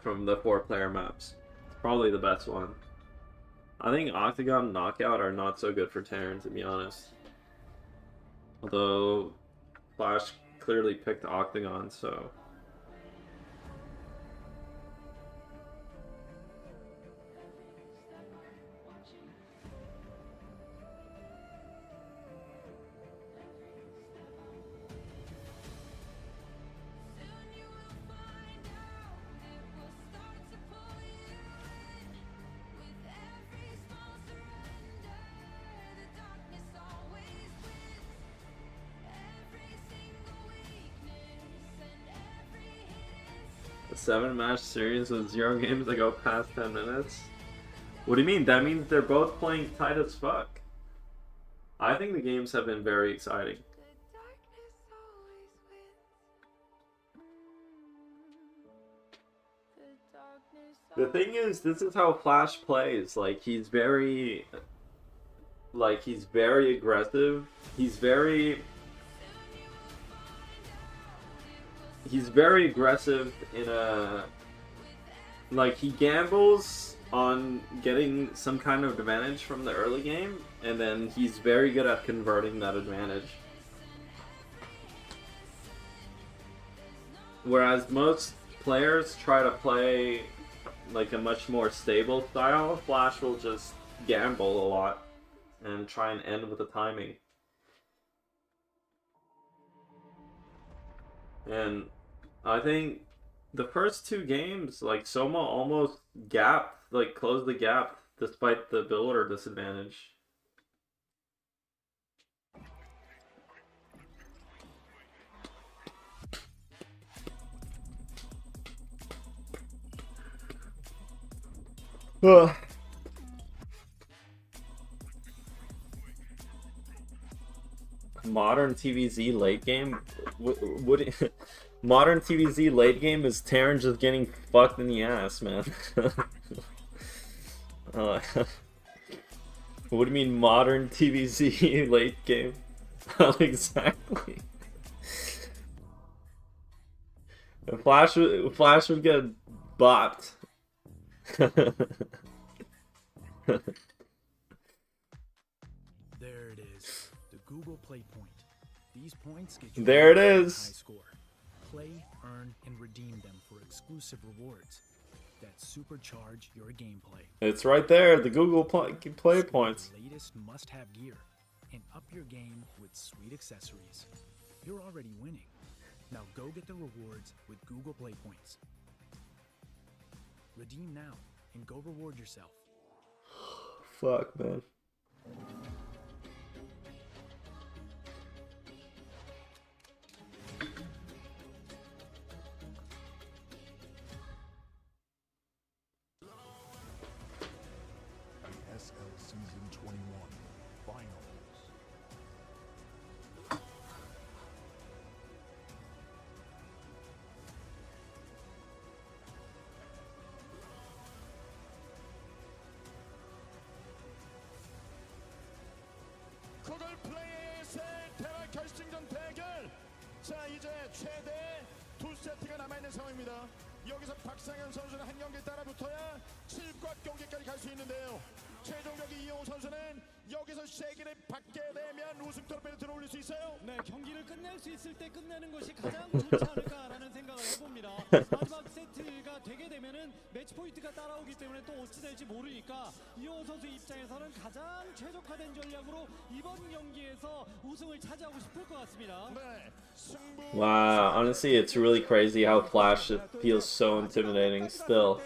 From the 4-player maps. It's probably the best one. I think Octagon and Knockout are not so good for Terran, to be honest. Although, Flash clearly picked Octagon, so... A 7-match series with 0 games that go past 10 minutes? What do you mean? That means they're both playing tight as fuck. I think the games have been very exciting. The thing is, this is how Flash plays. Like, he's very aggressive. He's very aggressive in a... Like, he gambles on getting some kind of advantage from the early game, and then he's very good at converting that advantage. Whereas most players try to play like a much more stable style, Flash will just gamble a lot and try and end with the timing. And I think the first 2 games, like, Soma almost closed the gap despite the builder disadvantage. Ugh. Modern TVZ late game? Modern TVZ late game is Terran just getting fucked in the ass, man. What do you mean modern TVZ late game? Exactly. Flash would get bopped. There it is, the Google Play Point. These points get you there it high is. score. Play, earn, and redeem them for exclusive rewards that supercharge your gameplay. It's right there, the Google Play Points. The latest must-have gear and up your game with sweet accessories. You're already winning. Now go get the rewards with Google Play Points. Redeem now and go reward yourself. Fuck, man. SL Season 21 Finals. 구글 플레이에서의 대화 결승전 대결. 자, 이제 최대 2세트가 남아있는 상황입니다. 여기서 박상현 선수는 한 경기 따라 붙어야 7과 경기까지 갈 수 있는데요. 최종적인 이용호 선수는 여기서 세기를 받게 되면 우승 트로피를 들어올릴 수 있어요. 네, 경기를 끝낼 수 있을 때 끝내는 것이 가장 좋지 않을까라는 생각을 해봅니다. 마지막 세트가 되게 되면은 매치 포인트가 따라오기 때문에 또 어찌 될지 모르니까 이영호 선수 입장에서는 가장 최적화된 전략으로 이번 경기에서 우승을 차지하고 싶을 것 같습니다. 네. Wow, honestly, it's really crazy how Flash feels so intimidating still.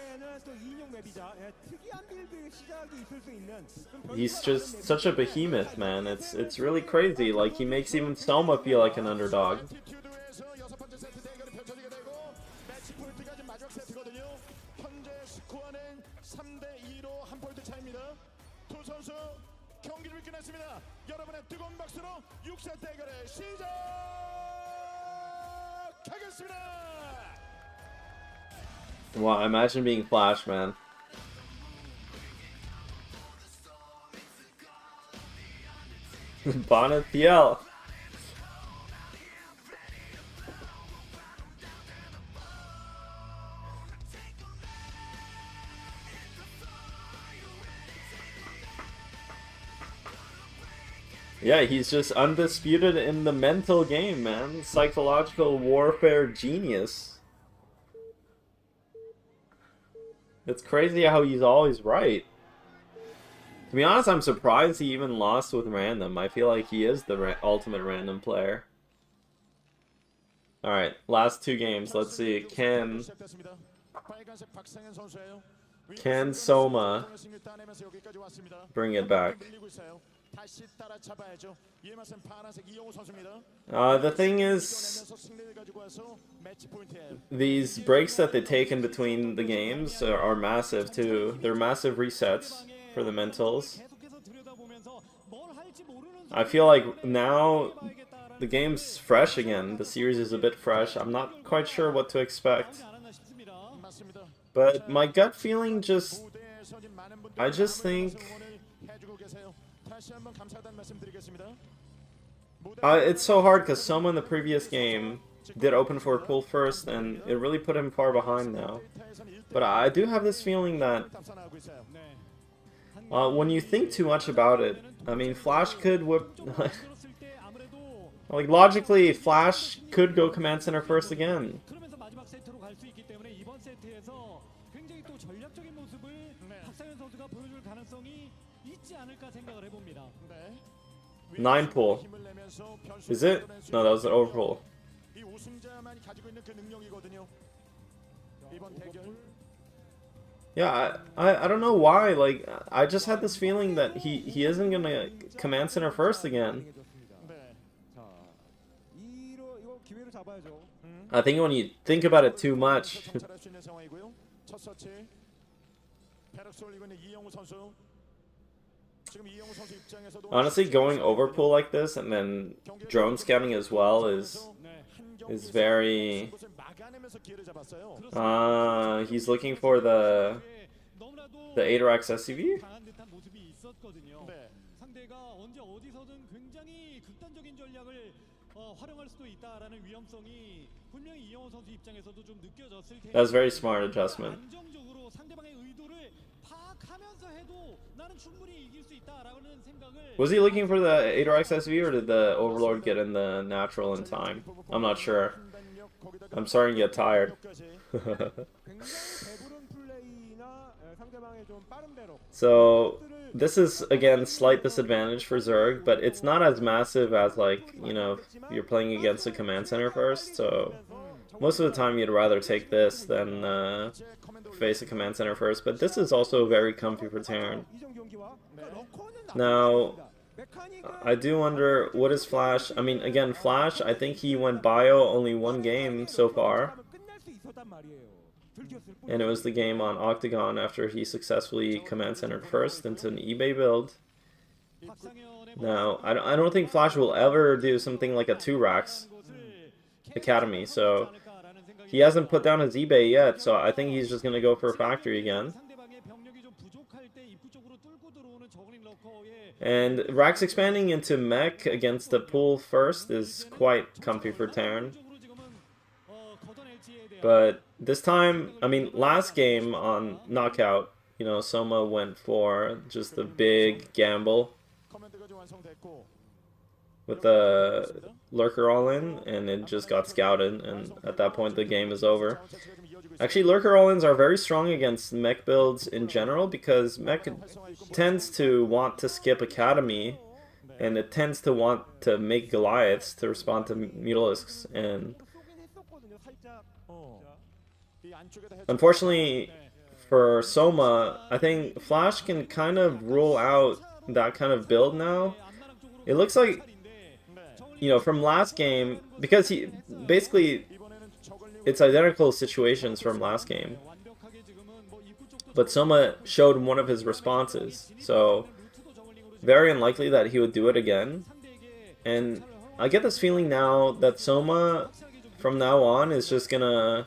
He's just such a behemoth, man. It's really crazy. Like, he makes even Soma feel like an underdog. 여섯 번째 세트 대결이 펼쳐지게 되고 매치 포인트가 지금 마지막 세트거든요. 현재 스코어는 3대2로 한 포인트 차입니다. 두 선수 경기를 끝냈습니다. 여러분의 뜨거운 박수로 6세 대결을 시작하겠습니다. Wow, imagine being Flash, man. Bonnet PL. Yeah, he's just undisputed in the mental game, man. Psychological warfare genius. It's crazy how he's always right. To be honest, I'm surprised he even lost with random. I feel like he is the ultimate random player. Alright, last two games. Let's see. Can Soma bring it back? The thing is, these breaks that they take in between the games are massive too. They're massive resets for the mentals. I feel like now the game's fresh again. The series is a bit fresh. I'm not quite sure what to expect. But my gut feeling I just think it's so hard because Soma in the previous game did open for pull first and it really put him far behind now. But I do have this feeling that when you think too much about it, I mean, Flash could whip... like, logically, Flash could go command center first again. Nine pull. Is it? No, that was an overpull. Yeah, I don't know why. Like, I just had this feeling that he isn't gonna command center first again. I think when you think about it too much. Honestly, going overpull like this and then drone scouting as well is very... he's looking for the Adorax SCV? That's very smart adjustment. Was he looking for the Adorax SV or did the Overlord get in the natural in time? I'm not sure. I'm starting to get tired. So this is again slight disadvantage for Zerg, but it's not as massive as, like, you know, you're playing against a command center first. So most of the time you'd rather take this than face a command center first, but this is also very comfy for Terran. Now, I do wonder, what is Flash? I mean, again, Flash, I think he went bio only one game so far. And it was the game on Octagon after he successfully command centered first into an eBay build. Now, I don't think Flash will ever do something like a 2-Rax Academy, so he hasn't put down his eBay yet, so I think he's just going to go for a factory again. And Rax expanding into mech against the pool first is quite comfy for Terran. But this time, I mean, last game on Knockout, you know, Soma went for just a big gamble with the Lurker all in, and it just got scouted, and at that point the game is over. Actually, Lurker all-ins are very strong against mech builds in general, because mech tends to want to skip Academy, and it tends to want to make Goliaths to respond to Mutalisks, and unfortunately for Soma, I think Flash can kind of rule out that kind of build now. It looks like, you know, from last game, because he basically, it's identical situations from last game, but Soma showed one of his responses, so very unlikely that he would do it again. And I get this feeling now that Soma from now on is just gonna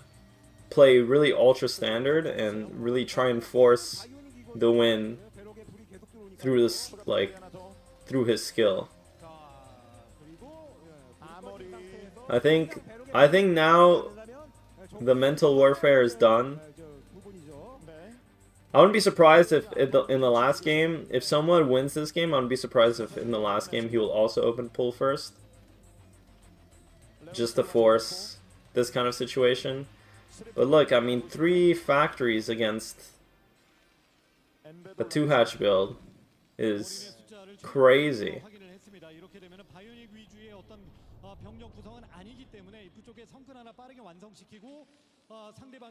play really ultra standard and really try and force the win through this, like, through his skill. I think now the mental warfare is done. I wouldn't be surprised if in the last game, if someone wins this game, I wouldn't be surprised if in the last game he will also open pull first, just to force this kind of situation. But look, I mean, 3 factories against a 2-hatch build is crazy.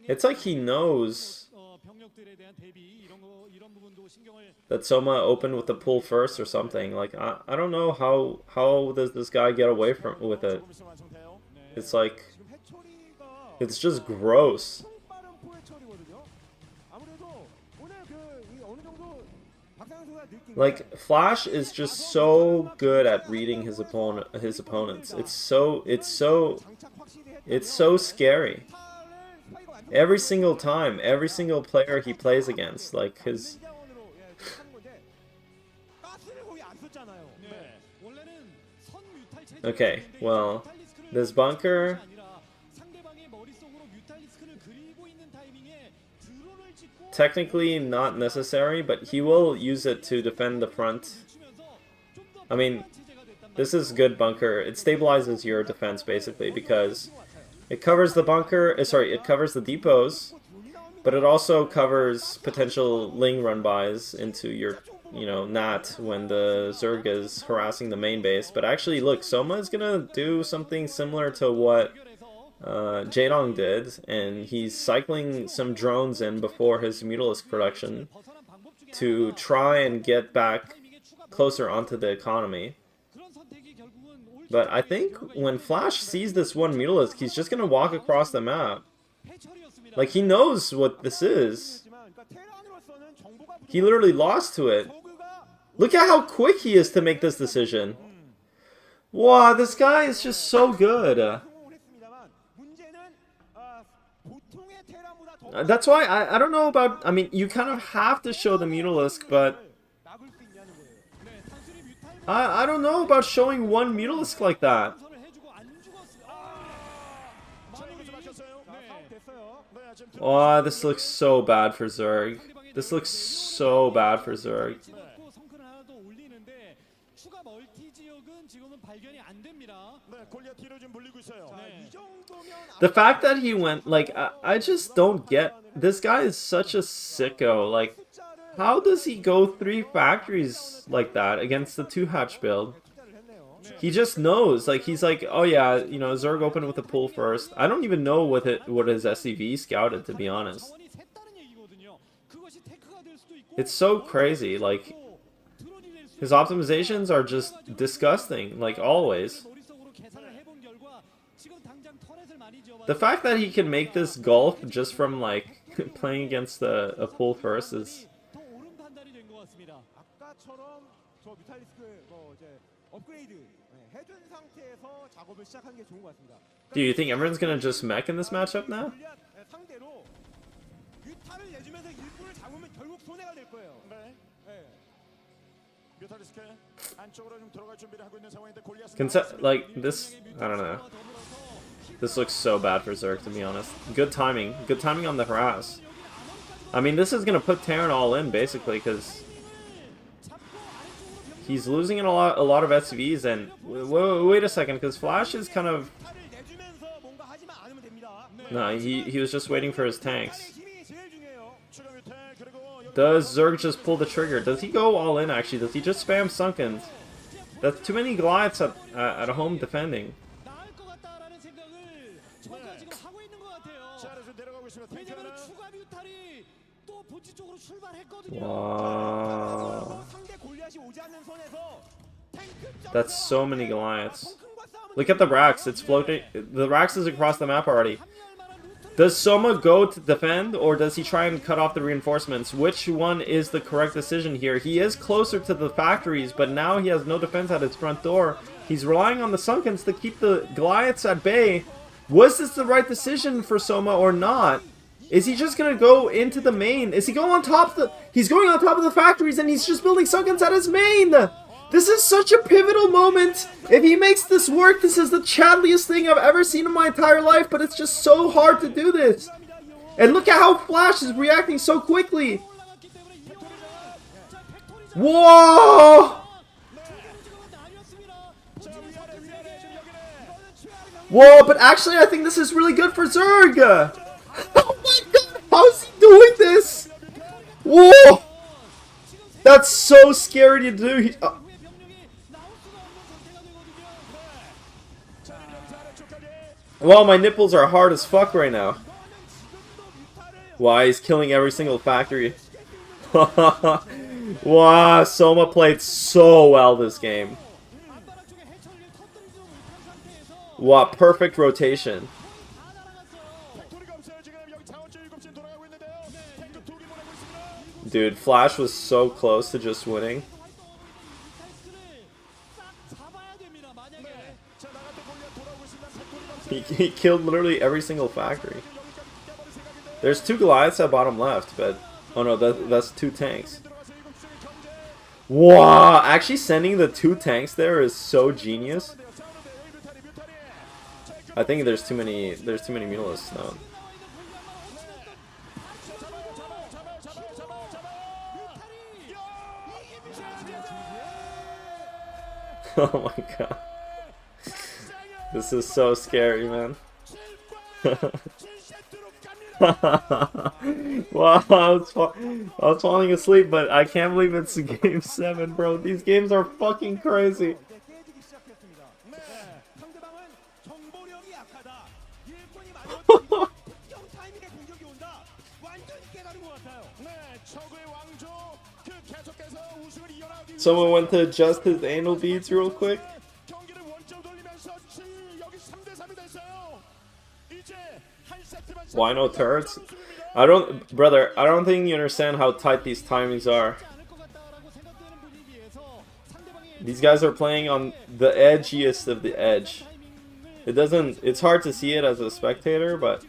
It's like he knows that Soma opened with the pull first or something. Like, I don't know how does this guy get away with it. It's like, it's just gross. Like, Flash is just so good at reading his opponents. It's so scary. Every single time, every single player he plays against, like his Okay, well, this bunker, technically not necessary, but he will use it to defend the front. I mean, this is good bunker. It stabilizes your defense basically, because it covers the bunker, it covers the depots, but it also covers potential Ling run-bys into your, you know, Nat when the Zerg is harassing the main base. But actually, look, Soma is gonna do something similar to what Jaedong did, and he's cycling some drones in before his Mutalisk production to try and get back closer onto the economy. But I think when Flash sees this one Mutalisk, he's just gonna walk across the map. Like, he knows what this is. He literally lost to it. Look at how quick he is to make this decision. Wow, this guy is just so good. That's why I don't know about, I mean, you kind of have to show the Mutalisk, but I don't know about showing one Mutalisk like that. Oh, this looks so bad for Zerg. This looks so bad for Zerg. The fact that he went, like, I just don't get, this guy is such a sicko. Like, how does he go 3 factories like that against the 2-hatch build? He just knows, like, he's like, oh yeah, you know, Zerg opened with a pull first. I don't even know what his SCV scouted, to be honest. It's so crazy, like, his optimizations are just disgusting, like always. The fact that he can make this gulf just from, like, playing against a pull first is... Do you think everyone's gonna just mech in this matchup now? Like, this, I don't know. This looks so bad for Zerg, to be honest. Good timing. Good timing on the harass. I mean, this is gonna put Terran all in, basically, because he's losing in a lot of SVs, and wait a second, because Flash is kind of... No, he was just waiting for his tanks. Does Zerg just pull the trigger? Does he go all in, actually? Does he just spam Sunkens? That's too many Goliaths at home defending. Wow. That's so many Goliaths. Look at the Rax. It's floating. The Rax is across the map already. Does Soma go to defend, or does he try and cut off the reinforcements? Which one is the correct decision here? He is closer to the factories, but now he has no defense at his front door. He's relying on the Sunkens to keep the Goliaths at bay. Was this the right decision for Soma or not? Is he just gonna go into the main? Is he going on top of the... He's going on top of the factories, and he's just building Sunkens at his main! This is such a pivotal moment! If he makes this work, this is the chatliest thing I've ever seen in my entire life, but it's just so hard to do this! And look at how Flash is reacting so quickly! Whoa! Whoa, but actually I think this is really good for Zerg! Oh my god, how is he doing this? Whoa! That's so scary to do. Wow, my nipples are hard as fuck right now. Wow, he's killing every single factory. Wow, Soma played so well this game. Wow, perfect rotation. Dude, Flash was so close to just winning. He killed literally every single factory. There's 2 Goliaths at bottom left, but... Oh no, that's 2 tanks. Wow, actually sending the 2 tanks there is so genius. I think there's too many Mutalisks now. Oh my god. This is so scary, man. Wow, I was falling asleep, but I can't believe it's game 7, bro. These games are fucking crazy. Someone went to adjust his anal beads real quick. Why no turrets? Brother, I don't think you understand how tight these timings are. These guys are playing on the edgiest of the edge. It's hard to see it as a spectator, but...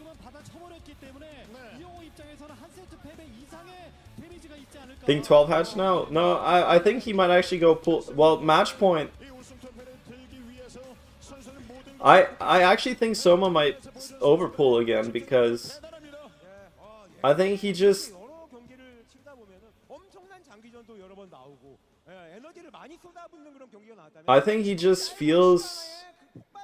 Think 12 hatch now? No, I think he might actually go pull... Well, match point... I actually think Soma might overpull again, because... I think he just... I think he just feels...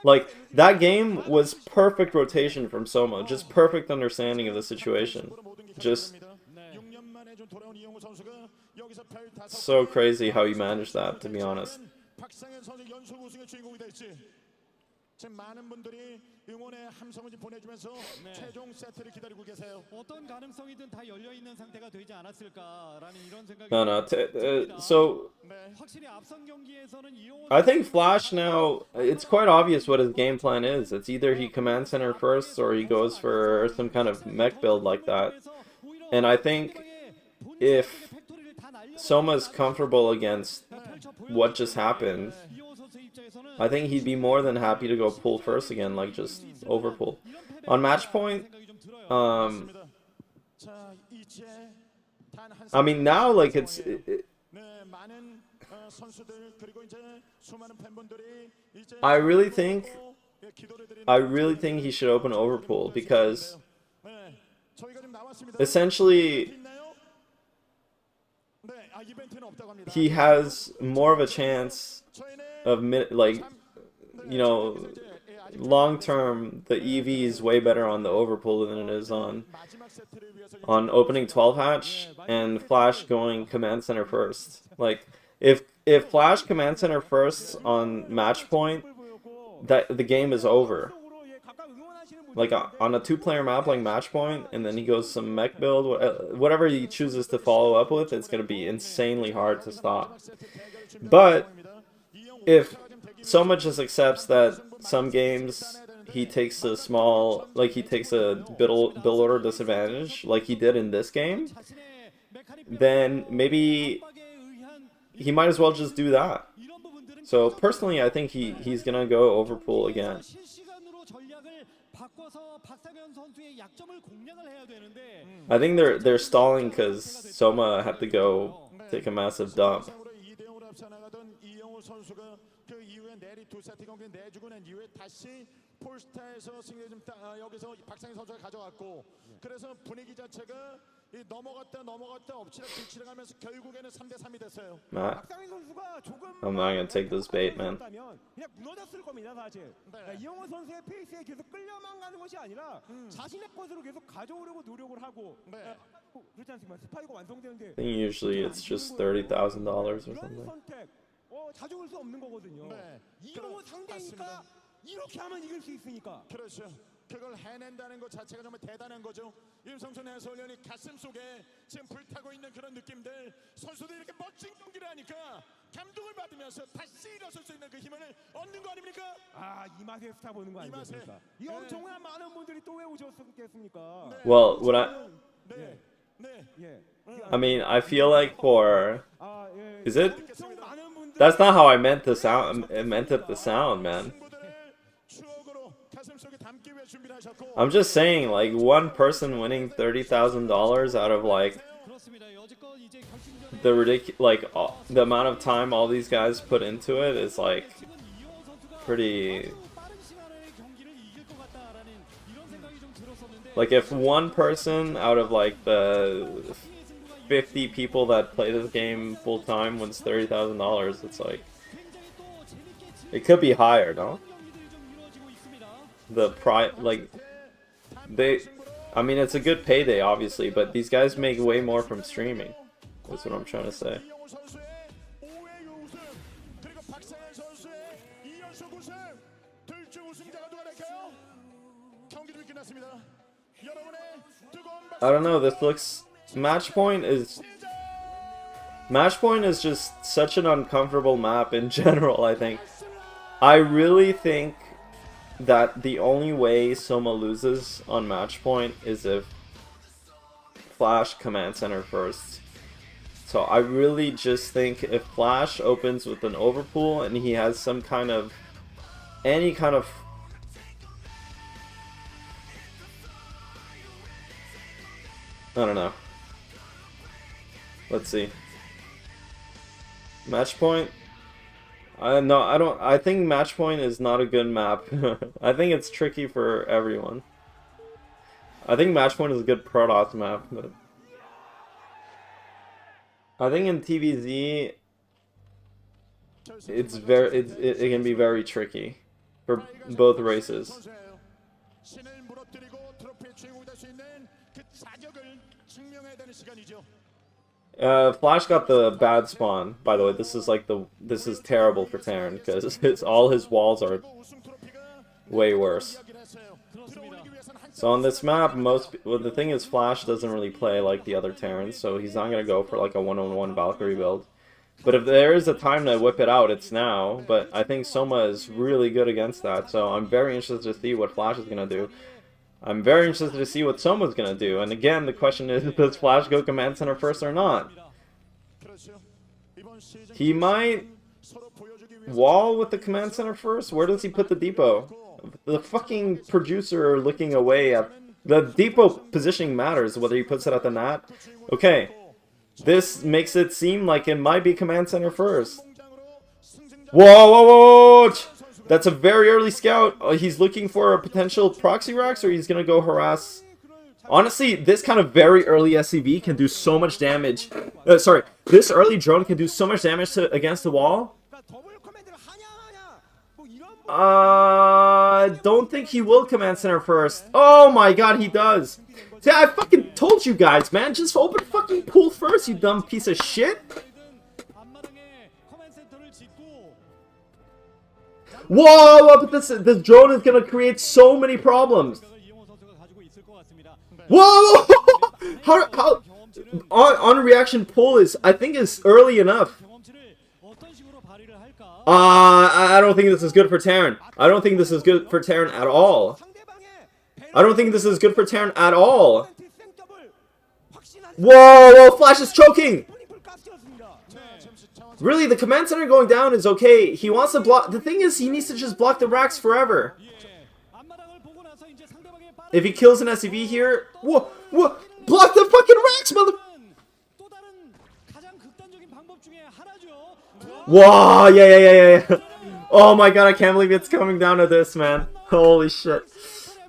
Like, that game was perfect rotation from Soma. Just perfect understanding of the situation. Just... So crazy how he managed that, to be honest. So I think Flash now, it's quite obvious what his game plan is. It's either he command center first, or he goes for some kind of mech build like that. And I think if Soma's comfortable against what just happened, I think he'd be more than happy to go pull first again, like just overpull. On match point, I mean now like I really think he should open overpull, because essentially he has more of a chance of like, you know, long term the EV is way better on the overpull than it is on opening 12 hatch and Flash going command center first. Like if Flash command center first on match point, that the game is over. Like on a 2-player map like match point, and then he goes some mech build, whatever he chooses to follow up with, it's gonna be insanely hard to stop. But if Soma just accepts that some games he takes a small, like he takes a build order disadvantage, like he did in this game, then maybe he might as well just do that. So personally, I think he's gonna go overpool again. I think they're stalling because Soma had to go take a massive dump. 폴스타에서 승리 좀 여기서 박상현 선수가 가져갔고 그래서 분위기 자체가 넘어갔다 엎치락뒤치락하면서 결국에는 3대3이 됐어요. 박상현 선수가 조금 I'm not gonna take this bait, man. 그냥 무너졌을 겁니다, 사실. 이영호 선수의 페이스에 계속 끌려만 가는 것이 아니라 자신의 것으로 계속 가져오려고 노력을 하고 그렇지 않습니까? 스파이가 완성되는데 I think usually it's just $30,000 or something. 선택 가져올 수 없는 거거든요. 이영호 상대니까 이렇게 하면 이길 수 있으니까. 그렇죠. 그걸 해낸다는 것 자체가 정말 대단한 거죠. 임성준 해설위원이 가슴 속에 지금 불타고 있는 그런 느낌들, 선수들이 이렇게 멋진 경기를 하니까 감동을 받으면서 다시 일어설 수 있는 그 힘을 얻는 거 아닙니까? 이 맛에 스타 보는 거 아니겠습니까? 이 엄청난 많은 분들이 또 왜 오셨겠습니까? Well, what I mean, I feel like for is it? That's not how I meant the sound. I meant it the sound, man. I'm just saying, like, one person winning $30,000 out of like the amount of time all these guys put into it is like pretty. Like, if one person out of like the 50 people that play this game full time wins $30,000, it's like it could be higher, no? I mean, it's a good payday, obviously, but these guys make way more from streaming. That's what I'm trying to say. I don't know, this looks... Match Point is just such an uncomfortable map in general, I think. I really think that the only way Soma loses on Match Point is if Flash command center first. So I really just think if Flash opens with an overpool and he has some kind of... any kind of... I don't know. Let's see. Match Point? I think Match Point is not a good map. I think it's tricky for everyone. I think Match Point is a good Protoss map, but I think in TVZ it can be very tricky for both races. Flash got the bad spawn. By the way, this is terrible for Terran because all his walls are way worse. So on this map, the thing is, Flash doesn't really play like the other Terrans, so he's not gonna go for like a 1-on-1 Valkyrie build. But if there is a time to whip it out, it's now. But I think Soma is really good against that, so I'm very interested to see what Flash is gonna do. I'm very interested to see what Soma's gonna do. And again, the question is, does Flash go command center first or not? He might wall with the command center first. Where does he put the depot? The fucking producer looking away at the depot positioning matters, whether he puts it at the nat. Okay, this makes it seem like it might be command center first. Whoa! That's a very early scout. He's looking for a potential proxy racks, or he's gonna go harass Honestly, this kind of very early SCV can do so much damage. Sorry, this early drone can do so much damage against the wall. Don't think he will command center first. Oh my god, he does. See, I fucking told you guys, man. Just open fucking pool first, you dumb piece of shit. Whoa, but this drone is gonna create so many problems. Whoa! How on reaction pull is, I think, is early enough. I don't think this is good for Terran. I don't think this is good for Terran at all. I don't think this is good for Terran at all. Whoa, Flash is choking! Really, the command center going down is okay. He wants to block. The thing is, he needs to just block the racks forever. If he kills an SCV here, whoa, block the fucking racks, mother. Whoa, yeah. Oh my god, I can't believe it's coming down to this, man. Holy shit.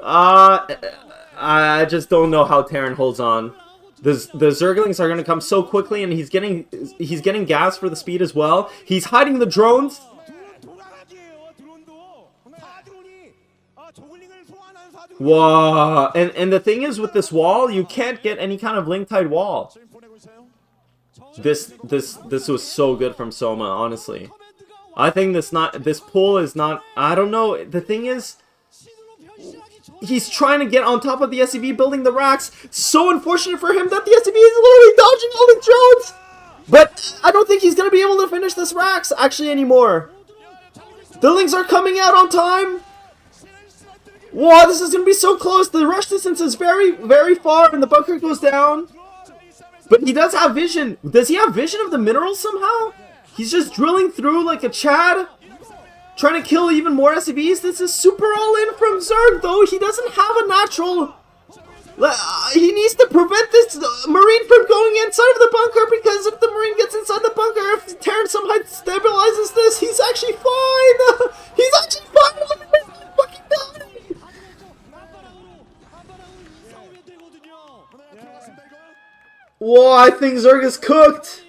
I just don't know how Terran holds on. The Zerglings are gonna come so quickly, and he's getting gas for the speed as well. He's hiding the drones. Whoa, and the thing is with this wall, you can't get any kind of link-tied wall. This was so good from Soma, honestly. I think this pull is not, I don't know. The thing is, he's trying to get on top of the SCV, building the racks. So unfortunate for him that the SCV is literally dodging all the drones. But I don't think he's going to be able to finish this racks actually anymore. The links are coming out on time. Whoa, this is going to be so close. The rush distance is very, very far, and the bunker goes down. But he does have vision. Does he have vision of the minerals somehow? He's just drilling through like a Chad, trying to kill even more SCVs. This is super all in from Zerg, though. He doesn't have a natural. He needs to prevent this Marine from going inside of the bunker, because if the Marine gets inside the bunker, if Terran somehow stabilizes this, he's actually fine. He's actually fine. Fucking dying. Whoa, I think Zerg is cooked.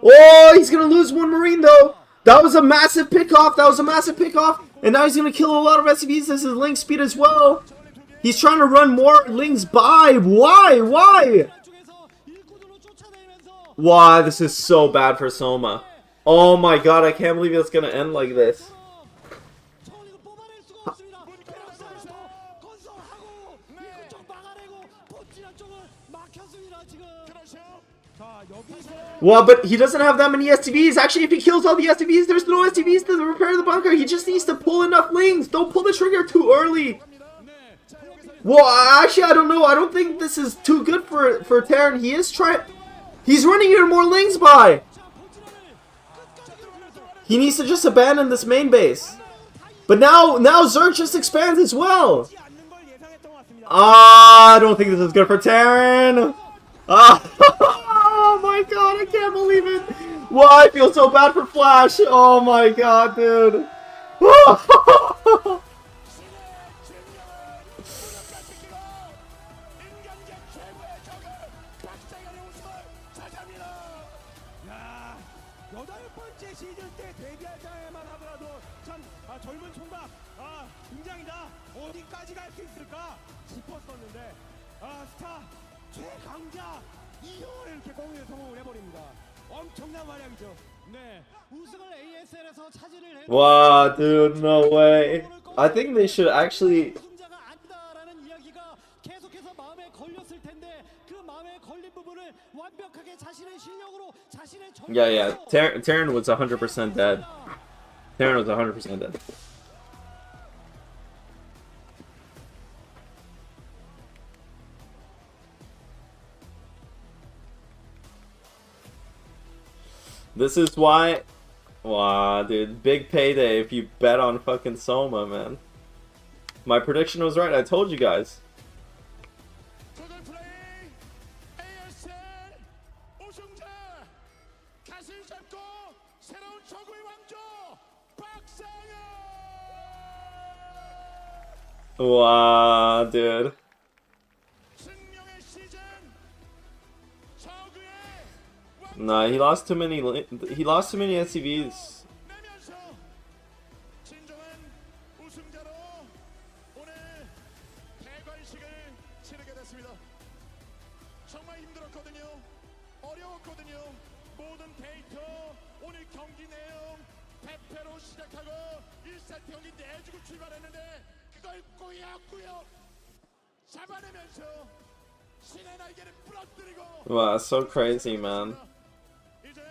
Oh, he's gonna lose one Marine though. That was a massive pick-off. And now he's gonna kill a lot of SCVs. This is link speed as well. He's trying to run more links by. Why? Why? This is so bad for Soma. Oh my god, I can't believe it's gonna end like this. Well, but he doesn't have that many STVs. Actually, if he kills all the STVs, there's no STVs to repair the bunker. He just needs to pull enough links. Don't pull the trigger too early. Well, actually, I don't know. I don't think this is too good for Terran. He's running even more links by. He needs to just abandon this main base. But now Zerg just expands as well. I don't think this is good for Terran. Oh my god, I can't believe it. Why, I feel so bad for Flash. Oh my god, dude. Wow, dude, no way. I think they should actually... Yeah. Terran was 100% dead. Terran was 100% dead. This is why... Wow, dude. Big payday if you bet on fucking Soma, man. My prediction was right. I told you guys. Wow, dude. Nah, he lost too many. He lost too many SCVs. 정말 힘들었거든요. 어려웠거든요. 모든 데이터, 오늘 경기 내용, 대패로 시작하고 1세트 경기 내주고 출발했는데 그걸 꾸역꾸역 잡아내면서 신의 날개를 부러뜨리고 Wow, so crazy, man. 이제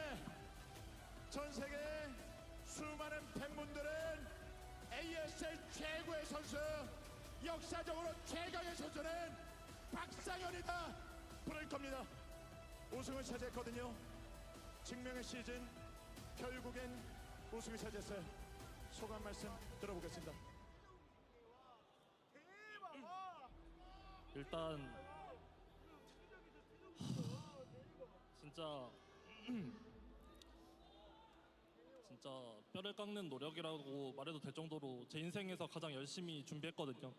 전 세계 수많은 팬분들은 ASL 최고의 선수, 역사적으로 최강의 선수는 박상현이다 부를 겁니다. 우승을 차지했거든요. 증명의 시즌, 결국엔 우승을 차지했어요. 소감 말씀 들어보겠습니다. 일단 진짜 뼈를 깎는 노력이라고 말해도 될 정도로 제 인생에서 가장 열심히 준비했거든요.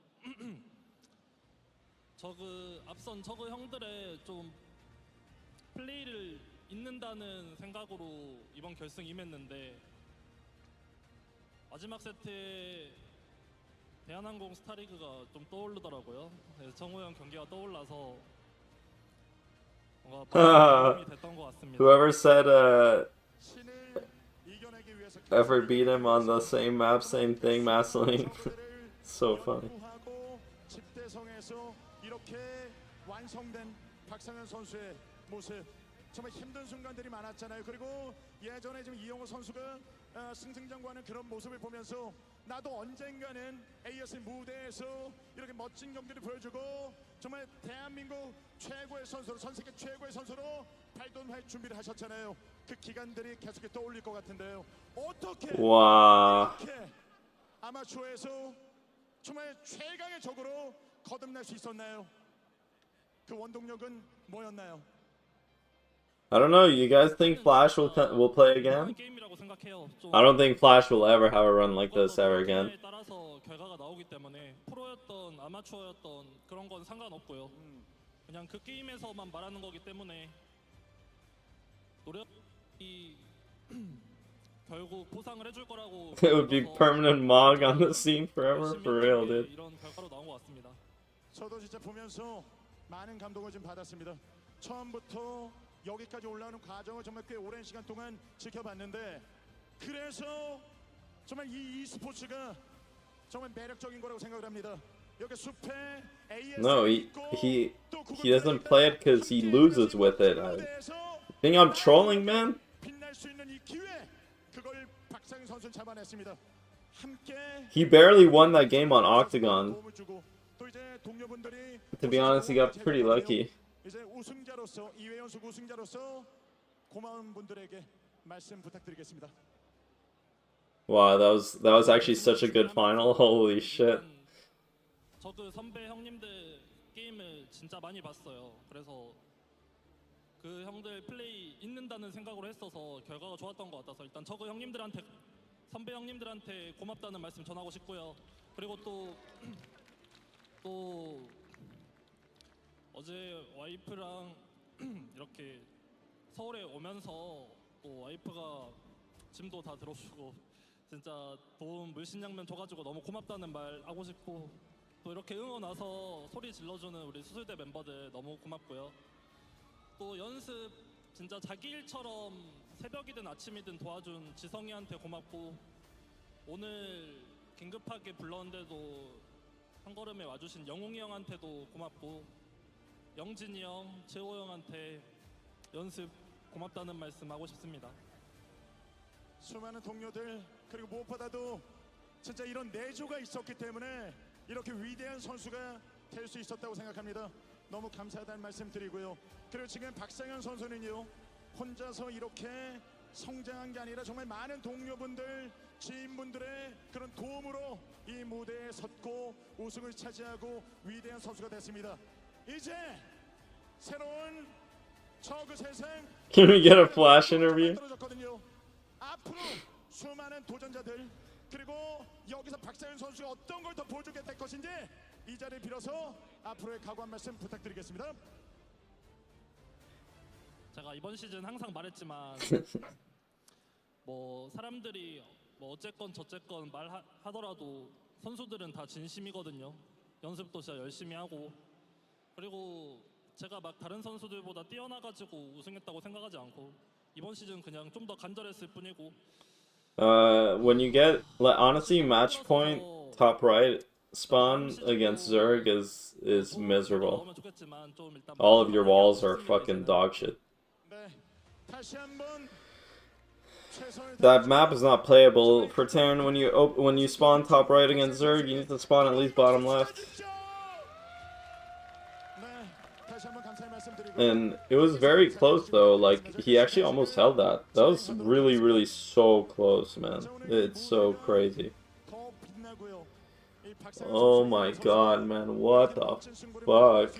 앞선 저그 형들의 좀 플레이를 잇는다는 생각으로 이번 결승 임했는데 마지막 세트에 대한항공 스타리그가 좀 떠오르더라고요. 그래서 정우 형 경기가 떠올라서 뭔가 도움이 됐던 것 같습니다. Whoever said ever beat him on the same map, same thing, Massling. So funny. 이렇게 완성된 박상현 선수의 모습, 정말 힘든 순간들이 많았잖아요. 그리고 예전에 지금 이영호 선수가 승승장구하는 그런 모습을 보면서 나도 언젠가는 AS 무대에서 이렇게 멋진 경기를 보여주고 정말 대한민국 최고의 선수로, 전 세계 최고의 선수로 발돋움할 준비를 하셨잖아요. 그 기간들이 계속 떠올릴 것 같은데요. 어떻게 이렇게 아마추어에서 정말 최강의 적으로 거듭날 수 있었나요? 그 원동력은 뭐였나요? I don't know. You guys think Flash will play again? I don't think Flash will ever have a run like this ever again. 따라서 결과가 나오기 때문에 프로였던 아마추어였던 그런 건 상관없고요. 그냥 그 게임에서만 말하는 거기 때문에 노력이 결국 보상을 해줄 거라고. It would be permanent Mog on the scene forever, for real, dude. 이런 결과로 나온 것 같습니다. 저도 진짜 보면서 많은 감동을 좀 받았습니다. 처음부터 여기까지 올라오는 과정을 정말 꽤 오랜 시간 동안 지켜봤는데 그래서 정말 이 e스포츠가 정말 매력적인 거라고 생각을 합니다. 여기 숲에 No, he doesn't play it because he loses with it. I think I'm trolling, man. 빛날 수 있는 이 기회, 그걸 박상현 선수는 잡아냈습니다. 함께 He barely won that game on Octagon. To be honest, he got pretty lucky. 이제 우승자로서 이회연수 우승자로서 고마운 분들에게 말씀 부탁드리겠습니다. Wow, that was actually such a good final. Holy shit. 저도 선배 형님들 게임을 진짜 많이 봤어요. 그래서 그 형들 플레이 있는다는 생각으로 했어서 결과가 좋았던 것 같아서 일단 저그 형님들한테, 선배 형님들한테 고맙다는 말씀 전하고 싶고요. 그리고 또 어제 와이프랑 이렇게 서울에 오면서 또 와이프가 짐도 다 들어주고 진짜 도움 물신양면 줘가지고 너무 고맙다는 말 하고 싶고, 또 이렇게 응원 와서 소리 질러주는 우리 수술대 멤버들 너무 고맙고요. 또 연습 진짜 자기 일처럼 새벽이든 아침이든 도와준 지성이한테 고맙고, 오늘 긴급하게 불렀는데도 한 걸음에 와주신 영웅이 형한테도 고맙고, 영진이 형, 재호 형한테 연습 고맙다는 말씀 하고 싶습니다. 수많은 동료들, 그리고 무엇보다도 진짜 이런 내조가 있었기 때문에 이렇게 위대한 선수가 될 수 있었다고 생각합니다. 너무 감사하다는 말씀 드리고요. 그리고 지금 박상현 선수는요, 혼자서 이렇게 성장한 게 아니라 정말 많은 동료분들, 지인분들의 그런 도움으로 이 무대에 섰고 우승을 차지하고 위대한 선수가 됐습니다. 이제 새로운 저그 세상 Can we get a Flash interview? 앞으로 수많은 도전자들, 그리고 여기서 박상현 선수가 어떤 걸 더 보여주게 될 것인지 이 자리를 빌어서 앞으로의 각오 한 말씀 부탁드리겠습니다. 제가 이번 시즌 항상 말했지만 뭐 사람들이 뭐 어쨌건 저쨌건 말하더라도 선수들은 다 진심이거든요. 연습도 진짜 열심히 하고 그리고 제가 막 다른 선수들보다 뛰어나가지고 우승했다고 생각하지 않고 이번 시즌 그냥 좀 더 간절했을 뿐이고. When you get, honestly, match point top right spawn against Zerg is miserable. All of your walls are fucking dog shit. That map is not playable for Terran. When you spawn top right against Zerg, you need to spawn at least bottom left. And it was very close though, like he actually almost held that. That was really, really so close, man. It's so crazy. Oh my god, man, what the fuck?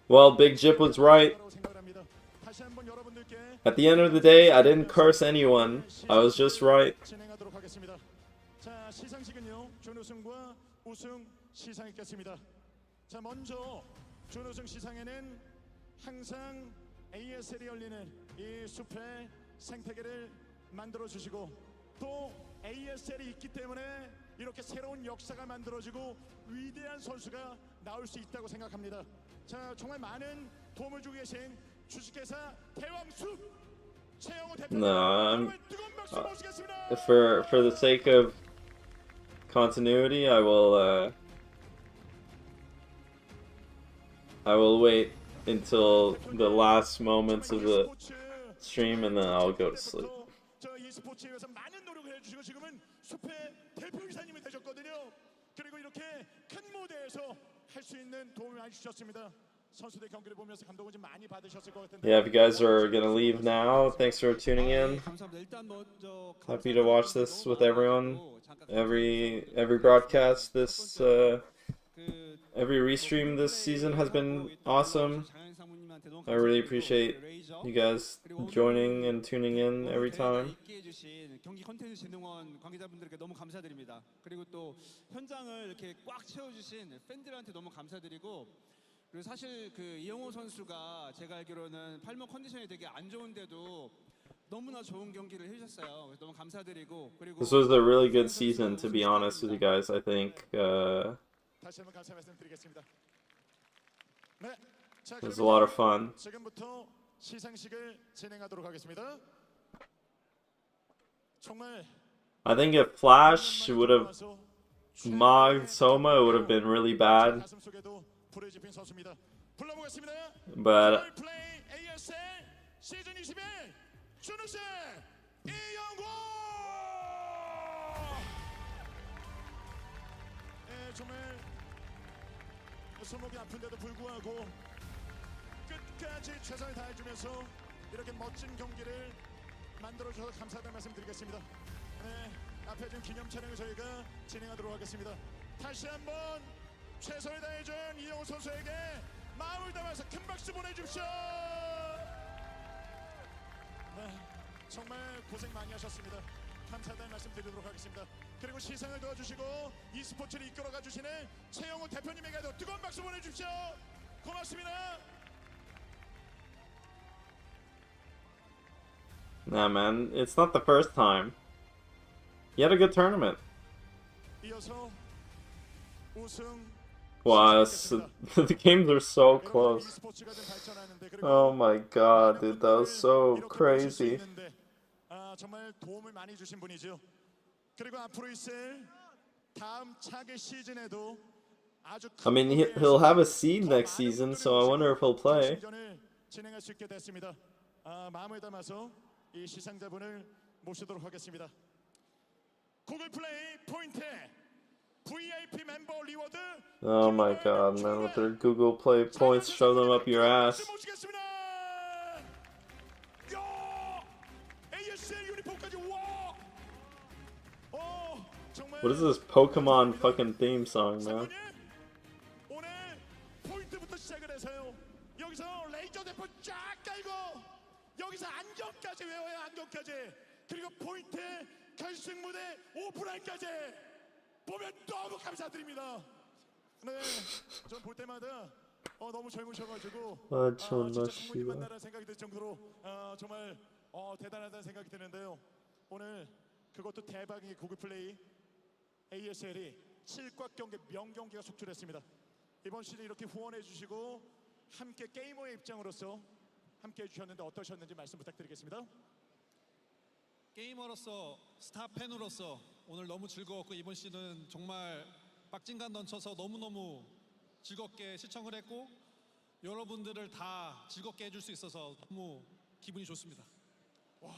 Well, Big Jip was right. At the end of the day, I didn't curse anyone. I was just right. 시상이 있겠습니다. 자, 먼저 준우승 시상에는 항상 ASL이 열리는 이 숲의 생태계를 만들어 주시고 또 ASL이 있기 때문에 이렇게 새로운 역사가 만들어지고 위대한 선수가 나올 수 있다고 생각합니다. 자, 정말 많은 도움을 주고 계신 주식회사 대왕숲 최영호 대표님 정말 뜨거운 박수 모시겠습니다. For the sake of continuity, I will wait until the last moments of the stream and then I'll go to sleep. 저 e스포츠에서 많은 노력을 해주시고 지금은 숲의 대표이사님이 되셨거든요. 그리고 이렇게 큰 무대에서 할 수 있는 도움을 많이 주셨습니다. 선수들 경기를 보면서 감동을 좀 많이 받으셨을 것 같은데. Yeah, if you guys are gonna leave now, thanks for tuning in. Happy to watch this with everyone. Every broadcast this every restream this season has been awesome. I really appreciate you guys joining and tuning in every time. 경기 컨텐츠 진흥원 관계자분들께 너무 감사드립니다. 그리고 또 현장을 이렇게 꽉 채워주신 팬들한테 너무 감사드리고 그리고 사실 그 이영호 선수가 제가 알기로는 팔목 컨디션이 되게 안 좋은데도 너무나 좋은 경기를 해주셨어요. 그래서 너무 감사드리고 그리고 This was a really good season, to be honest with you guys. I think 다시 한번 감사 말씀드리겠습니다. 네, 자, it was a lot of fun. 지금부터 시상식을 진행하도록 하겠습니다. 정말 I think if Flash would have mogged Soma, it would have been really bad. But 시즌 21 준우승 이영호. 정말 손목이 아픈데도 불구하고 끝까지 최선을 다해주면서 이렇게 멋진 경기를 만들어주셔서 감사하다는 말씀 드리겠습니다. 네, 앞에 지금 기념 촬영을 저희가 진행하도록 하겠습니다. 다시 한번 최선을 다해준 이영호 선수에게 마음을 담아서 큰 박수 보내주십시오. 네, 정말 고생 많이 하셨습니다. 감사하다는 말씀 드리도록 하겠습니다. 그리고 시상을 도와주시고 e스포츠를 이끌어가 주시는 최영호 대표님에게도 뜨거운 박수 보내주십시오. 고맙습니다. nah, man, it's not the first time. You had a good tournament. 이어서 우승. Wow, the games are so close. Oh my god, dude, that was so crazy. 정말 도움을 많이 주신 분이죠. 그리고 앞으로 있을 다음 차기 시즌에도 아주 I mean, he'll have a seed next season, so I wonder if he'll play. 진행할 수 있게 됐습니다. 마음을 담아서 이 시상자분을 모시도록 하겠습니다. 구글 플레이 포인트 VIP 멤버 리워드. Oh my god, man, with their Google Play points, shove them up your ass. What is this Pokemon fucking theme song, man? 오늘 포인트부터 시작을 해서요. 여기서 레이저 대포 쫙 깔고 여기서 안경까지 외워요. 안경까지. 그리고 포인트 결승 무대 오프라인까지 보면 너무 감사드립니다. 네, 전 볼 때마다 너무 젊으셔가지고 존나 진짜 씨발. 성군이 만나라는 생각이 들 정도로 정말 대단하다는 생각이 드는데요. 오늘 그것도 대박의 구글 플레이 ASL이 7과 경기 명경기가 속출했습니다. 이번 시즌 이렇게 후원해 주시고 함께 게이머의 입장으로서 함께 해주셨는데 어떠셨는지 말씀 부탁드리겠습니다. 게이머로서 스타 팬으로서 오늘 너무 즐거웠고 이번 시즌 정말 박진감 넘쳐서 너무너무 즐겁게 시청을 했고 여러분들을 다 즐겁게 해줄 수 있어서 너무 기분이 좋습니다. 와,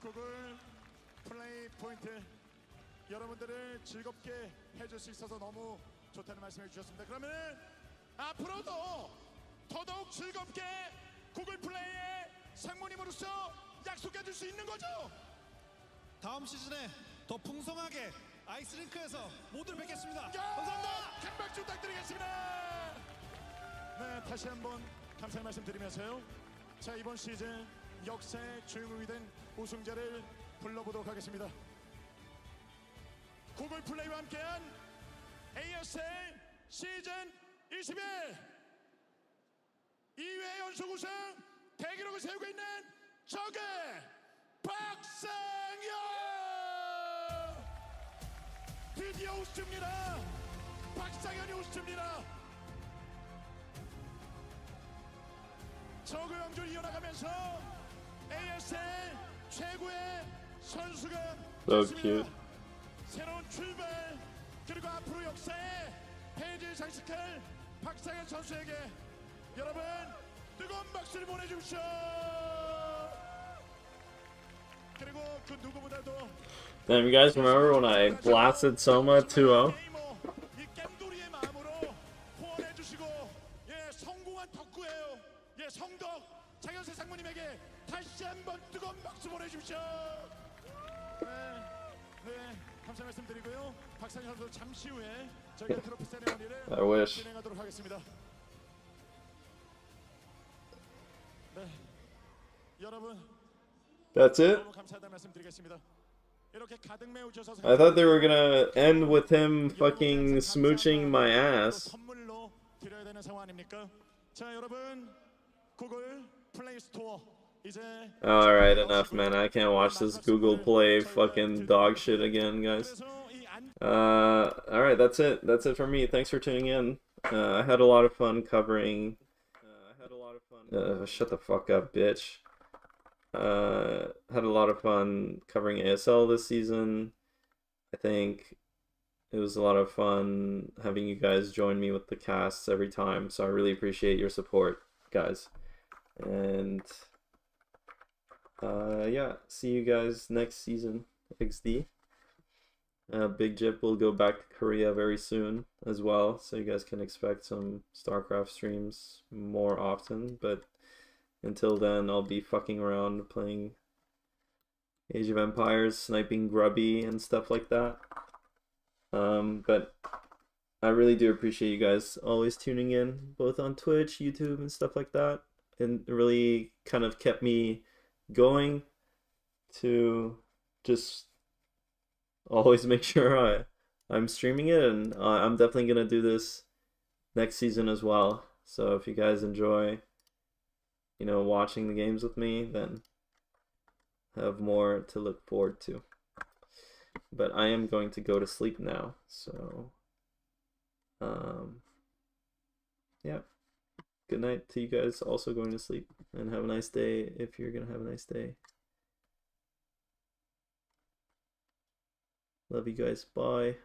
구글 플레이 포인트 여러분들을 즐겁게 해줄 수 있어서 너무 좋다는 말씀해 주셨습니다. 그러면 앞으로도 더더욱 즐겁게 구글 플레이의 상무님으로서 약속해 줄 수 있는 거죠? 다음 시즌에 더 풍성하게 아이스링크에서 모두 뵙겠습니다. 감사합니다. 큰 박수 부탁드리겠습니다. 네, 다시 한번 감사의 말씀드리면서요. 자, 이번 시즌 역사의 주인공이 된 우승자를 불러보도록 하겠습니다. 구글 플레이와 함께한 ASL 시즌 21 2회 연속 우승 대기록을 세우고 있는 적의 박상현 드디어 우승입니다. 박상현이 우승입니다. 적의 영주를 이어나가면서 ASL 최고의 선수가 So 됐습니다. cute. 새로운 출발 그리고 앞으로 역사에 페이지를 장식할 박상현 선수에게 여러분 뜨거운 박수를 보내주십시오. 그리고 그 누구보다도 Damn, you guys remember when I blasted Soma 2-0? 이 겜돌이의 마음으로 후원해주시고 예 성공한 덕후예요. 예 성덕 장현세 상무님에게 다시 한번 뜨거운 박수 보내주십시오. 네. 감사 말씀드리고요. 박상현 선수 잠시 후에 저희가 트로피 세레머니를 I wish. 진행하도록 하겠습니다. 네, 여러분 That's it? 너무 감사하다는 말씀드리겠습니다. 이렇게 가득 메우셔서 I thought they were gonna end with him fucking smooching my ass. 선물로 드려야 되는 상황 아닙니까? 자, 여러분 구글 플레이 스토어 이제 Alright, enough, man. I can't watch this Google Play fucking dog shit again, guys. Alright, that's it. That's it for me. Thanks for tuning in. I had a lot of fun covering. Shut the fuck up, bitch. Had a lot of fun covering ASL this season. I think it was a lot of fun having you guys join me with the casts every time. So I really appreciate your support, guys. And yeah, see you guys next season, XD. Big Jip will go back to Korea very soon as well, so you guys can expect some StarCraft streams more often. But until then, I'll be fucking around playing Age of Empires, sniping Grubby and stuff like that. But I really do appreciate you guys always tuning in, both on Twitch, YouTube, and stuff like that. And it really kind of kept me going to just always make sure I'm streaming it, and I'm definitely gonna do this next season as well. So if you guys enjoy, you know, watching the games with me, then have more to look forward to. But I am going to go to sleep now, so yeah. Good night to you guys also going to sleep, and have a nice day if you're gonna have a nice day. Love you guys. Bye.